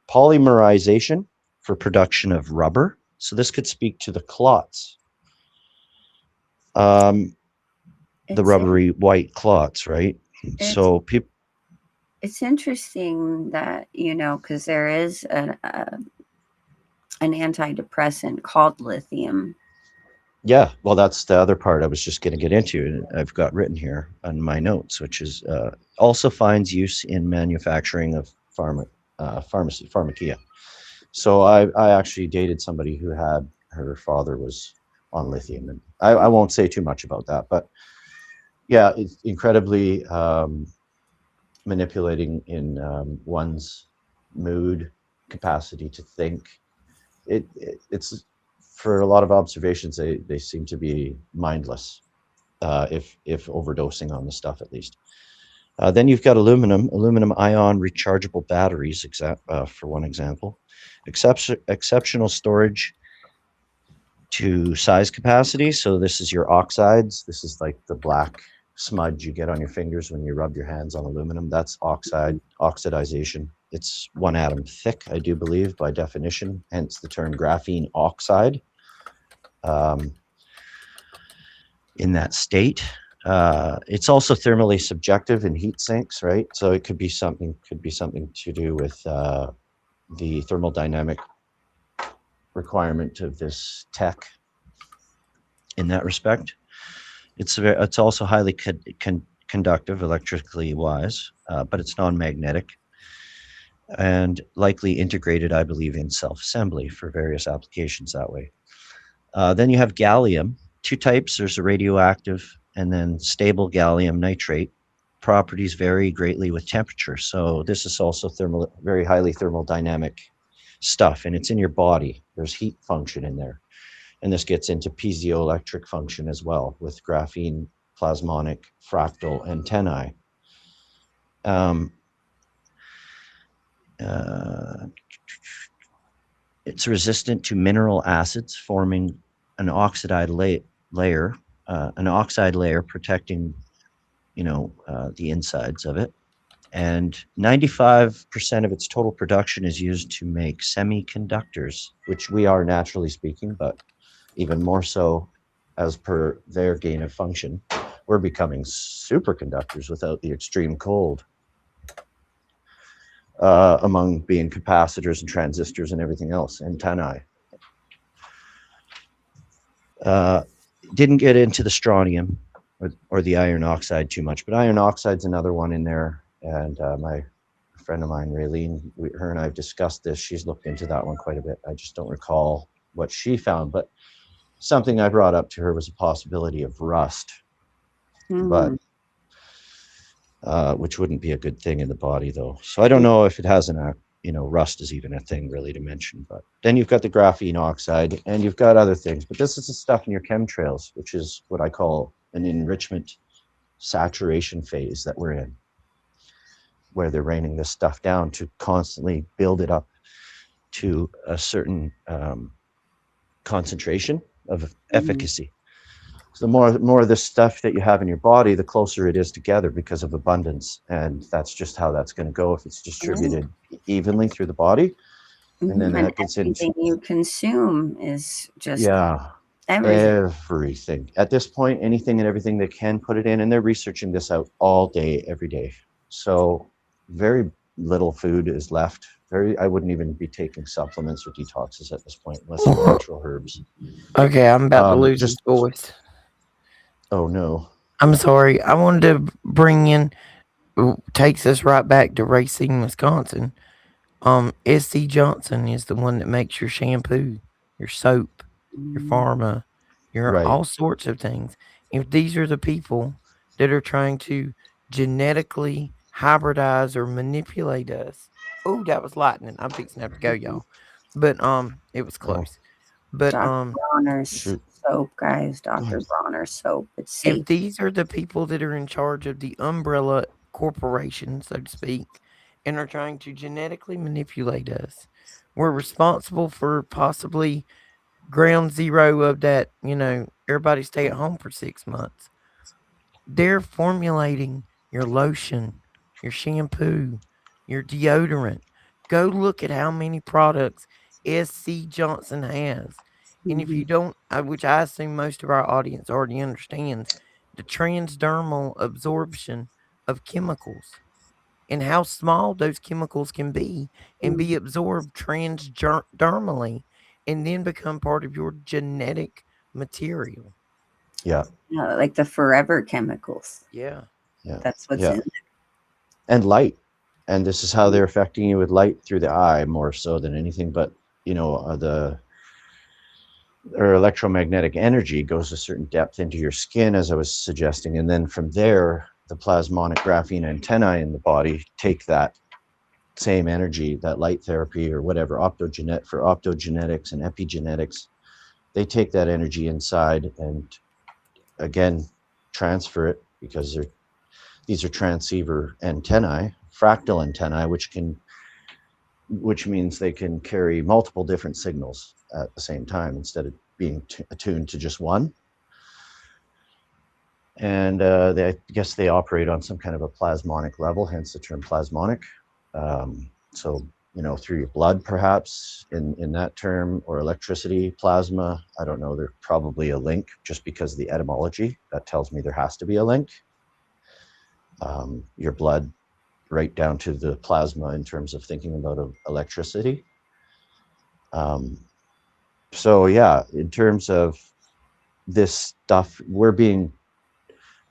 polymerization for production of rubber. So this could speak to the clots, the It's rubbery white clots, right? So people. It's interesting that, because there is an antidepressant called lithium. Yeah, well, that's the other part I was just going to get into, and I've got written here on my notes, which is also finds use in manufacturing of pharmacia. So I actually dated somebody who had, her father was on lithium, and I won't say too much about that, but yeah, it's incredibly manipulating in one's mood, capacity to think. It's for a lot of observations, they seem to be mindless, if overdosing on the stuff at least. Then you've got aluminum ion rechargeable batteries, for one example. Exceptional storage to size capacity. So this is your oxides. This is like the black smudge you get on your fingers when you rub your hands on aluminum. That's oxidization. It's 1 atom thick, I do believe, by definition, hence the term graphene oxide. In that state, it's also thermally subjective in heat sinks, right? So it could be something to do with the thermodynamic requirement of this tech. In that respect, it's also highly conductive, electrically wise, but it's non-magnetic and likely integrated, I believe, in self-assembly for various applications that way. Then you have gallium. 2 types. There's a radioactive and then stable gallium nitrate. Properties vary greatly with temperature. So this is also very highly thermodynamic stuff, and it's in your body. There's heat function in there. And this gets into piezoelectric function as well with graphene, plasmonic, fractal antennae. It's resistant to mineral acids, forming an oxide layer protecting, the insides of it. And 95% of its total production is used to make semiconductors, which we are naturally speaking, but even more so as per their gain of function. We're becoming superconductors without the extreme cold, among being capacitors and transistors and everything else, antennae. Didn't get into the strontium or the iron oxide too much, but iron oxide's another one in there. And my friend of mine, Raylene, her and I have discussed this. She's looked into that one quite a bit. I just don't recall what she found, but something I brought up to her was a possibility of rust, but which wouldn't be a good thing in the body, though. So I don't know if it has rust is even a thing really to mention. But then you've got the graphene oxide, and you've got other things. But this is the stuff in your chemtrails, which is what I call an enrichment saturation phase that we're in, where they're raining this stuff down to constantly build it up to a certain concentration of efficacy. So the more of this stuff that you have in your body, the closer it is together because of abundance. And that's just how that's going to go if it's distributed evenly through the body. And then that gets into everything you consume is just everything. At this point, anything and everything they can put it in, and they're researching this out all day, every day. So very little food is left. I wouldn't even be taking supplements or detoxes at this point, unless they're natural herbs. Okay, I'm about to lose his voice. Oh no. I'm sorry. I wanted to bring in, takes us right back to Racine, Wisconsin. SC Johnson is the one that makes your shampoo, your soap, your pharma, your all sorts of things. If these are the people that are trying to genetically hybridize or manipulate us. Oh, that was lightning. I'm fixing to have to go, y'all. But it was close. But Dr. Bronner's soap, guys. Dr. Bronner's soap. It's safe. If these are the people that are in charge of the umbrella corporation, so to speak, and are trying to genetically manipulate us, we're responsible for possibly ground zero of that, everybody stay at home for 6 months. They're formulating your lotion, your shampoo, your deodorant. Go look at how many products SC Johnson has. And if Mhm. you don't, which I assume most of our audience already understands, the transdermal absorption of chemicals and how small those chemicals can be and be absorbed transdermally and then become part of your genetic material. Yeah. Yeah, like the forever chemicals. Yeah. Yeah. That's what's Yeah. in And light. And this is how they're affecting you with light through the eye more so than anything. But, the or electromagnetic energy goes a certain depth into your skin, as I was suggesting. And then from there, the plasmonic graphene antennae in the body take that same energy, that light therapy or whatever, for optogenetics and epigenetics. They take that energy inside and again transfer it because these are transceiver antennae, fractal antennae, which means they can carry multiple different signals at the same time instead of being attuned to just one. And I guess they operate on some kind of a plasmonic level, hence the term plasmonic. So, through your blood, perhaps in that term, or electricity, plasma, I don't know, there's probably a link just because of the etymology. That tells me there has to be a link. Your blood right down to the plasma in terms of thinking about electricity. So yeah, in terms of this stuff, we're being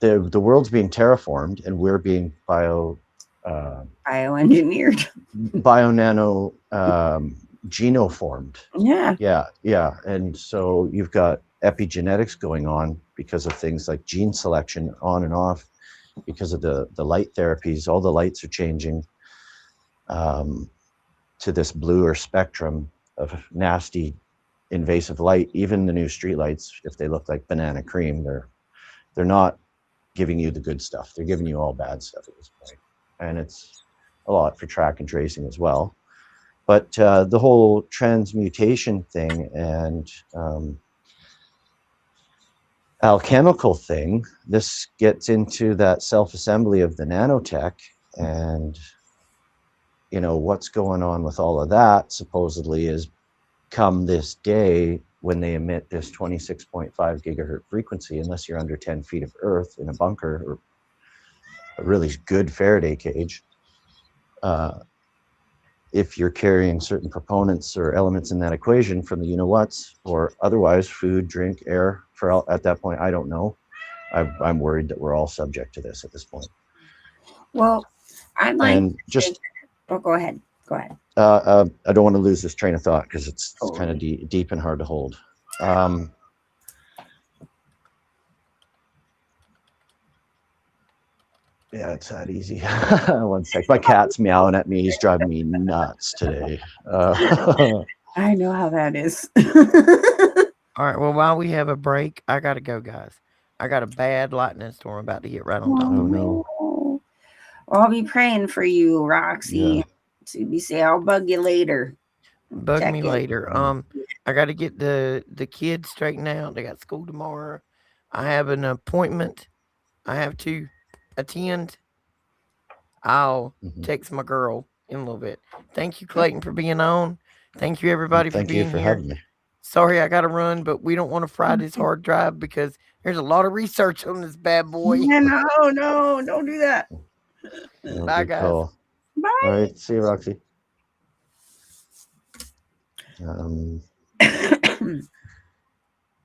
the world's being terraformed, and we're being bioengineered. nano genoformed. Yeah. Yeah. And so you've got epigenetics going on because of things like gene selection on and off, because of the light therapies. All the lights are changing to this bluer spectrum of nasty invasive light. Even the new street lights, if they look like banana cream, they're not giving you the good stuff. They're giving you all bad stuff at this point. And it's a lot for track and tracing as well. But the whole transmutation thing and alchemical thing, this gets into that self-assembly of the nanotech, and what's going on with all of that supposedly is come this day when they emit this 26.5 gigahertz frequency, unless you're under 10 feet of earth in a bunker or a really good Faraday cage, if you're carrying certain proponents or elements in that equation from the you-know-whats, or otherwise food, drink, air, at that point, I don't know. I'm worried that we're all subject to this at this point. Well, I'd like and just go ahead. I don't want to lose this train of thought because it's kind of deep and hard to hold. Yeah, it's that easy. One sec. My cat's meowing at me. He's driving me nuts today. I know how that is. All right. Well, while we have a break, I got to go, guys. I got a bad lightning storm about to hit right on top of me. No. Well, I'll be praying for you, Roxy. Yeah. So you say I'll bug you later. Bug me later. I got to get the kids straightened out. They got school tomorrow. I have an appointment I have to attend. I'll text my girl in a little bit. Thank you, Clayton, for being on. Thank you, everybody, for being here. Thank you for having me. Sorry, I got to run, but we don't want to fry this hard drive because there's a lot of research on this bad boy. Yeah, no, don't do that. Bye, guys. Cool. Bye. All right, see you, Roxy.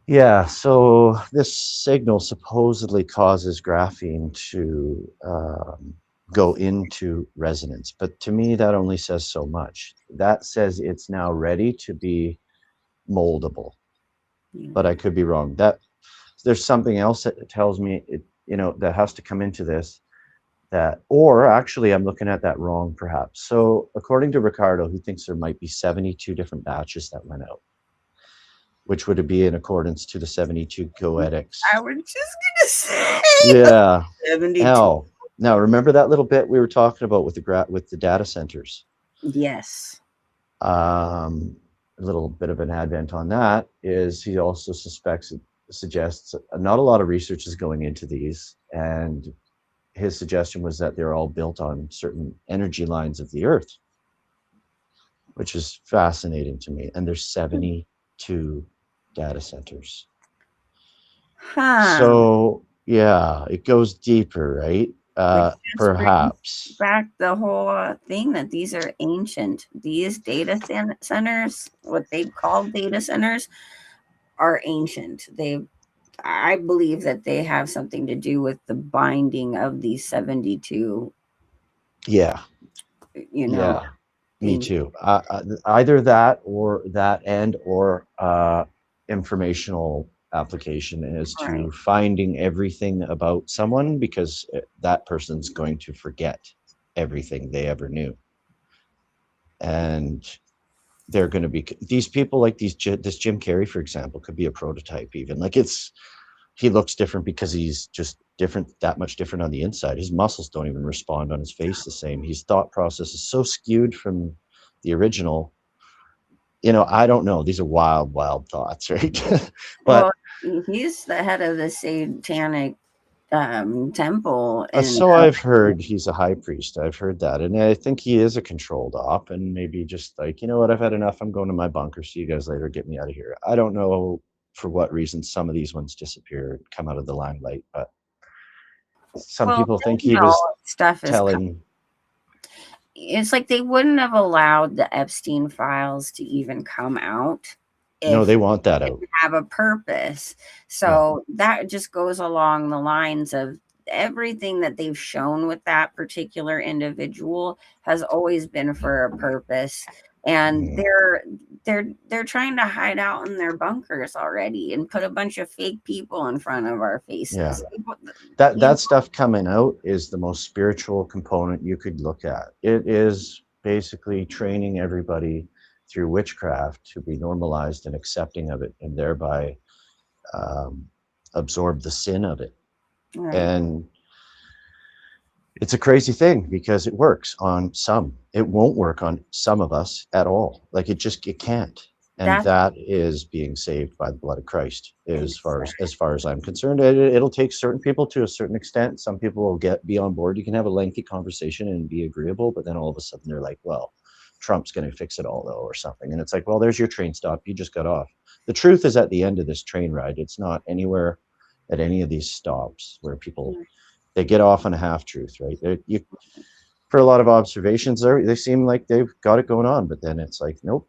Yeah, so this signal supposedly causes graphene to go into resonance, but to me that only says so much. That says it's now ready to be moldable, but I could be wrong. That there's something else that tells me it, that has to come into this. Or actually, I'm looking at that wrong, perhaps. So according to Ricardo, he thinks there might be 72 different batches that went out, which would be in accordance to the 72 goetics. I was just gonna say. Yeah. 72. Now remember that little bit we were talking about with the data centers. Yes. A little bit of an advent on that is he also suggests not a lot of research is going into these, and his suggestion was that they're all built on certain energy lines of the earth. which is fascinating to me. And there's 72 data centers. Huh. So yeah, it goes deeper, right? Which just brings Perhaps. back the whole thing that these are ancient. These data centers, what they call data centers, are ancient. I believe that they have something to do with the binding of these 72, Yeah, you know, yeah, me things. too. Either that or that and or informational application as Right. to finding everything about someone because that person's going to forget everything they ever knew. And they're going to be these people like this Jim Carrey, for example, could be a prototype even. Like he looks different because he's just different, that much different on the inside. His muscles don't even respond on his face the same. His thought process is so skewed from the original. I don't know. These are wild, wild thoughts, right? Well, But he's the head of the satanic temple, and so I've heard he's a high priest. I've heard that. And I think he is a controlled op and maybe just like, you know what, I've had enough. I'm going to my bunker. See you guys later. Get me out of here. I don't know for what reason some of these ones disappear, come out of the limelight, but some well, people think he you know, was stuff is. telling. It's like they wouldn't have allowed the Epstein files to even come out No, if they want that out. have a purpose. Yeah. So that just goes along the lines of everything that they've shown with that particular individual has always been for a purpose. And they're trying to hide out in their bunkers already and put a bunch of fake people in front of our Yeah. faces. That stuff coming out is the most spiritual component you could look at. It is basically training everybody through witchcraft to be normalized and accepting of it, and thereby absorb the sin of it. Right. And it's a crazy thing because it works on some. It won't work on some of us at all. Like it can't. And that is being saved by the blood of Christ, as far as I'm concerned. It'll take certain people to a certain extent. Some people will be on board. You can have a lengthy conversation and be agreeable, but then all of a sudden they're like, well, Trump's going to fix it all though, or something. And it's like, well, there's your train stop. You just got off. The truth is at the end of this train ride. It's not anywhere at any of these stops where people, they get off on a half truth, right? For a lot of observations, they seem like they've got it going on, but then it's like, nope.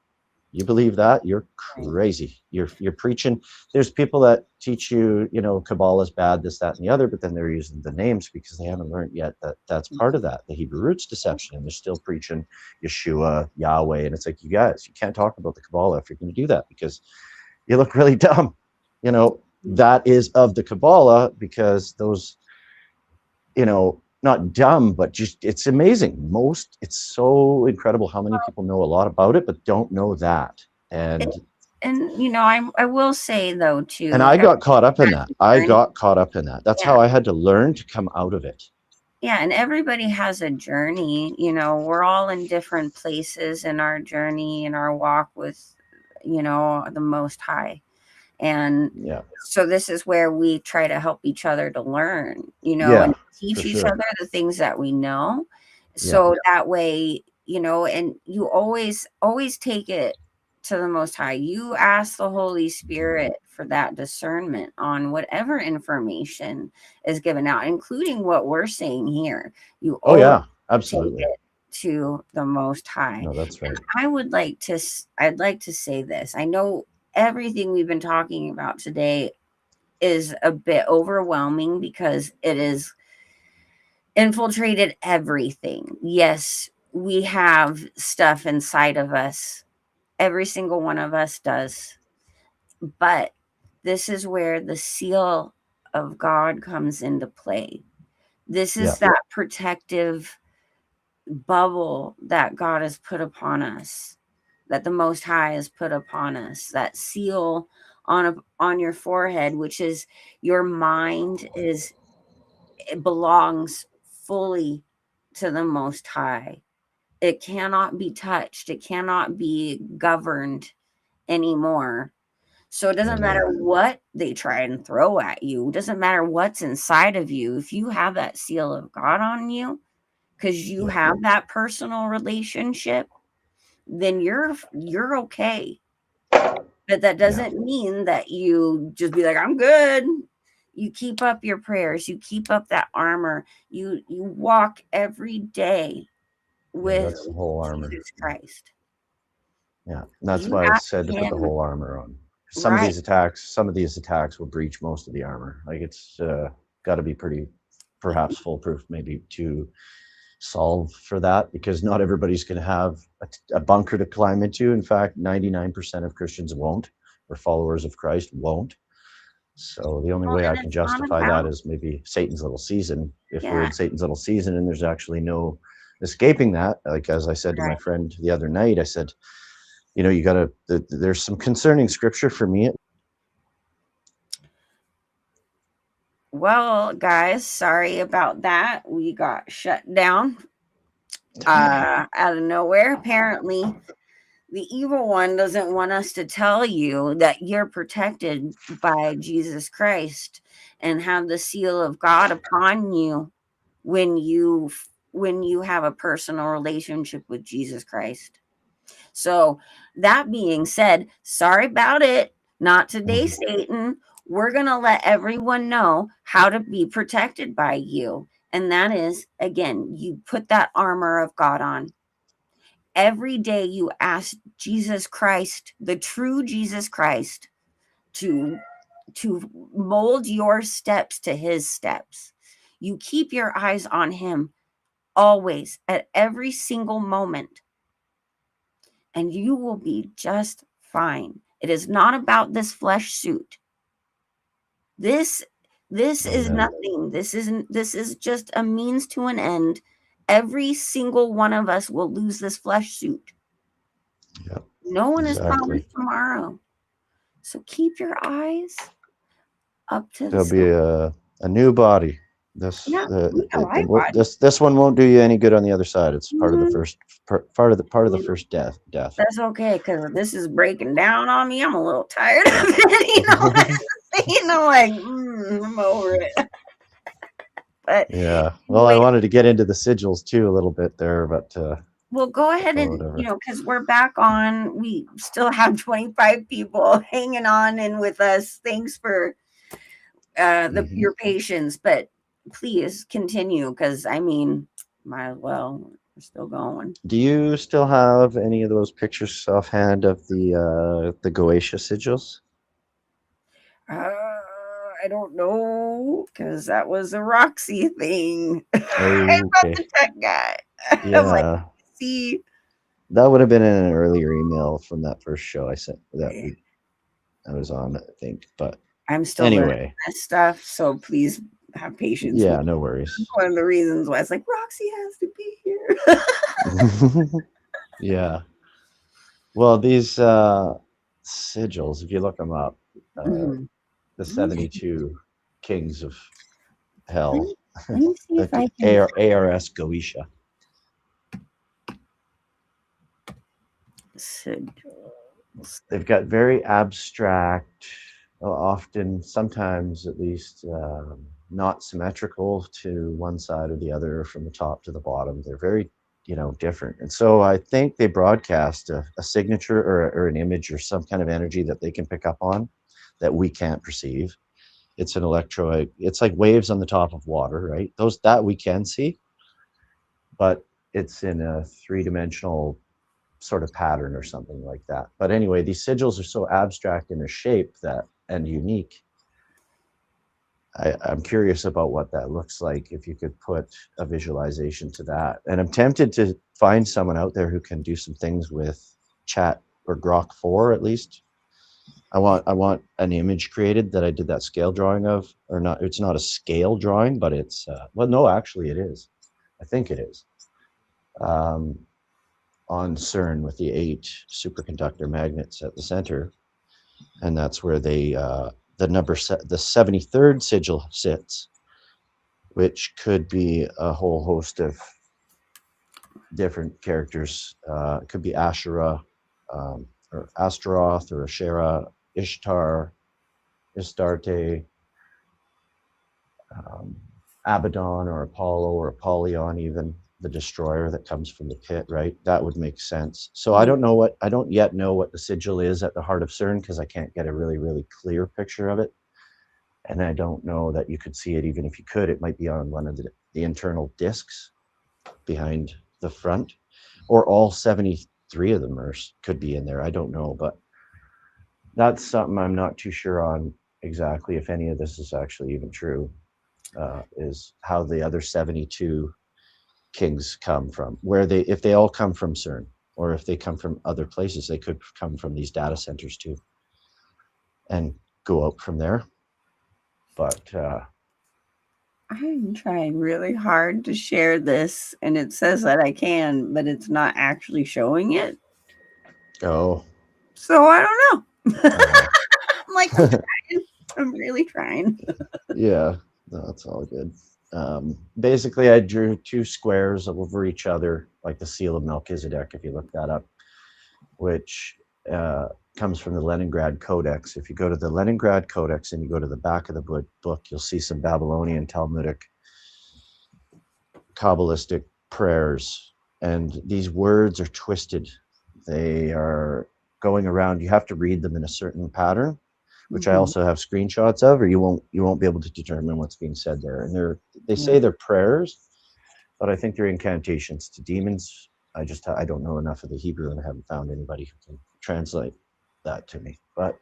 You believe that, you're crazy. You're preaching. There's people that teach you, Kabbalah is bad, this, that, and the other, but then they're using the names because they haven't learned yet that that's part of that, the Hebrew roots deception, and they're still preaching Yeshua, Yahweh, and it's like, you guys, you can't talk about the Kabbalah if you're going to do that because you look really dumb. That is of the Kabbalah because those, not dumb, but just it's amazing. It's so incredible how many people know a lot about it, but don't know that. And I will say though too. And I got caught up in that. That's how I had to learn to come out of it. Yeah, and everybody has a journey. We're all in different places in our journey, in our walk with, the Most High. And so this is where we try to help each other to learn, and teach each other the things that we know. So that way, and you always take it to the Most High. You ask the Holy Spirit for that discernment on whatever information is given out, including what we're saying here. You absolutely take it to the Most High. No, that's right. And I'd like to say this. I know everything we've been talking about today is a bit overwhelming because it is infiltrated everything. Yes, we have stuff inside of us. Every single one of us does. But this is where the seal of God comes into play. This is that protective bubble that God has put upon us, that the Most High has put upon us, that seal on your forehead, which is your mind, it belongs fully to the Most High. It cannot be touched. It cannot be governed anymore. So it doesn't matter what they try and throw at you. It doesn't matter what's inside of you. If you have that seal of God on you, because you have that personal relationship, then you're okay. But that doesn't mean that you just be like, I'm good. You keep up your prayers, you keep up that armor, you walk every day with That's the whole armor. Jesus Christ. Yeah, that's You why it's ask said to put the him, whole armor on. Some of right? these attacks will breach most of the armor. Like it's got to be pretty, perhaps foolproof, maybe to solve for that, because not everybody's going to have a bunker to climb into. In fact, 99% of Christians won't, or followers of Christ won't. So the only Well, way I and can it's not justify that about, is maybe Satan's little season. If we're yeah, in Satan's little season and there's actually no escaping that, like as I said to my right. friend the other night, I said, you know, you got to, there's some concerning scripture for me. Well, guys, sorry about that. We got shut down out of nowhere. Apparently, the evil one doesn't want us to tell you that you're protected by Jesus Christ and have the seal of God upon you when you have a personal relationship with Jesus Christ. So, that being said, sorry about it. Not today, Satan. We're going to let everyone know how to be protected by you. And that is, again, you put that armor of God on. Every day you ask Jesus Christ, the true Jesus Christ, to mold your steps to his steps. You keep your eyes on him always, at every single moment, and you will be just fine. It is not about this flesh suit. This is nothing. This is just a means to an end. Every single one of us will lose this flesh suit. Yep, No one is exactly. promised tomorrow. So keep your eyes up to the There'll sky. be a new body. This Yeah, this one won't do you any good on the other side. It's part of the Mhm. first part of the first death. That's okay, because this is breaking down on me. I'm a little tired of it. You know what I'm saying? I'm like, I'm over it. But Yeah. Well, I anyway, wanted to get into the sigils too a little bit there, but we'll go ahead and, whatever. because we're back on, we still have 25 people hanging on in with us. Thanks for your patience, but please continue, because I mean, might as well. We're still going. Do you still have any of those pictures offhand of the Goetia sigils? I don't know, because that was a Roxy thing. I'm not Okay. the tech guy. I'm like, Yeah. see, That would have been in an earlier email from that first show I sent I was on, I think. But I'm still learning anyway, this stuff, so please have patience with yeah, no worries. me. One of the reasons why it's like Roxy has to be here. Yeah. Well, these sigils, if you look them up, Mhm. the 72 kings of Let hell, me, let me see if I can. ARS Goetia. They've got very abstract, often, sometimes at least, not symmetrical to one side or the other, from the top to the bottom. They're very, different. And so I think they broadcast a signature or an image or some kind of energy that they can pick up on that we can't perceive. It's an electroid. It's like waves on the top of water, right? Those that we can see, but it's in a three-dimensional sort of pattern or something like that. But anyway, these sigils are so abstract in their shape and unique. I'm curious about what that looks like, if you could put a visualization to that. And I'm tempted to find someone out there who can do some things with Chat or Grok 4 at least. I want an image created that I did that scale drawing of, or not. It's not a scale drawing, but it's well, no, actually it is. I think it is. On CERN with the 8 superconductor magnets at the center, and that's where they the 73rd sigil sits, which could be a whole host of different characters. It could be Asherah, or Astaroth, or Asherah, Ishtar, Astarte, Abaddon, or Apollo, or Apollyon even. the destroyer that comes from the pit, right? That would make sense. So I don't yet know what the sigil is at the heart of CERN, because I can't get a really, really clear picture of it. And I don't know that you could see it. Even if you could, it might be on one of the internal discs behind the front, or all 73 of them could be in there. I don't know, but that's something I'm not too sure on exactly, if any of this is actually even true, is how the other 72 kings come from, if they all come from CERN, or if they come from other places. They could come from these data centers too, and go out from there. But I'm trying really hard to share this, and it says that I can, but it's not actually showing it. oh, So I don't know. I'm like, I'm really trying. yeah, no, that's all good. Basically, I drew two squares over each other, like the seal of Melchizedek, if you look that up, which comes from the Leningrad Codex. If you go to the Leningrad Codex and you go to the back of the book, you'll see some Babylonian Talmudic Kabbalistic prayers, and these words are twisted. They are going around. You have to read them in a certain pattern, which I also have screenshots of, or you won't be able to determine what's being said there. And they say they're prayers, but I think they're incantations to demons. I don't know enough of the Hebrew, and I haven't found anybody who can translate that to me. But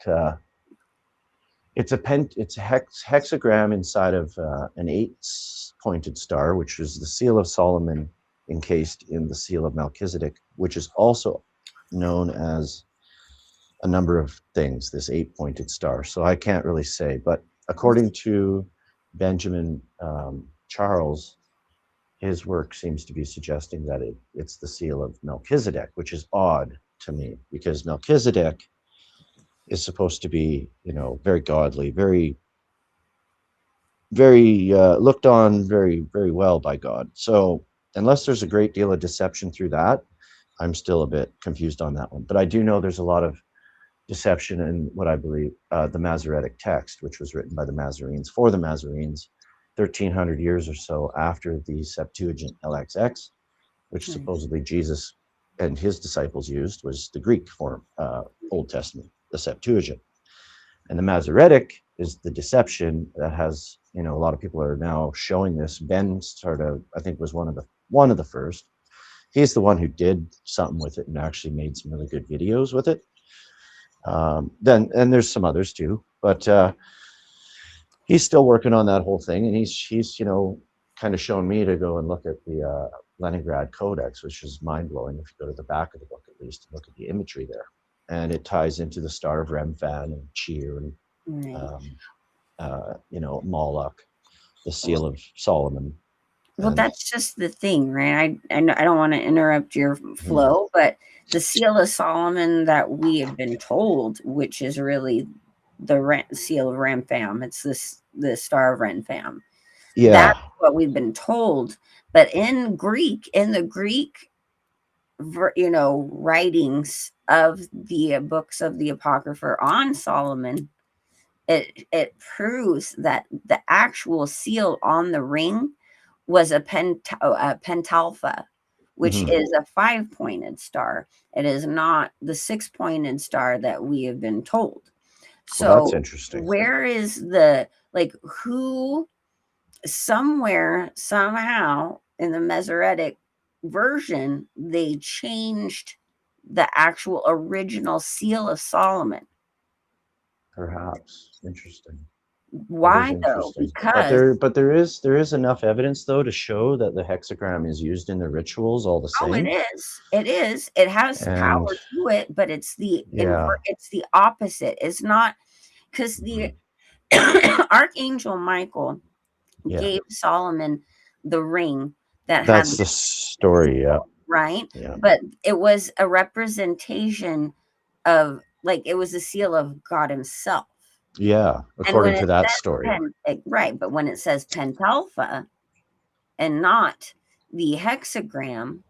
it's a hexagram inside of an 8-pointed star, which is the seal of Solomon encased in the seal of Melchizedek, which is also known as a number of things, this 8-pointed star. So I can't really say, but according to Benjamin Charles, his work seems to be suggesting that it's the seal of Melchizedek, which is odd to me, because Melchizedek is supposed to be, very godly, very, very looked on very, very well by God. So unless there's a great deal of deception through that, I'm still a bit confused on that one. But I do know there's a lot of deception in what I believe the Masoretic text, which was written by the Nazarenes for the Nazarenes 1,300 years or so after the Septuagint LXX, which supposedly Jesus and his disciples used, was the Greek form, Old Testament, the Septuagint. And the Masoretic is the deception that has, a lot of people are now showing this. Ben I think was one of the first. He's the one who did something with it and actually made some really good videos with it. And there's some others too, but he's still working on that whole thing, and he's kind of shown me to go and look at the Leningrad Codex, which is mind-blowing if you go to the back of the book, at least, and look at the imagery there. And it ties into the Star of Remphan and Cheer and Moloch, the Seal of Solomon. Well, that's just the thing, right? I don't want to interrupt your flow, but the Seal of Solomon that we have been told, which is really the Seal of Remphan, it's the Star of Remphan. Yeah, that's what we've been told. But in the Greek, writings of the books of the Apocrypha on Solomon, it proves that the actual seal on the ring was a pentalpha, which is a 5-pointed star. It is not the 6-pointed star that we have been told. So that's interesting. where is who somewhere, somehow in the Masoretic version, they changed the actual original seal of Solomon? Perhaps. Interesting. Why though? Because there is enough evidence though to show that the hexagram is used in the rituals all the same. It is. It has power to it, but it's the opposite. It's not, because the Archangel Michael gave Solomon the ring that's the story, right? Yeah. But it was a representation of, it was a seal of God himself. Yeah, according to that story. Right, but when it says pentalpha and not the hexagram,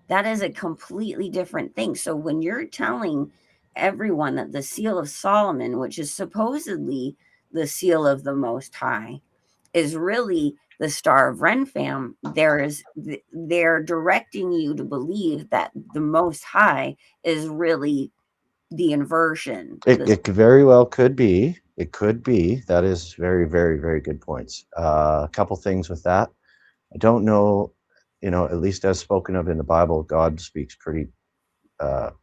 that is a completely different thing. So when you're telling everyone that the seal of Solomon, which is supposedly the seal of the Most High, is really the star of Renfam, they're directing you to believe that the Most High is really the inversion. It very well could be. It could be. That is very, very, very good points. A couple things with that. I don't know, at least as spoken of in the Bible, God speaks pretty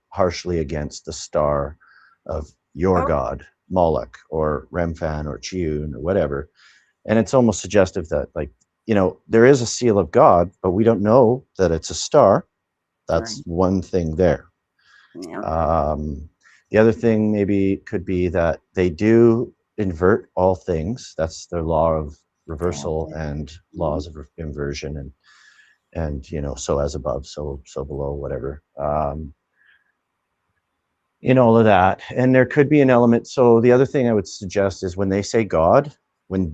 harshly against the star of your god, Moloch or Remphan or Chiun or whatever. And it's almost suggestive that, like, there is a seal of God, but we don't know that it's a star. That's one thing there. Yeah. The other thing maybe could be that they do invert all things. That's their law of reversal and laws of inversion, and so as above, so below, whatever. All of that. And there could be an element. So the other thing I would suggest is when they say God, you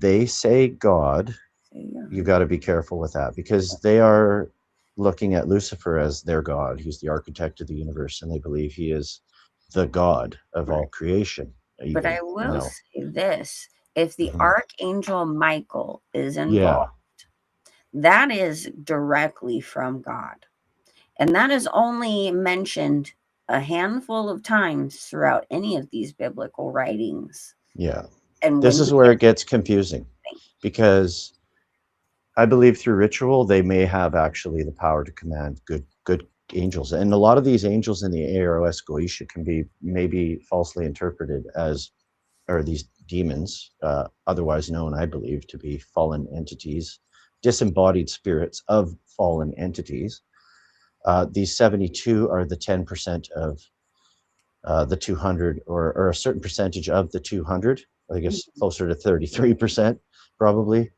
got to be careful with that, because they are looking at Lucifer as their God. He's the architect of the universe, and they believe he is the God of all creation. But I will say this: if the Archangel Michael is involved, that is directly from God. And that is only mentioned a handful of times throughout any of these biblical writings. Yeah. And this is where it gets confusing, because I believe through ritual, they may have actually the power to command good angels. And a lot of these angels in the AROS Goetia can be maybe falsely interpreted as, or these demons, otherwise known, I believe, to be fallen entities, disembodied spirits of fallen entities. These 72 are the 10% of the 200, or a certain percentage of the 200, I guess closer to 33% probably.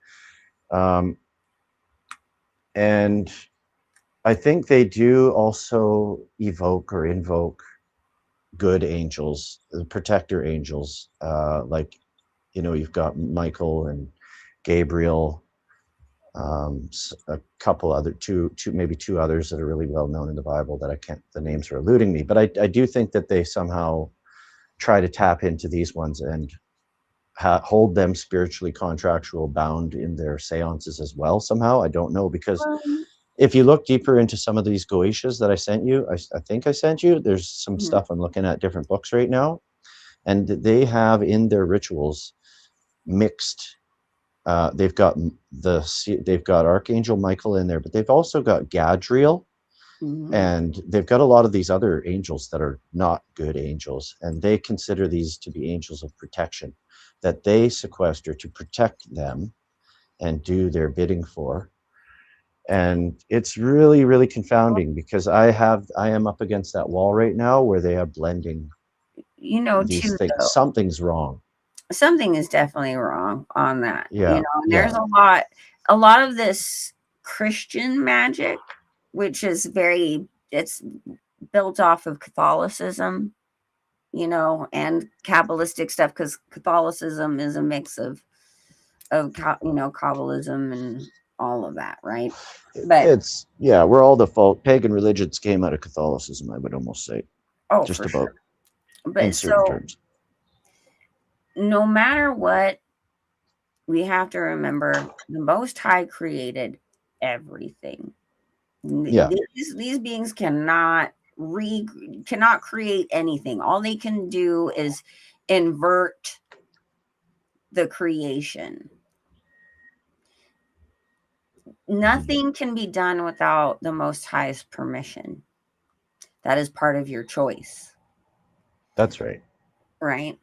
And I think they do also evoke or invoke good angels, the protector angels, like, you've got Michael and Gabriel, a couple other, maybe two others that are really well known in the Bible that the names are eluding me. But I do think that they somehow try to tap into these ones and hold them spiritually contractual bound in their seances as well somehow. I don't know, because if you look deeper into some of these Goetias that I sent you, I think I sent you, there's some stuff I'm looking at, different books right now, and they have in their rituals mixed. They've got Archangel Michael in there, but they've also got Gadriel, and they've got a lot of these other angels that are not good angels, and they consider these to be angels of protection that they sequester to protect them and do their bidding for. And it's really, really confounding, because I am up against that wall right now where they are blending these things. Something's wrong. Something is definitely wrong on that. And there's a lot of this Christian magic, which is it's built off of Catholicism, and Kabbalistic stuff, because Catholicism is a mix of Kabbalism and all of that, right? But we're all default. Pagan religions came out of Catholicism, I would almost say. Just for about. Sure. But in certain terms. No matter what, we have to remember the Most High created everything. These beings cannot create anything. All they can do is invert the creation. Nothing can be done without the Most High's permission. That is part of your choice. That's right. Right.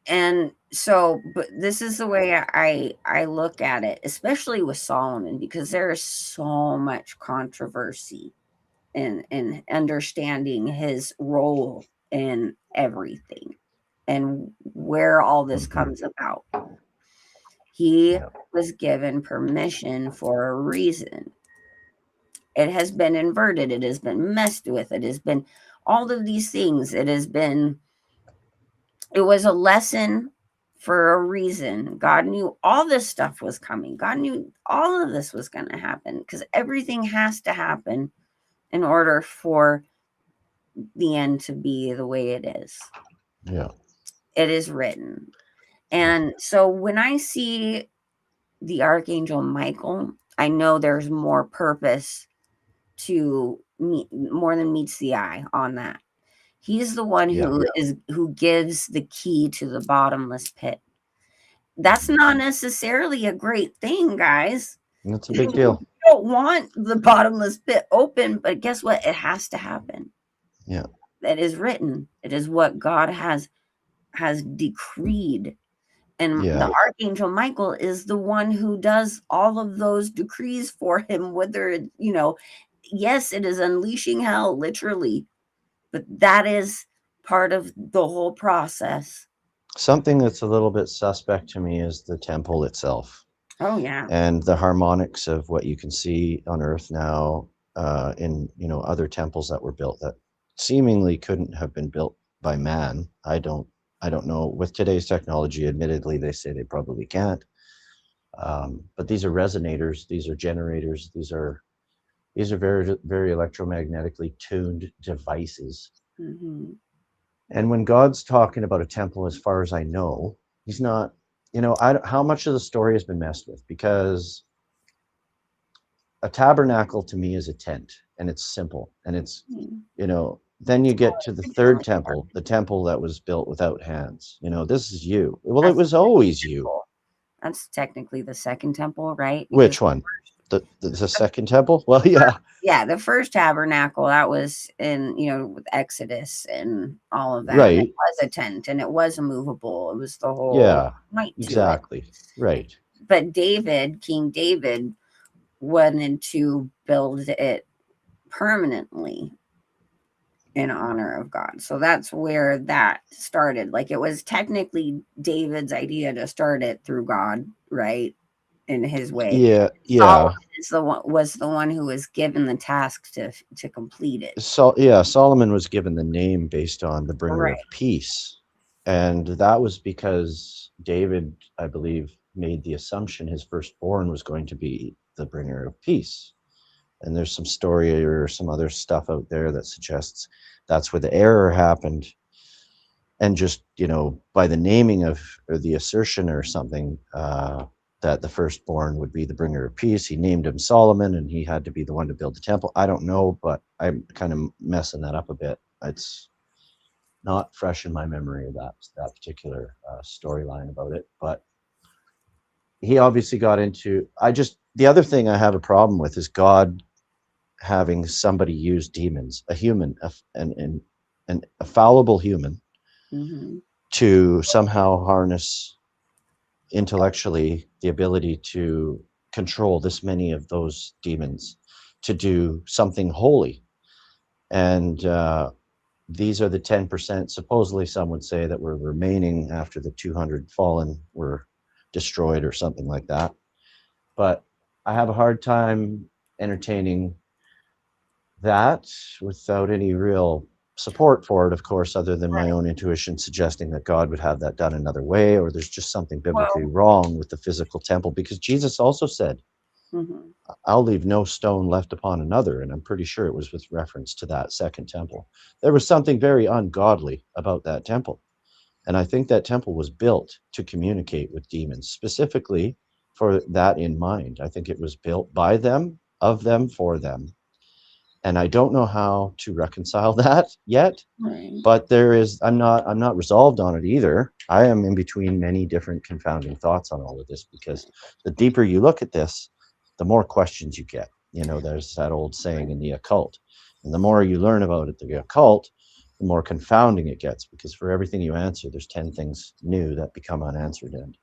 And so, but this is the way I look at it, especially with Solomon, because there is so much controversy in understanding his role in everything and where all this comes about. He was given permission for a reason. It has been inverted. It has been messed with. It has been all of these things. It was a lesson for a reason. God knew all this stuff was coming. God knew all of this was going to happen, because everything has to happen in order for the end to be the way it is. Yeah. It is written. And so when I see the Archangel Michael, I know there's more purpose to meet, more than meets the eye on that. He's the one Yeah. who gives the key to the bottomless pit. That's not necessarily a great thing, guys. That's a big deal. You don't want the bottomless pit open, but guess what? It has to happen. Yeah. That is written. It is what God has decreed. And Yeah. the Archangel Michael is the one who does all of those decrees for him, whether it, yes, it is unleashing hell, literally, but that is part of the whole process. Something that's a little bit suspect to me is the temple itself. Oh, yeah. And the harmonics of what you can see on Earth now, in other temples that were built that seemingly couldn't have been built by man. I don't know. With today's technology, admittedly, they say they probably can't. But these are resonators. These are generators. These are very, very electromagnetically tuned devices. Mm-hmm. And when God's talking about a temple, as far as I know, he's not, how much of the story has been messed with? Because a tabernacle to me is a tent, and it's simple, and it's, then you get to the third temple, the temple that was built without hands. This is you. Well, it was always you. That's technically the second temple, right? Which one? The second temple? Well, yeah. Yeah, the first tabernacle, that was in, with Exodus and all of that. Right. It was a tent, and it was movable. It was the whole point to exactly. it. Right. But King David, wanted to build it permanently in honor of God. So that's where that started. Like, it was technically David's idea to start it through God, right? In his way. Yeah. Solomon was the one who was given the task to complete it. So Solomon was given the name based on the bringer of peace. And that was because David, I believe, made the assumption his firstborn was going to be the bringer of peace. And there's some story or some other stuff out there that suggests that's where the error happened. And just, by the naming of, or the assertion or something, that the firstborn would be the bringer of peace, he named him Solomon, and he had to be the one to build the temple. I don't know, but I'm kind of messing that up a bit. It's not fresh in my memory of that particular storyline about it. But he obviously got into, the other thing I have a problem with is God having somebody use demons, a human, a fallible human, to somehow harness intellectually the ability to control this many of those demons to do something holy. And these are the 10%, supposedly some would say, that were remaining after the 200 fallen were destroyed or something like that. But I have a hard time entertaining that without any real support for it, of course, other than my own intuition suggesting that God would have that done another way, or there's just something biblically wrong with the physical temple, because Jesus also said, I'll leave no stone left upon another. And I'm pretty sure it was with reference to that second temple. There was something very ungodly about that temple. And I think that temple was built to communicate with demons, specifically for that in mind. I think it was built by them, of them, for them. And I don't know how to reconcile that yet, but I'm not resolved on it either. I am in between many different confounding thoughts on all of this, because the deeper you look at this, the more questions you get. There's that old saying in the occult, and the more you learn about it, the occult, the more confounding it gets, because for everything you answer, there's 10 things new that become unanswered, and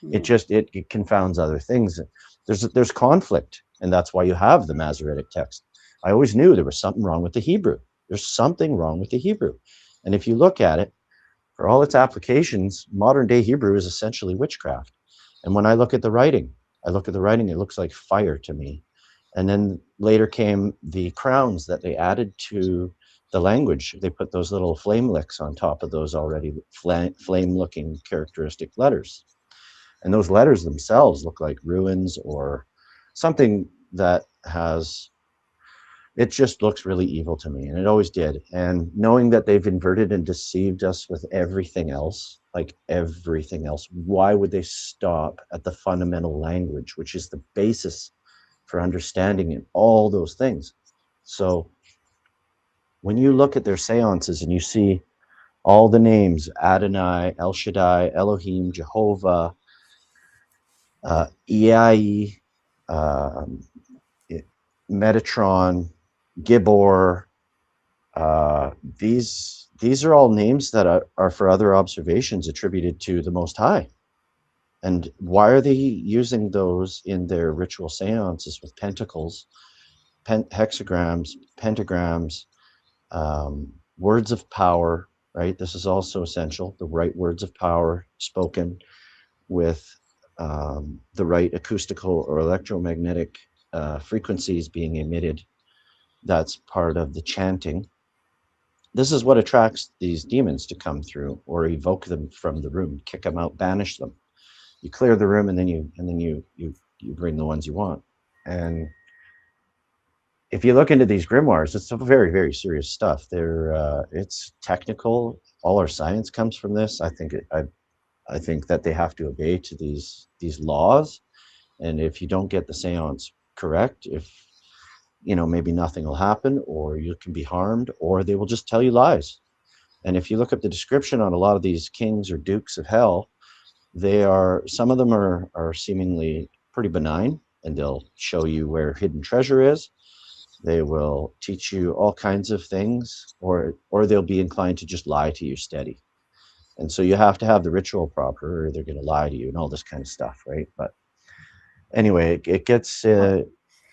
it confounds other things. There's conflict, and that's why you have the Masoretic text. I always knew there was something wrong with the Hebrew. There's something wrong with the Hebrew. And if you look at it, for all its applications, modern day Hebrew is essentially witchcraft. And when I look at the writing, it looks like fire to me. And then later came the crowns that they added to the language. They put those little flame licks on top of those already flame-looking characteristic letters. And those letters themselves look like ruins or something that has it just looks really evil to me, and it always did. And knowing that they've inverted and deceived us with everything else, like everything else, why would they stop at the fundamental language, which is the basis for understanding and all those things? So when you look at their seances and you see all the names, Adonai, El Shaddai, Elohim, Jehovah, Iai, um, Metatron, Gibor, these are all names that are for other observations attributed to the Most High. And why are they using those in their ritual seances with pentacles, hexagrams, pentagrams, words of power, right? This is also essential. The right words of power spoken with the right acoustical or electromagnetic frequencies being emitted. That's part of the chanting. This is what attracts these demons to come through, or evoke them from the room, kick them out, banish them. You clear the room, and then you bring the ones you want. And if you look into these grimoires, it's some very, very serious stuff. It's technical. All our science comes from this. I think that they have to obey to these laws. And if you don't get the seance correct, if maybe nothing will happen, or you can be harmed, or they will just tell you lies. And if you look up the description on a lot of these kings or dukes of hell, some of them are seemingly pretty benign, and they'll show you where hidden treasure is. They will teach you all kinds of things, or they'll be inclined to just lie to you steady. And so you have to have the ritual proper, or they're going to lie to you and all this kind of stuff, right? But anyway, it gets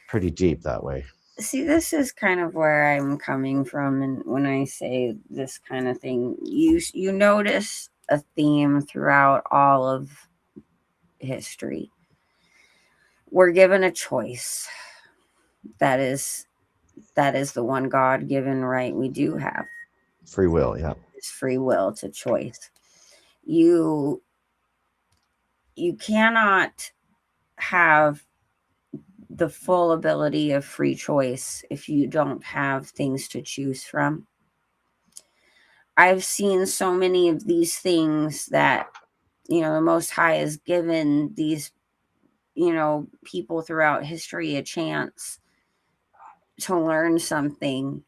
pretty deep that way. See, this is kind of where I'm coming from, and when I say this kind of thing, you notice a theme throughout all of history. We're given a choice. That is the one God-given right we do have. Free will, yeah. It's free will to choice. You cannot have the full ability of free choice if you don't have things to choose from. I've seen so many of these things that, the Most High has given these, people throughout history a chance to learn something.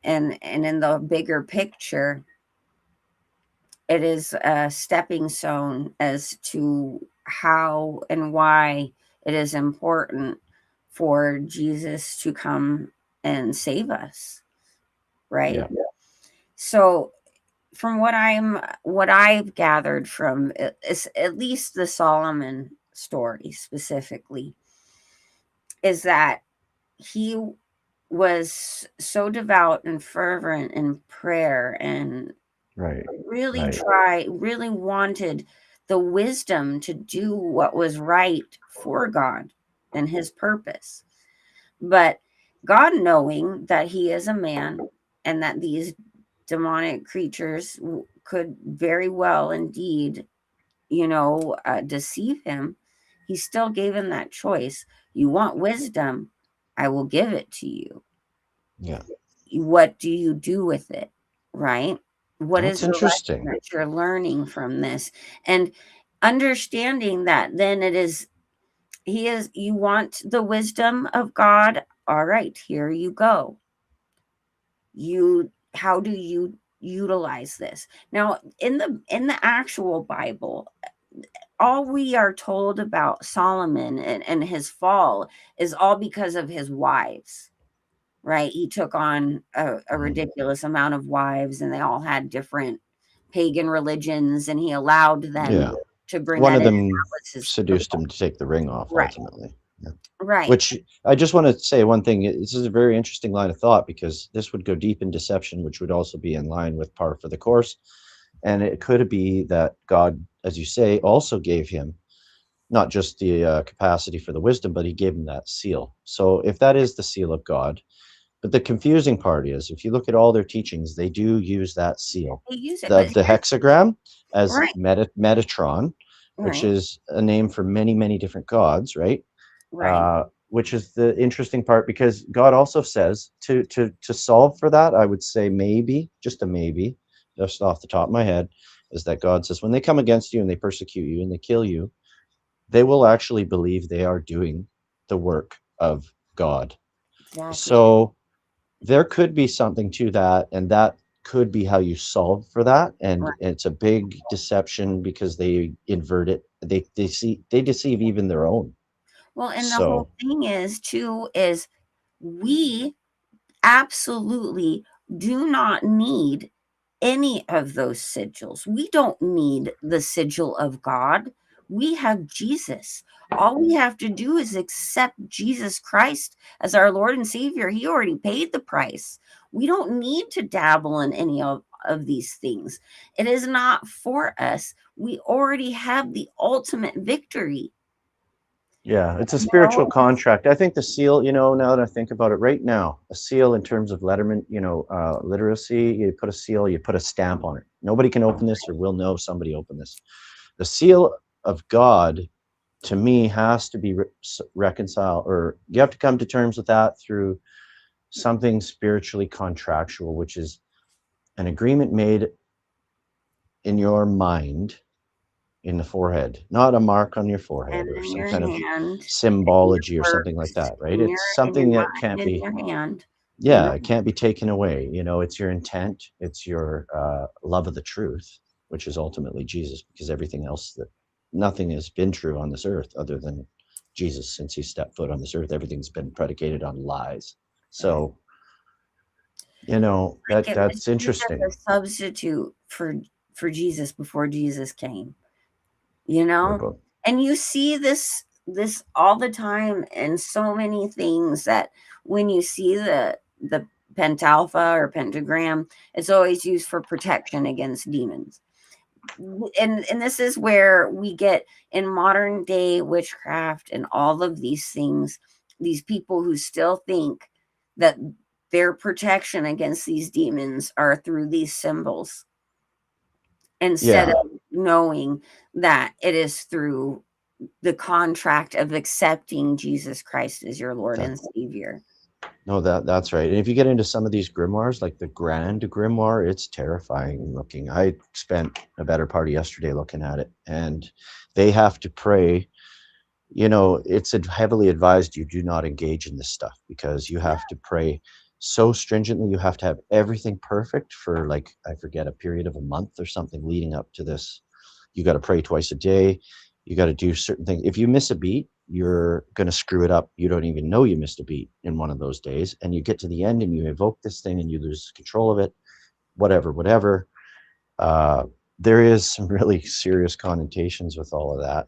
And in the bigger picture, it is a stepping stone as to how and why it is important for Jesus to come and save us, right? Yeah. So from what I've gathered from is at least the Solomon story specifically, is that he was so devout and fervent in prayer, and really wanted the wisdom to do what was right for God and his purpose. But God, knowing that he is a man and that these demonic creatures could very well indeed, deceive him, he still gave him that choice. You want wisdom? I will give it to you. Yeah. What do you do with it? Right? What That's is the interesting lesson that you're learning from this? And understanding that then you want the wisdom of God. All right, here you go. How do you utilize this? Now, in the actual Bible, all we are told about Solomon and his fall is all because of his wives, right? He took on a ridiculous amount of wives, and they all had different pagan religions, and he allowed them to bring one that of them in. seduced him to take the ring off, Right. ultimately. Yeah. Right. Which I just want to say one thing. This is a very interesting line of thought, because this would go deep in deception, which would also be in line with par for the course. And it could be that God, as you say, also gave him not just the capacity for the wisdom, but he gave him that seal. So if that is the seal of God, but the confusing part is, if you look at all their teachings, they do use that seal, They use it, the hexagram, as Right. Metatron, which Right. is a name for many, many different gods, right? Right. which is the interesting part, because God also says to solve for that, I would say maybe, just a maybe, just off the top of my head, is that God says when they come against you and they persecute you and they kill you, they will actually believe they are doing the work of God. Exactly. So there could be something to that, and that could be how you solve for that. And Right. it's a big deception because they invert it. They deceive even their own. Well, and the whole So thing is too is we absolutely do not need any of those sigils. We don't need the sigil of God. We have Jesus. All we have to do is accept Jesus Christ as our Lord and Savior. He already paid the price. We don't need to dabble in any of these things. It is not for us. We already have the ultimate victory. yeah, it's a You spiritual know? contract. I think the seal, now that I think about it right now, a seal in terms of letterman, literacy, you put a seal, you put a stamp on it. Nobody can open this or will know somebody opened this. The seal of God, to me, has to be reconciled, or you have to come to terms with that through something spiritually contractual, which is an agreement made in your mind, in the forehead, not a mark on your And forehead or in some your kind of hand, in your symbology or something like works, that, right? It's in your something that mind, can't in be, your hand. yeah, it can't be taken away. It's your intent, it's your love of the truth, which is ultimately Jesus, because everything else, that nothing has been true on this earth other than Jesus. Since he stepped foot on this earth, everything's been predicated on lies. So Like it was that's used interesting. as a substitute for Jesus before Jesus came. What about, And you see this all the time in so many things, that when you see the pentalpha or pentagram, it's always used for protection against demons. And this is where we get in modern day witchcraft and all of these things, these people who still think that their protection against these demons are through these symbols, instead yeah, of knowing that it is through the contract of accepting Jesus Christ as your Lord that and Savior. no, that's right. And if you get into some of these grimoires, like the Grand Grimoire, it's terrifying looking. I spent a better part of yesterday looking at it, and they have to pray. It's heavily advised you do not engage in this stuff, because you have to pray so stringently. You have to have everything perfect for, like, I forget, a period of a month or something leading up to this. You got to pray twice a day. You got to do certain things. If you miss a beat, you're going to screw it up. You don't even know you missed a beat in one of those days. And you get to the end and you evoke this thing and you lose control of it, whatever. Uh, there is some really serious connotations with all of that.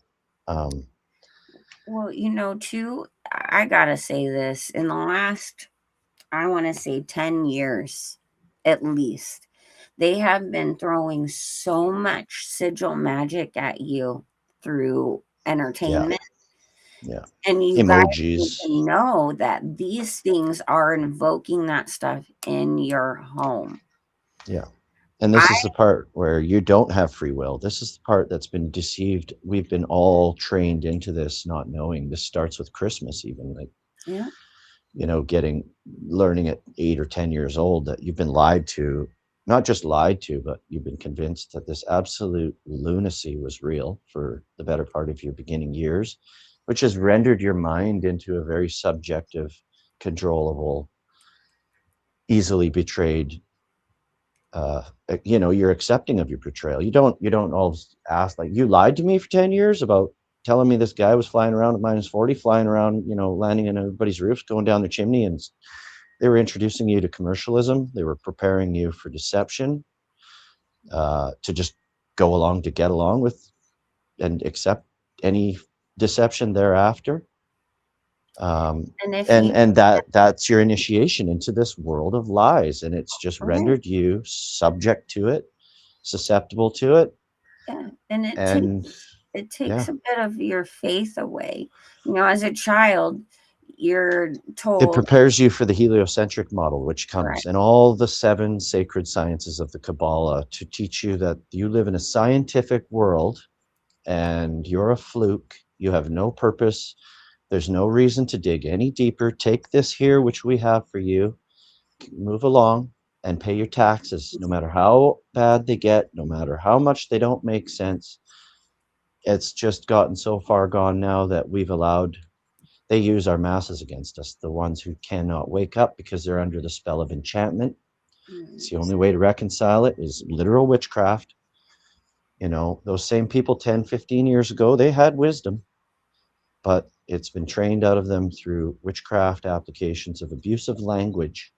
Well, too, I gotta say this. In the last, I want to say 10 years at least, they have been throwing so much sigil magic at you through Yeah, entertainment. yeah. And you guys need Emojis. to know that these things are invoking that stuff in your home. Yeah. And I this is the part where you don't have free will. This is the part that's been deceived. We've been all trained into this, not knowing. This starts with Christmas, even, like, Yeah. learning at 8 or 10 years old that you've been lied to, not just lied to, but you've been convinced that this absolute lunacy was real for the better part of your beginning years, which has rendered your mind into a very subjective, controllable, easily betrayed, you're accepting of your portrayal. You don't always ask, like, you lied to me for 10 years about telling me this guy was flying around at -40, flying around, landing in everybody's roofs, going down the chimney, and they were introducing you to commercialism. They were preparing you for deception, to just go along to get along with and accept any deception thereafter. And if And you that's your initiation into this world of lies, and it's just right, rendered you subject to it, susceptible to it. yeah, and And it yeah, takes a bit of your faith away. As a child, you're it told, prepares you for the heliocentric model, which right, comes in all the 7 sacred sciences of the Kabbalah, to teach you that you live in a scientific world and you're a fluke. You have no purpose. There's no reason to dig any deeper. Take this here, which we have for you, move along and pay your taxes, no matter how bad they get, no matter how much they don't make sense. It's just gotten so far gone now that we've allowed, they use our masses against us, the ones who cannot wake up because they're under the spell of enchantment. It's the only way to reconcile it is literal witchcraft. You know, those same people 10, 15 years ago, they had wisdom, but it's been trained out of them through witchcraft applications of abusive language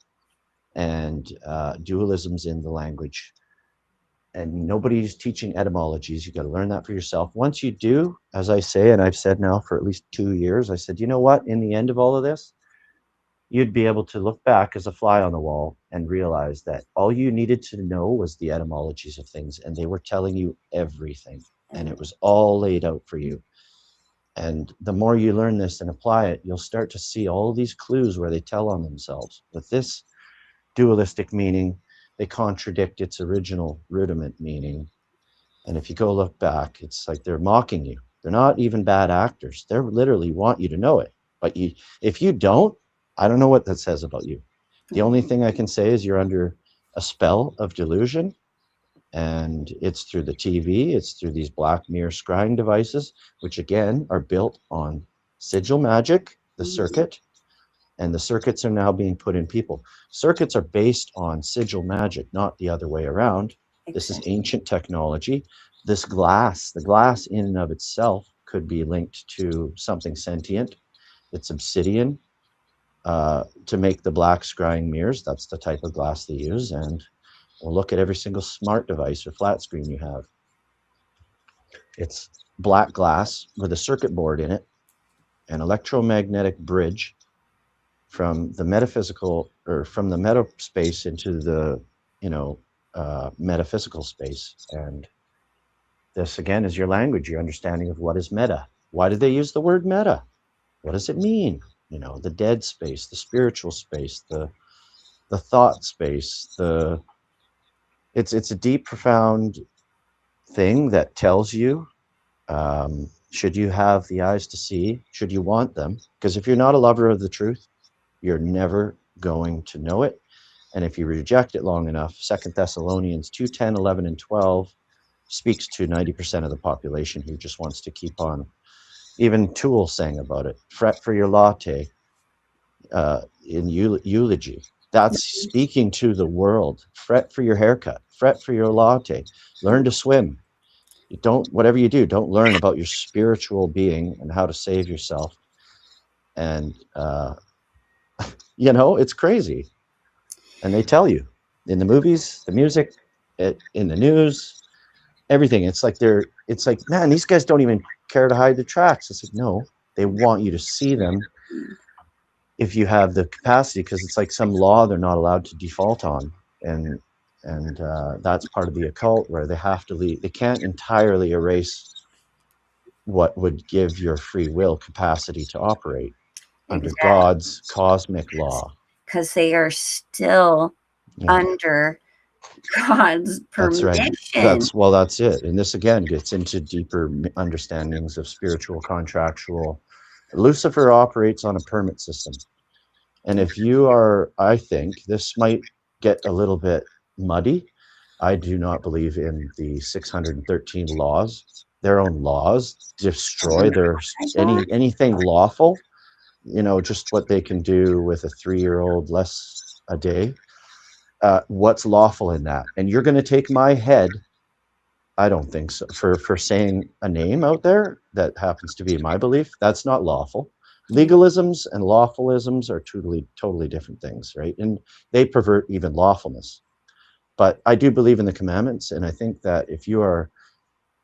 and dualisms in the language. And nobody's teaching etymologies. You got to learn that for yourself. Once you do, as I say, and I've said now for at least 2 years, I said, you know what, in the end of all of this, you'd be able to look back as a fly on the wall and realize that all you needed to know was the etymologies of things, and they were telling you everything, and it was all laid out for you. And the more you learn this and apply it, you'll start to see all these clues where they tell on themselves. With this dualistic meaning, they contradict its original rudiment meaning. And if you go look back, it's like they're mocking you. They're not even bad actors. They literally want you to know it. But if you don't, I don't know what that says about you. The only thing I can say is you're under a spell of delusion, and it's through the TV, it's through these black mirror scrying devices, which again are built on sigil magic, the circuit, and the circuits are now being put in people. Circuits are based on sigil magic, not the other way around. This is ancient technology. This glass, the glass in and of itself could be linked to something sentient. It's obsidian to make the black scrying mirrors. That's the type of glass they use. And we'll look at every single smart device or flat screen you have. It's black glass with a circuit board in it, an electromagnetic bridge from the metaphysical, or from the meta space into the, metaphysical space. And this again is your language, your understanding of what is meta. Why did they use the word meta? What does it mean? The dead space, the spiritual space, the thought space, it's a deep, profound thing that tells you, should you have the eyes to see, should you want them? Because if you're not a lover of the truth, you're never going to know it. And if you reject it long enough, 2 Thessalonians 2:10, 11, and 12 speaks to 90% of the population who just wants to keep on. Even Toole sang about it. Fret for your latte in eulogy. That's speaking to the world. Fret for your haircut. Fret for your latte. Learn to swim. You don't, whatever you do, don't learn about your spiritual being and how to save yourself. And it's crazy. And they tell you in the movies, the music, in the news, everything. It's like, man, these guys don't even care to hide the tracks. It's like, no, they want you to see them if you have the capacity, because it's like some law they're not allowed to default on. And that's part of the occult, where they have to leave. They can't entirely erase what would give your free will capacity to operate under God's cosmic law. Because they are still under God's permission. That's right. That's it. And this again gets into deeper understandings of spiritual, contractual. Lucifer operates on a permit system. And if you are, I think this might get a little bit muddy. I do not believe in the 613 laws. Their own laws destroy anything lawful. Just what they can do with a 3-year-old less a day. What's lawful in that? And you're going to take my head? I don't think so. For saying a name out there that happens to be my belief, that's not lawful. Legalisms and lawfulisms are totally different things, right? And they pervert even lawfulness. But I do believe in the commandments, and I think that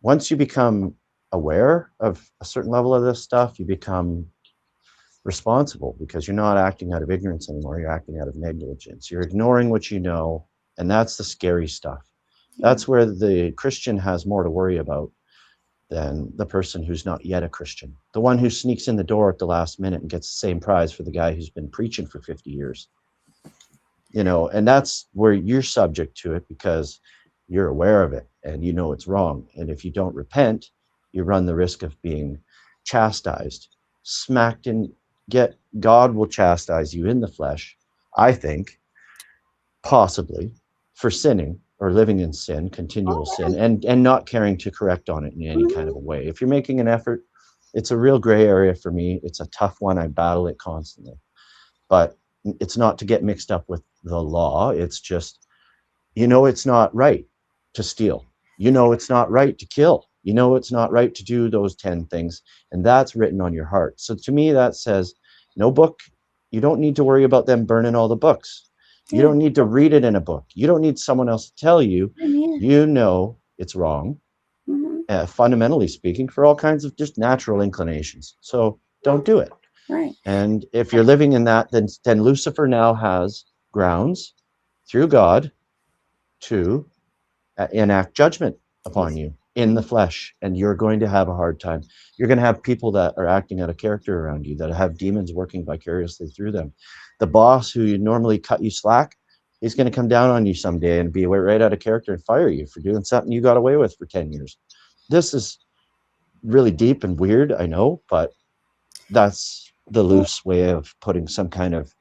once you become aware of a certain level of this stuff, you become responsible, because you're not acting out of ignorance anymore. You're acting out of negligence. You're ignoring what you know, and that's the scary stuff. That's where the Christian has more to worry about than the person who's not yet a Christian. The one who sneaks in the door at the last minute and gets the same prize for the guy who's been preaching for 50 years. And that's where you're subject to it, because you're aware of it and you know it's wrong. And if you don't repent, you run the risk of being chastised. smacked in, God will chastise you in the flesh, I think, possibly, for sinning or living in sin, continual sin, and not caring to correct on it in any kind of a way. If you're making an effort, it's a real gray area for me. It's a tough one. I battle it constantly. But it's not to get mixed up with the law. It's just, it's not right to steal. It's not right to kill. It's not right to do those 10 things. And that's written on your heart. So to me, that says, no book. You don't need to worry about them burning all the books. You don't need to read it in a book. You don't need someone else to tell you. It's wrong, fundamentally speaking, for all kinds of just natural inclinations. So don't do it. Right. And if you're living in that, then Lucifer now has grounds through God to enact judgment upon you in the flesh, and you're going to have a hard time. You're going to have people that are acting out of character around you, that have demons working vicariously through them. The boss who you normally cut you slack, he's going to come down on you someday and be right out of character and fire you for doing something you got away with for 10 years. This is really deep and weird, I know, but that's the loose way of putting some kind of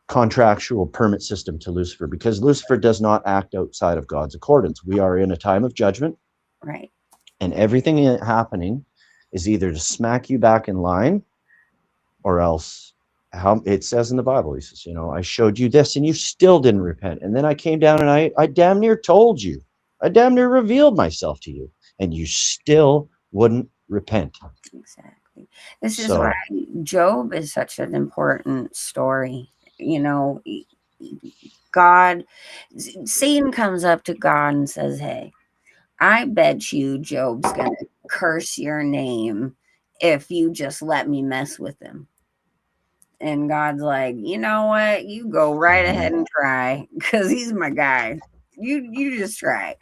contractual permit system to Lucifer, because Lucifer does not act outside of God's accordance. We are in a time of judgment. Right. And everything happening is either to smack you back in line, or else, how it says in the Bible, he says, I showed you this and you still didn't repent. And then I came down and I damn near told you. I damn near revealed myself to you, and you still wouldn't repent. Exactly. This is why Job is such an important story. Satan comes up to God and says, hey, I bet you Job's going to curse your name if you just let me mess with him. And God's like, you know what? You go right ahead and try, because he's my guy. You just try.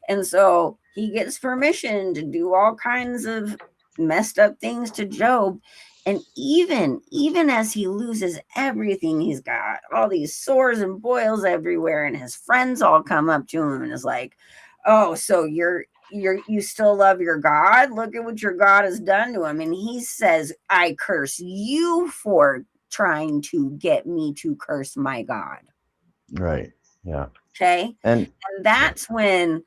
And so he gets permission to do all kinds of messed up things to Job. And even as he loses everything he's got, all these sores and boils everywhere, and his friends all come up to him and is like, oh, so you still love your God? Look at what your God has done to him. And he says, I curse you for trying to get me to curse my God. Right. Yeah. Okay. And that's when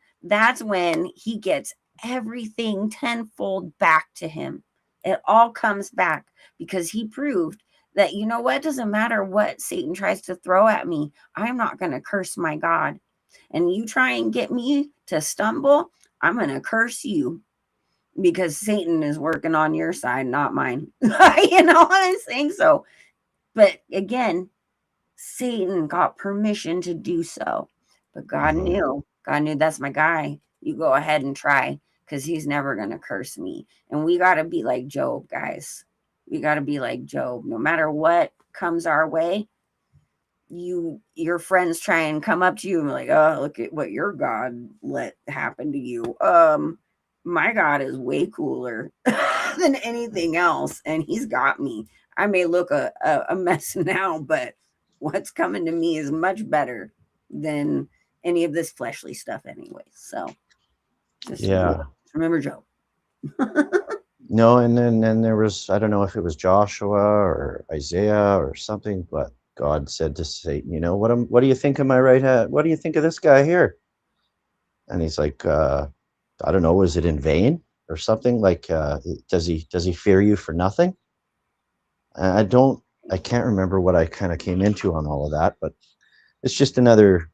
he gets everything tenfold back to him. It all comes back, because he proved that, it doesn't matter what Satan tries to throw at me. I'm not going to curse my God. And you try and get me to stumble, I'm going to curse you, because Satan is working on your side, not mine. You know what I'm saying? So, but again, Satan got permission to do so. But God knew that's my guy. You go ahead and try, because he's never going to curse me. And we got to be like Job, guys. We got to be like Job. No matter what comes our way, your friends try and come up to you and be like, oh, look at what your God let happen to you. My God is way cooler than anything else, and he's got me. I may look a mess now, but what's coming to me is much better than any of this fleshly stuff anyway. So just remember Job. No, and then there was, I don't know if it was Joshua or Isaiah or something, but God said to Satan, what do you think of my right hand? What do you think of this guy here? And he's like, I don't know, was it in vain or something? Like, does he fear you for nothing? I can't remember what I kind of came into on all of that, but it's just another,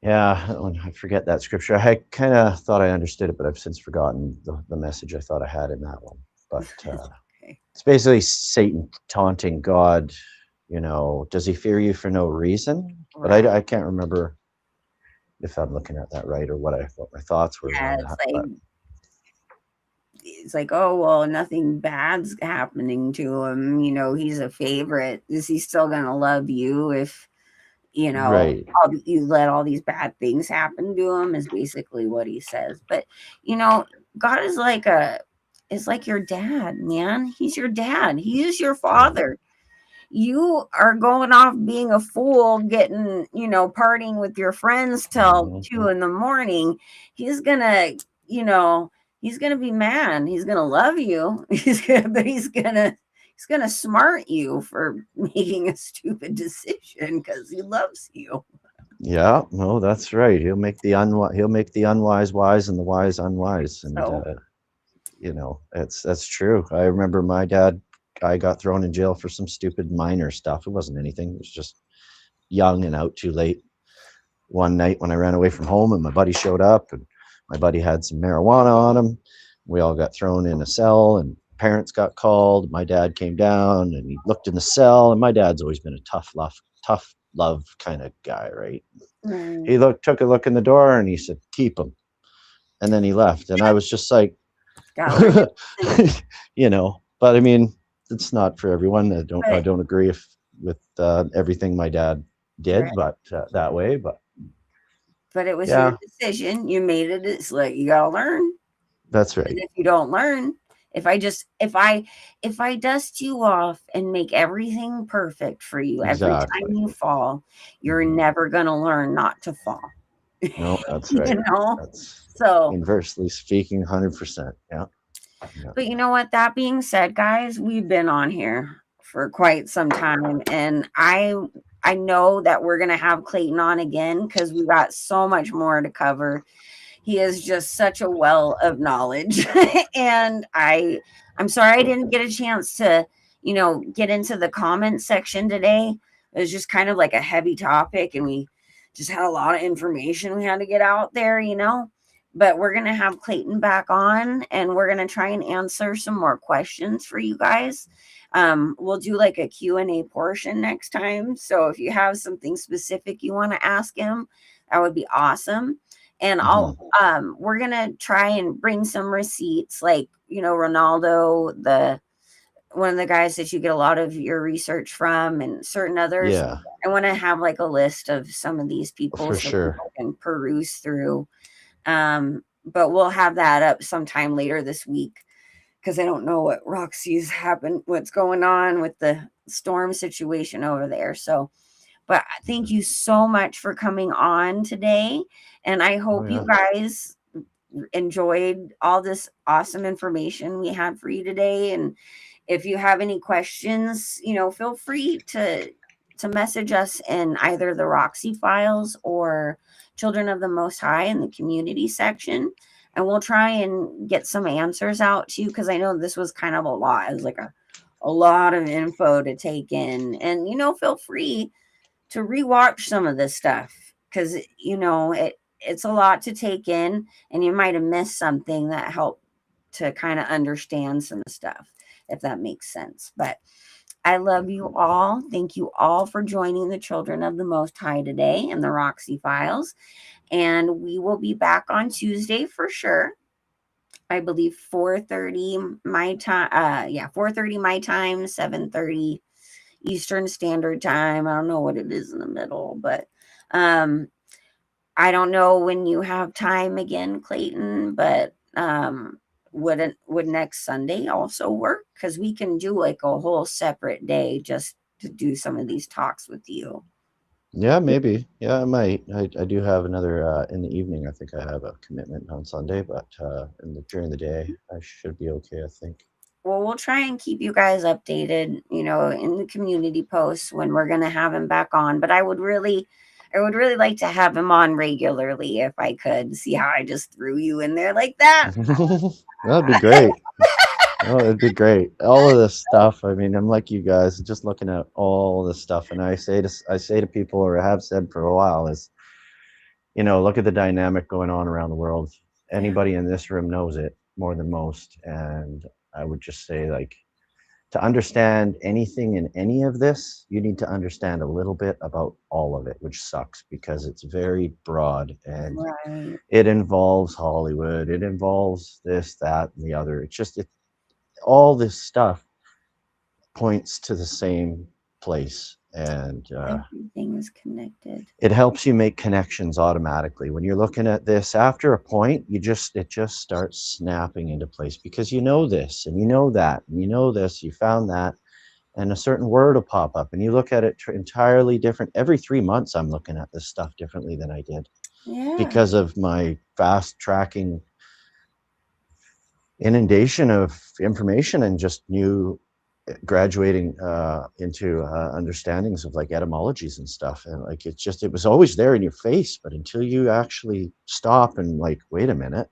I forget that scripture. I kind of thought I understood it, but I've since forgotten the message I thought I had in that one. But it's basically Satan taunting God, does he fear you for no reason? Right. But I can't remember if I'm looking at that right, or what my thoughts were. Yeah, it's like, oh, well, nothing bad's happening to him. He's a favorite. Is he still going to love you if, right. You let all these bad things happen to him, is basically what he says. But, God is like your dad, man. He's your dad. He is your father. You are going off being a fool, getting, partying with your friends till 2 a.m. He's gonna, he's gonna be mad. He's gonna love you. He's gonna smart you for making a stupid decision because he loves you. Yeah, no, that's right. He'll make the unwise wise and the wise unwise. And So you know, that's true. I remember my dad, I got thrown in jail for some stupid minor stuff. It wasn't anything. It was just young and out too late. One night when I ran away from home and my buddy showed up and my buddy had some marijuana on him. We all got thrown in a cell and parents got called. My dad came down and he looked in the cell, and my dad's always been a tough love kind of guy, right? mm, He took a look in the door and he said, "Keep him." And then he left. And I was just like, gotta learn you know, but I mean, it's not for everyone. I But, don't agree with everything my dad did, right. but that way, but But it was your yeah, decision. You made it. It's like you gotta learn. that's And right. if you don't learn, if I dust you off and make everything perfect for you every time Exactly. you fall, you're Mhm. never gonna learn not to fall. No, that's You right. know? That's So, inversely speaking, 100%. Yeah. Yeah. but you know what? That being said, guys, we've been on here for quite some time, and I know that we're gonna have Clayton on again because we got so much more to cover. He is just such a well of knowledge. And I'm sorry I didn't get a chance to, get into the comment section today. It was just kind of like a heavy topic, and we just had a lot of information we had to get out there. But we're going to have Clayton back on, and we're going to try and answer some more questions for you guys. We'll do like a Q&A portion next time. So if you have something specific you want to ask him, that would be awesome. And Mhm. we're gonna try and bring some receipts, like Ronaldo, the one of the guys that you get a lot of your research from, and certain others. Yeah, I want to have like a list of some of these people for so sure. people can peruse through. But we'll have that up sometime later this week because I don't know what's going on with the storm situation over there. So, but thank you so much for coming on today. And I Oh, hope you yeah. guys enjoyed all this awesome information we had for you today. And if you have any questions, feel free to message us in either the Roxy Files or Children of the Most High in the community section. And we'll try and get some answers out to you because I know this was kind of a lot. It was like a lot of info to take in. And, feel free to rewatch some of this stuff because it's a lot to take in, and you might have missed something that helped to kind of understand some stuff, if that makes sense. But I love you all. Thank you all for joining the Children of the Most High today in the Roxy Files, and we will be back on Tuesday for sure. I believe 4:30 my time. 4:30 my time, 7:30 Eastern Standard Time. I don't know what it is in the middle, but um, I don't know when you have time again, Clayton. But would next Sunday also work? Because we can do like a whole separate day just to do some of these talks with you. Yeah, maybe. Yeah, I might. I do have another in the evening. I think I have a commitment on Sunday, but during the day, I should be okay, I think. Well, we'll try and keep you guys updated, in the community posts when we're going to have him back on. But I would really like to have him on regularly if I could. See how I just threw you in there like that? That'd be great. Oh, it'd be great. All of this stuff. I mean, I'm like you guys, just looking at all this stuff, and I say to people, or I have said for a while, is look at the dynamic going on around the world. Yeah. Anybody in this room knows it more than most, and I would just say, like, to understand anything in any of this, you need to understand a little bit about all of it, which sucks because it's very broad and Right. it involves Hollywood, it involves this, that, and the other. All this stuff points to the same place, and Everything is connected. it helps you make connections automatically. When you're looking at this, after a point, it just starts snapping into place because you know this and you know that and you know this, you found that, and a certain word will pop up and you look at it entirely different. Every 3 months I'm looking at this stuff differently than I did Yeah. because of my fast tracking inundation of information and just new graduating into understandings of like etymologies and stuff. And like, it was always there in your face, but until you actually stop and like, wait a minute,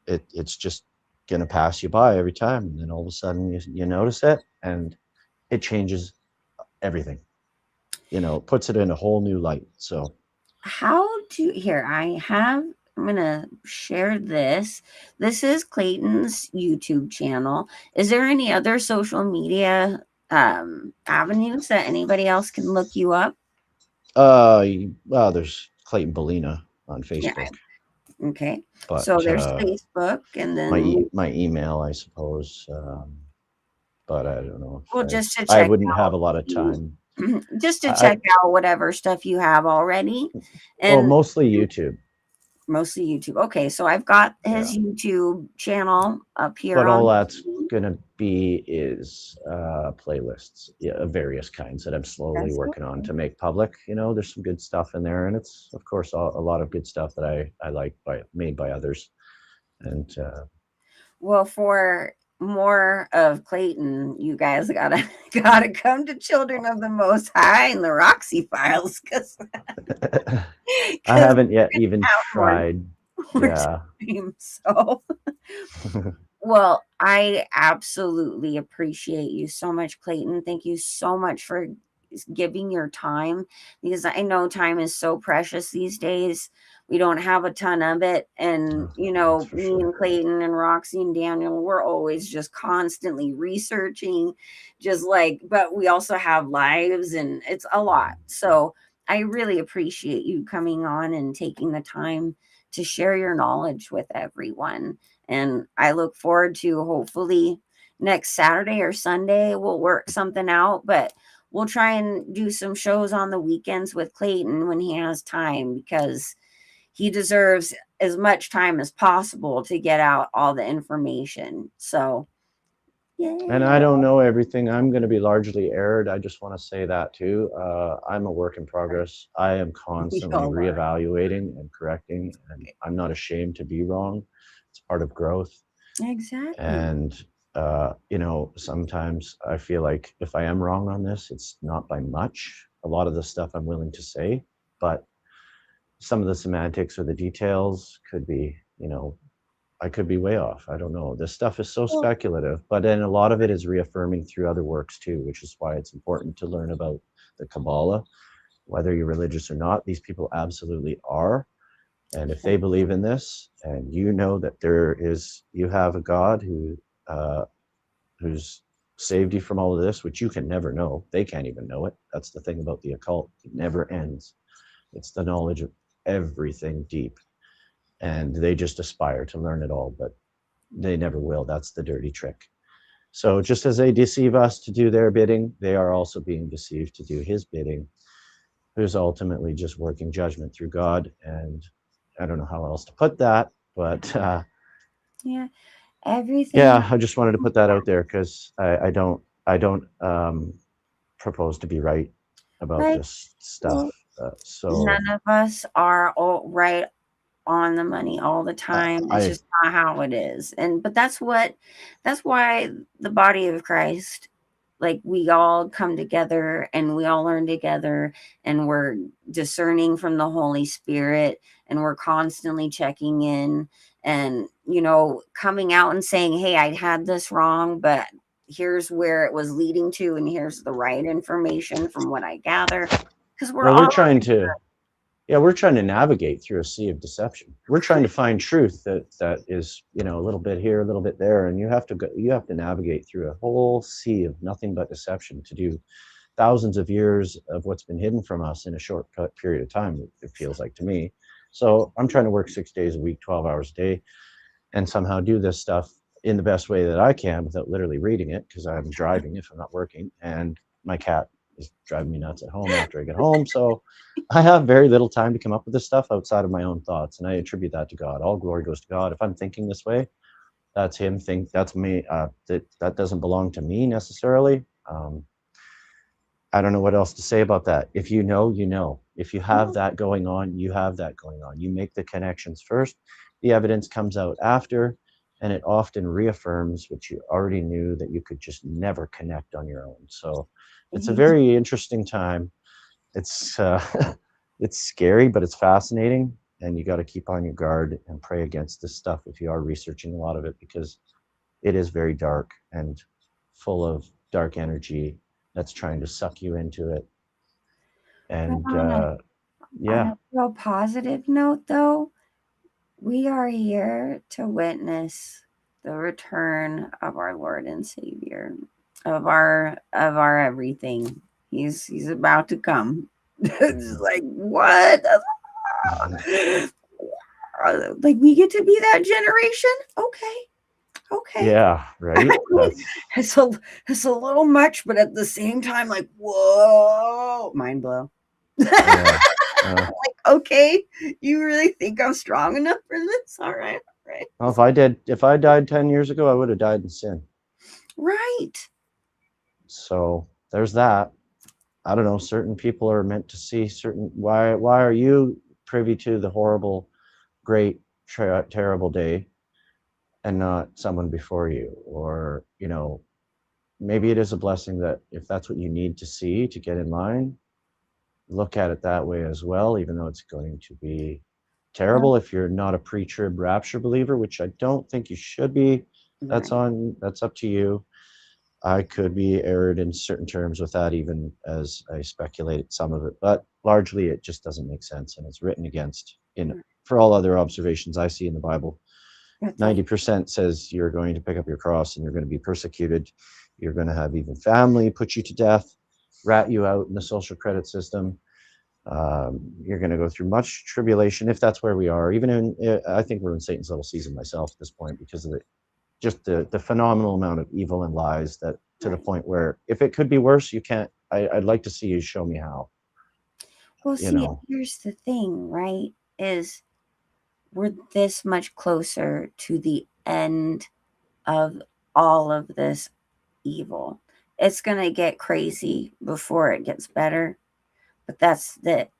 it's just gonna pass you by every time. And then all of a sudden you notice it and it changes everything, puts it in a whole new light. So I'm gonna share this. This is Clayton's YouTube channel. Is there any other social media avenues that anybody else can look you up? well, there's Clayton Bellina on Facebook. Yeah. Okay. But so there's Facebook, and then my email, I suppose. But I don't know. Well, just to check I wouldn't have a lot of time. Just to check out whatever stuff you have already. And mostly YouTube. Mostly YouTube. Okay, so I've got his YouTube channel up here. But all that's gonna be is playlists, of various kinds that I'm slowly working on to make public. There's some good stuff in there, and it's of course a lot of good stuff that I like made by others. And well, for more of Clayton, you guys gotta come to Children of the Most High and the Roxy Files, because I haven't yet even tried. Yeah. So, well, I absolutely appreciate you so much, Clayton. Thank you so much for giving your time, because I know time is so precious these days. We don't have a ton of it. And, me and Clayton and Roxy and Daniel, we're always just constantly researching, but we also have lives, and it's a lot. So I really appreciate you coming on and taking the time to share your knowledge with everyone. And I look forward to hopefully next Saturday or Sunday, we'll work something out, but we'll try and do some shows on the weekends with Clayton when he has time, because he deserves as much time as possible to get out all the information. So, yeah. And I don't know everything. I'm going to be largely erred. I just want to say that too. I'm a work in progress. I am constantly reevaluating and correcting, and I'm not ashamed to be wrong. It's part of growth. Exactly. And sometimes I feel like if I am wrong on this, it's not by much. A lot of the stuff I'm willing to say, but some of the semantics or the details could be, I could be way off. I don't know. This stuff is so speculative, but then a lot of it is reaffirming through other works too, which is why it's important to learn about the Kabbalah, whether you're religious or not. These people absolutely are. And if they believe in this, and that you have a God who's saved you from all of this, which you can never know. They can't even know it. That's the thing about the occult. It never ends. It's the knowledge of everything deep. And they just aspire to learn it all, but they never will. That's the dirty trick. So just as they deceive us to do their bidding, they are also being deceived to do his bidding, who's ultimately just working judgment through God. And I don't know how else to put that, but everything. Yeah, I just wanted to put that out there, because I don't propose to be right about this stuff. So none of us are all right on the money all the time. It's just not how it is. But that's why the body of Christ, like, we all come together and we all learn together, and we're discerning from the Holy Spirit, and we're constantly checking in and, coming out and saying, hey, I had this wrong, but here's where it was leading to, and here's the right information from what I gather. Because we're trying to navigate through a sea of deception. We're trying to find truth that is, a little bit here, a little bit there, and you have to navigate through a whole sea of nothing but deception to do thousands of years of what's been hidden from us in a short period of time, it feels like to me. So I'm trying to work 6 days a week, 12 hours a day, and somehow do this stuff in the best way that I can without literally reading it, because I'm driving if I'm not working, and my cat is driving me nuts at home after I get home. So I have very little time to come up with this stuff outside of my own thoughts, and I attribute that to God. All glory goes to God. If I'm thinking this way, that's him. That's me. That doesn't belong to me necessarily. I don't know what else to say about that. If you know, you know. If you have that going on, you have that going on. You make the connections first. The evidence comes out after, and it often reaffirms what you already knew, that you could just never connect on your own. So it's a very interesting time. It's it's scary, but it's fascinating, and you got to keep on your guard and pray against this stuff if you are researching a lot of it, because it is very dark and full of dark energy that's trying to suck you into it. And On yeah, a real positive note, though, we are here to witness the return of our Lord and Savior, of our everything. He's about to come. It's like, what? Like, we get to be that generation? Okay. yeah, right. It's a little much, but at the same time, like, whoa, mind blow. Yeah. Like, okay, you really think I'm strong enough for this? All right. Well, if I died 10 years ago, I would have died in sin. Right. So there's that. I don't know. Certain people are meant to see certain. Why are you privy to the horrible, great, terrible day, and not someone before you? Or, you know, maybe it is a blessing that if that's what you need to see to get in line, look at it that way as well, even though it's going to be terrible if you're not a pre-trib rapture believer, which I don't think you should be. That's up to you. I could be erred in certain terms with that, even as I speculated some of it, but largely it just doesn't make sense, and it's written against for all other observations I see in the Bible. 90% says you're going to pick up your cross and you're going to be persecuted. You're going to have even family put you to death, rat you out in the social credit system. You're going to go through much tribulation, if that's where we are. I think we're in Satan's little season myself at this point, because of the phenomenal amount of evil and lies, that to the point where if it could be worse, you can't. I'd like to see you show me how. Well, here's the thing, right? Is we're this much closer to the end of all of this evil. It's gonna get crazy before it gets better, but that's it.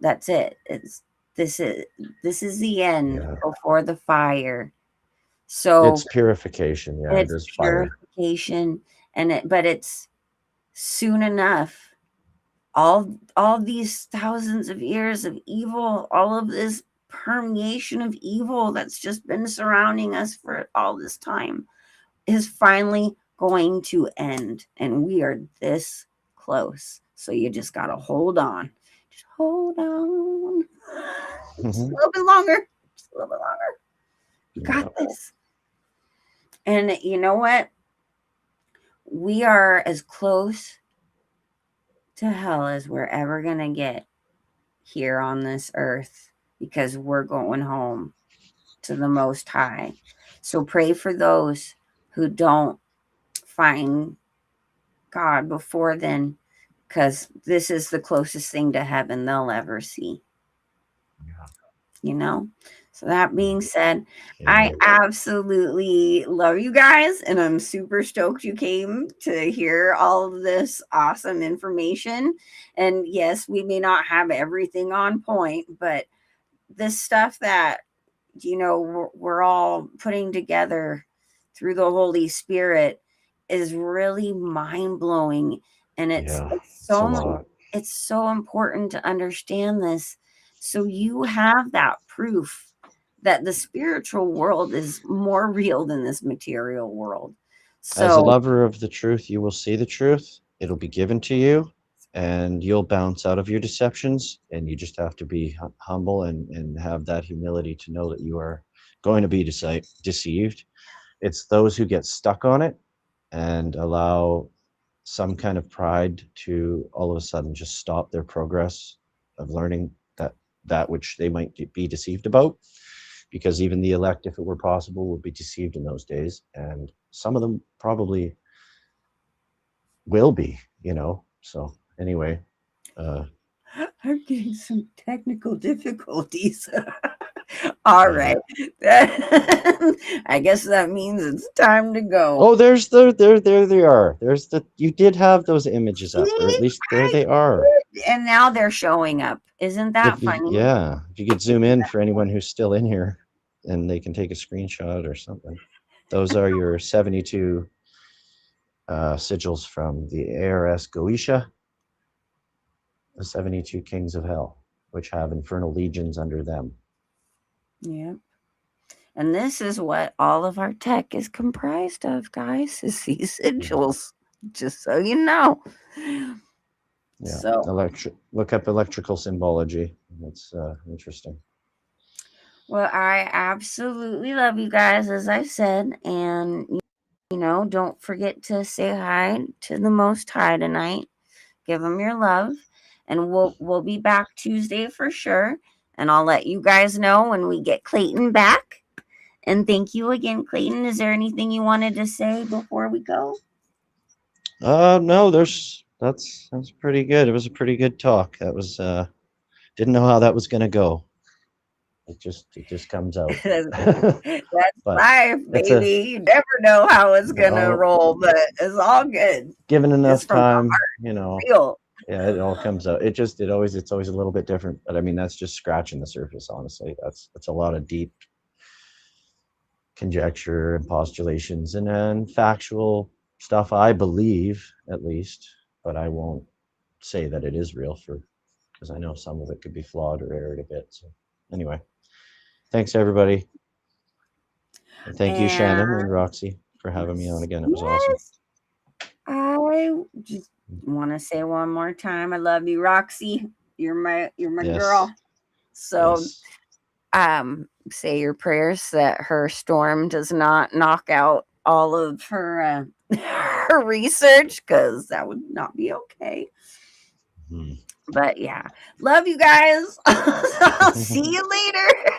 This is the end before the fire. So it's purification. Yeah, it's purification, but it's soon enough. All these thousands of years of evil, all of this permeation of evil that's just been surrounding us for all this time, is finally going to end, and we are this close. So you just gotta hold on. Just hold on. Just a little bit longer. You got this. And you know what? We are as close to hell as we're ever gonna get here on this earth, because we're going home to the Most High. So pray for those who don't find God before then, because this is the closest thing to heaven they'll ever see. You know? So that being said, I absolutely love you guys, and I'm super stoked you came to hear all of this awesome information. And yes, we may not have everything on point, but this stuff that, you know, we're all putting together through the Holy Spirit is really mind-blowing. And it's so important to understand this, so you have that proof that the spiritual world is more real than this material world. So, as a lover of the truth, you will see the truth. It'll be given to you, and you'll bounce out of your deceptions. And you just have to be humble and have that humility to know that you are going to be deceived. It's those who get stuck on it and allow some kind of pride to all of a sudden just stop their progress of learning that which they might be deceived about. Because even the elect, if it were possible, would be deceived in those days. And some of them probably will be, you know. So anyway. I'm getting some technical difficulties. All right. I guess that means it's time to go. Oh, there they are. You did have those images up, or at least there they are. And now they're showing up. Isn't that funny? If you could zoom in for anyone who's still in here, and they can take a screenshot or something. those are your 72 sigils from the ARS Goetia, the 72 kings of hell, which have infernal legions under them. Yep. And this is what all of our tech is comprised of, guys, is these sigils. Just so you know. Yeah. So look up electrical symbology. It's interesting. well, I absolutely love you guys, as I said, and you know, don't forget to say hi to the Most High tonight. Give them your love, and we'll be back Tuesday for sure. And I'll let you guys know when we get Clayton back. And thank you again, Clayton. Is there anything you wanted to say before we go? No, that's pretty good. It was a pretty good talk. That was didn't know how that was gonna go. It just comes out. That's But life, baby. You never know how it's gonna roll, but it's all good. Given enough It's from the time, heart. you know. Real. Yeah, it all comes out. It's always a little bit different. But I mean, that's just scratching the surface. Honestly, that's a lot of deep conjecture and postulations and factual stuff. I believe, at least, but I won't say that it is real because I know some of it could be flawed or erred a bit. So anyway, thanks everybody. And thank you, Shannon and Roxy, for having me on again. It was awesome. I just want to say one more time, I love you, Roxy. You're my Yes. girl. So Yes. say your prayers that her storm does not knock out all of her her research, because that would not be okay. But yeah, love you guys. I'll see you later.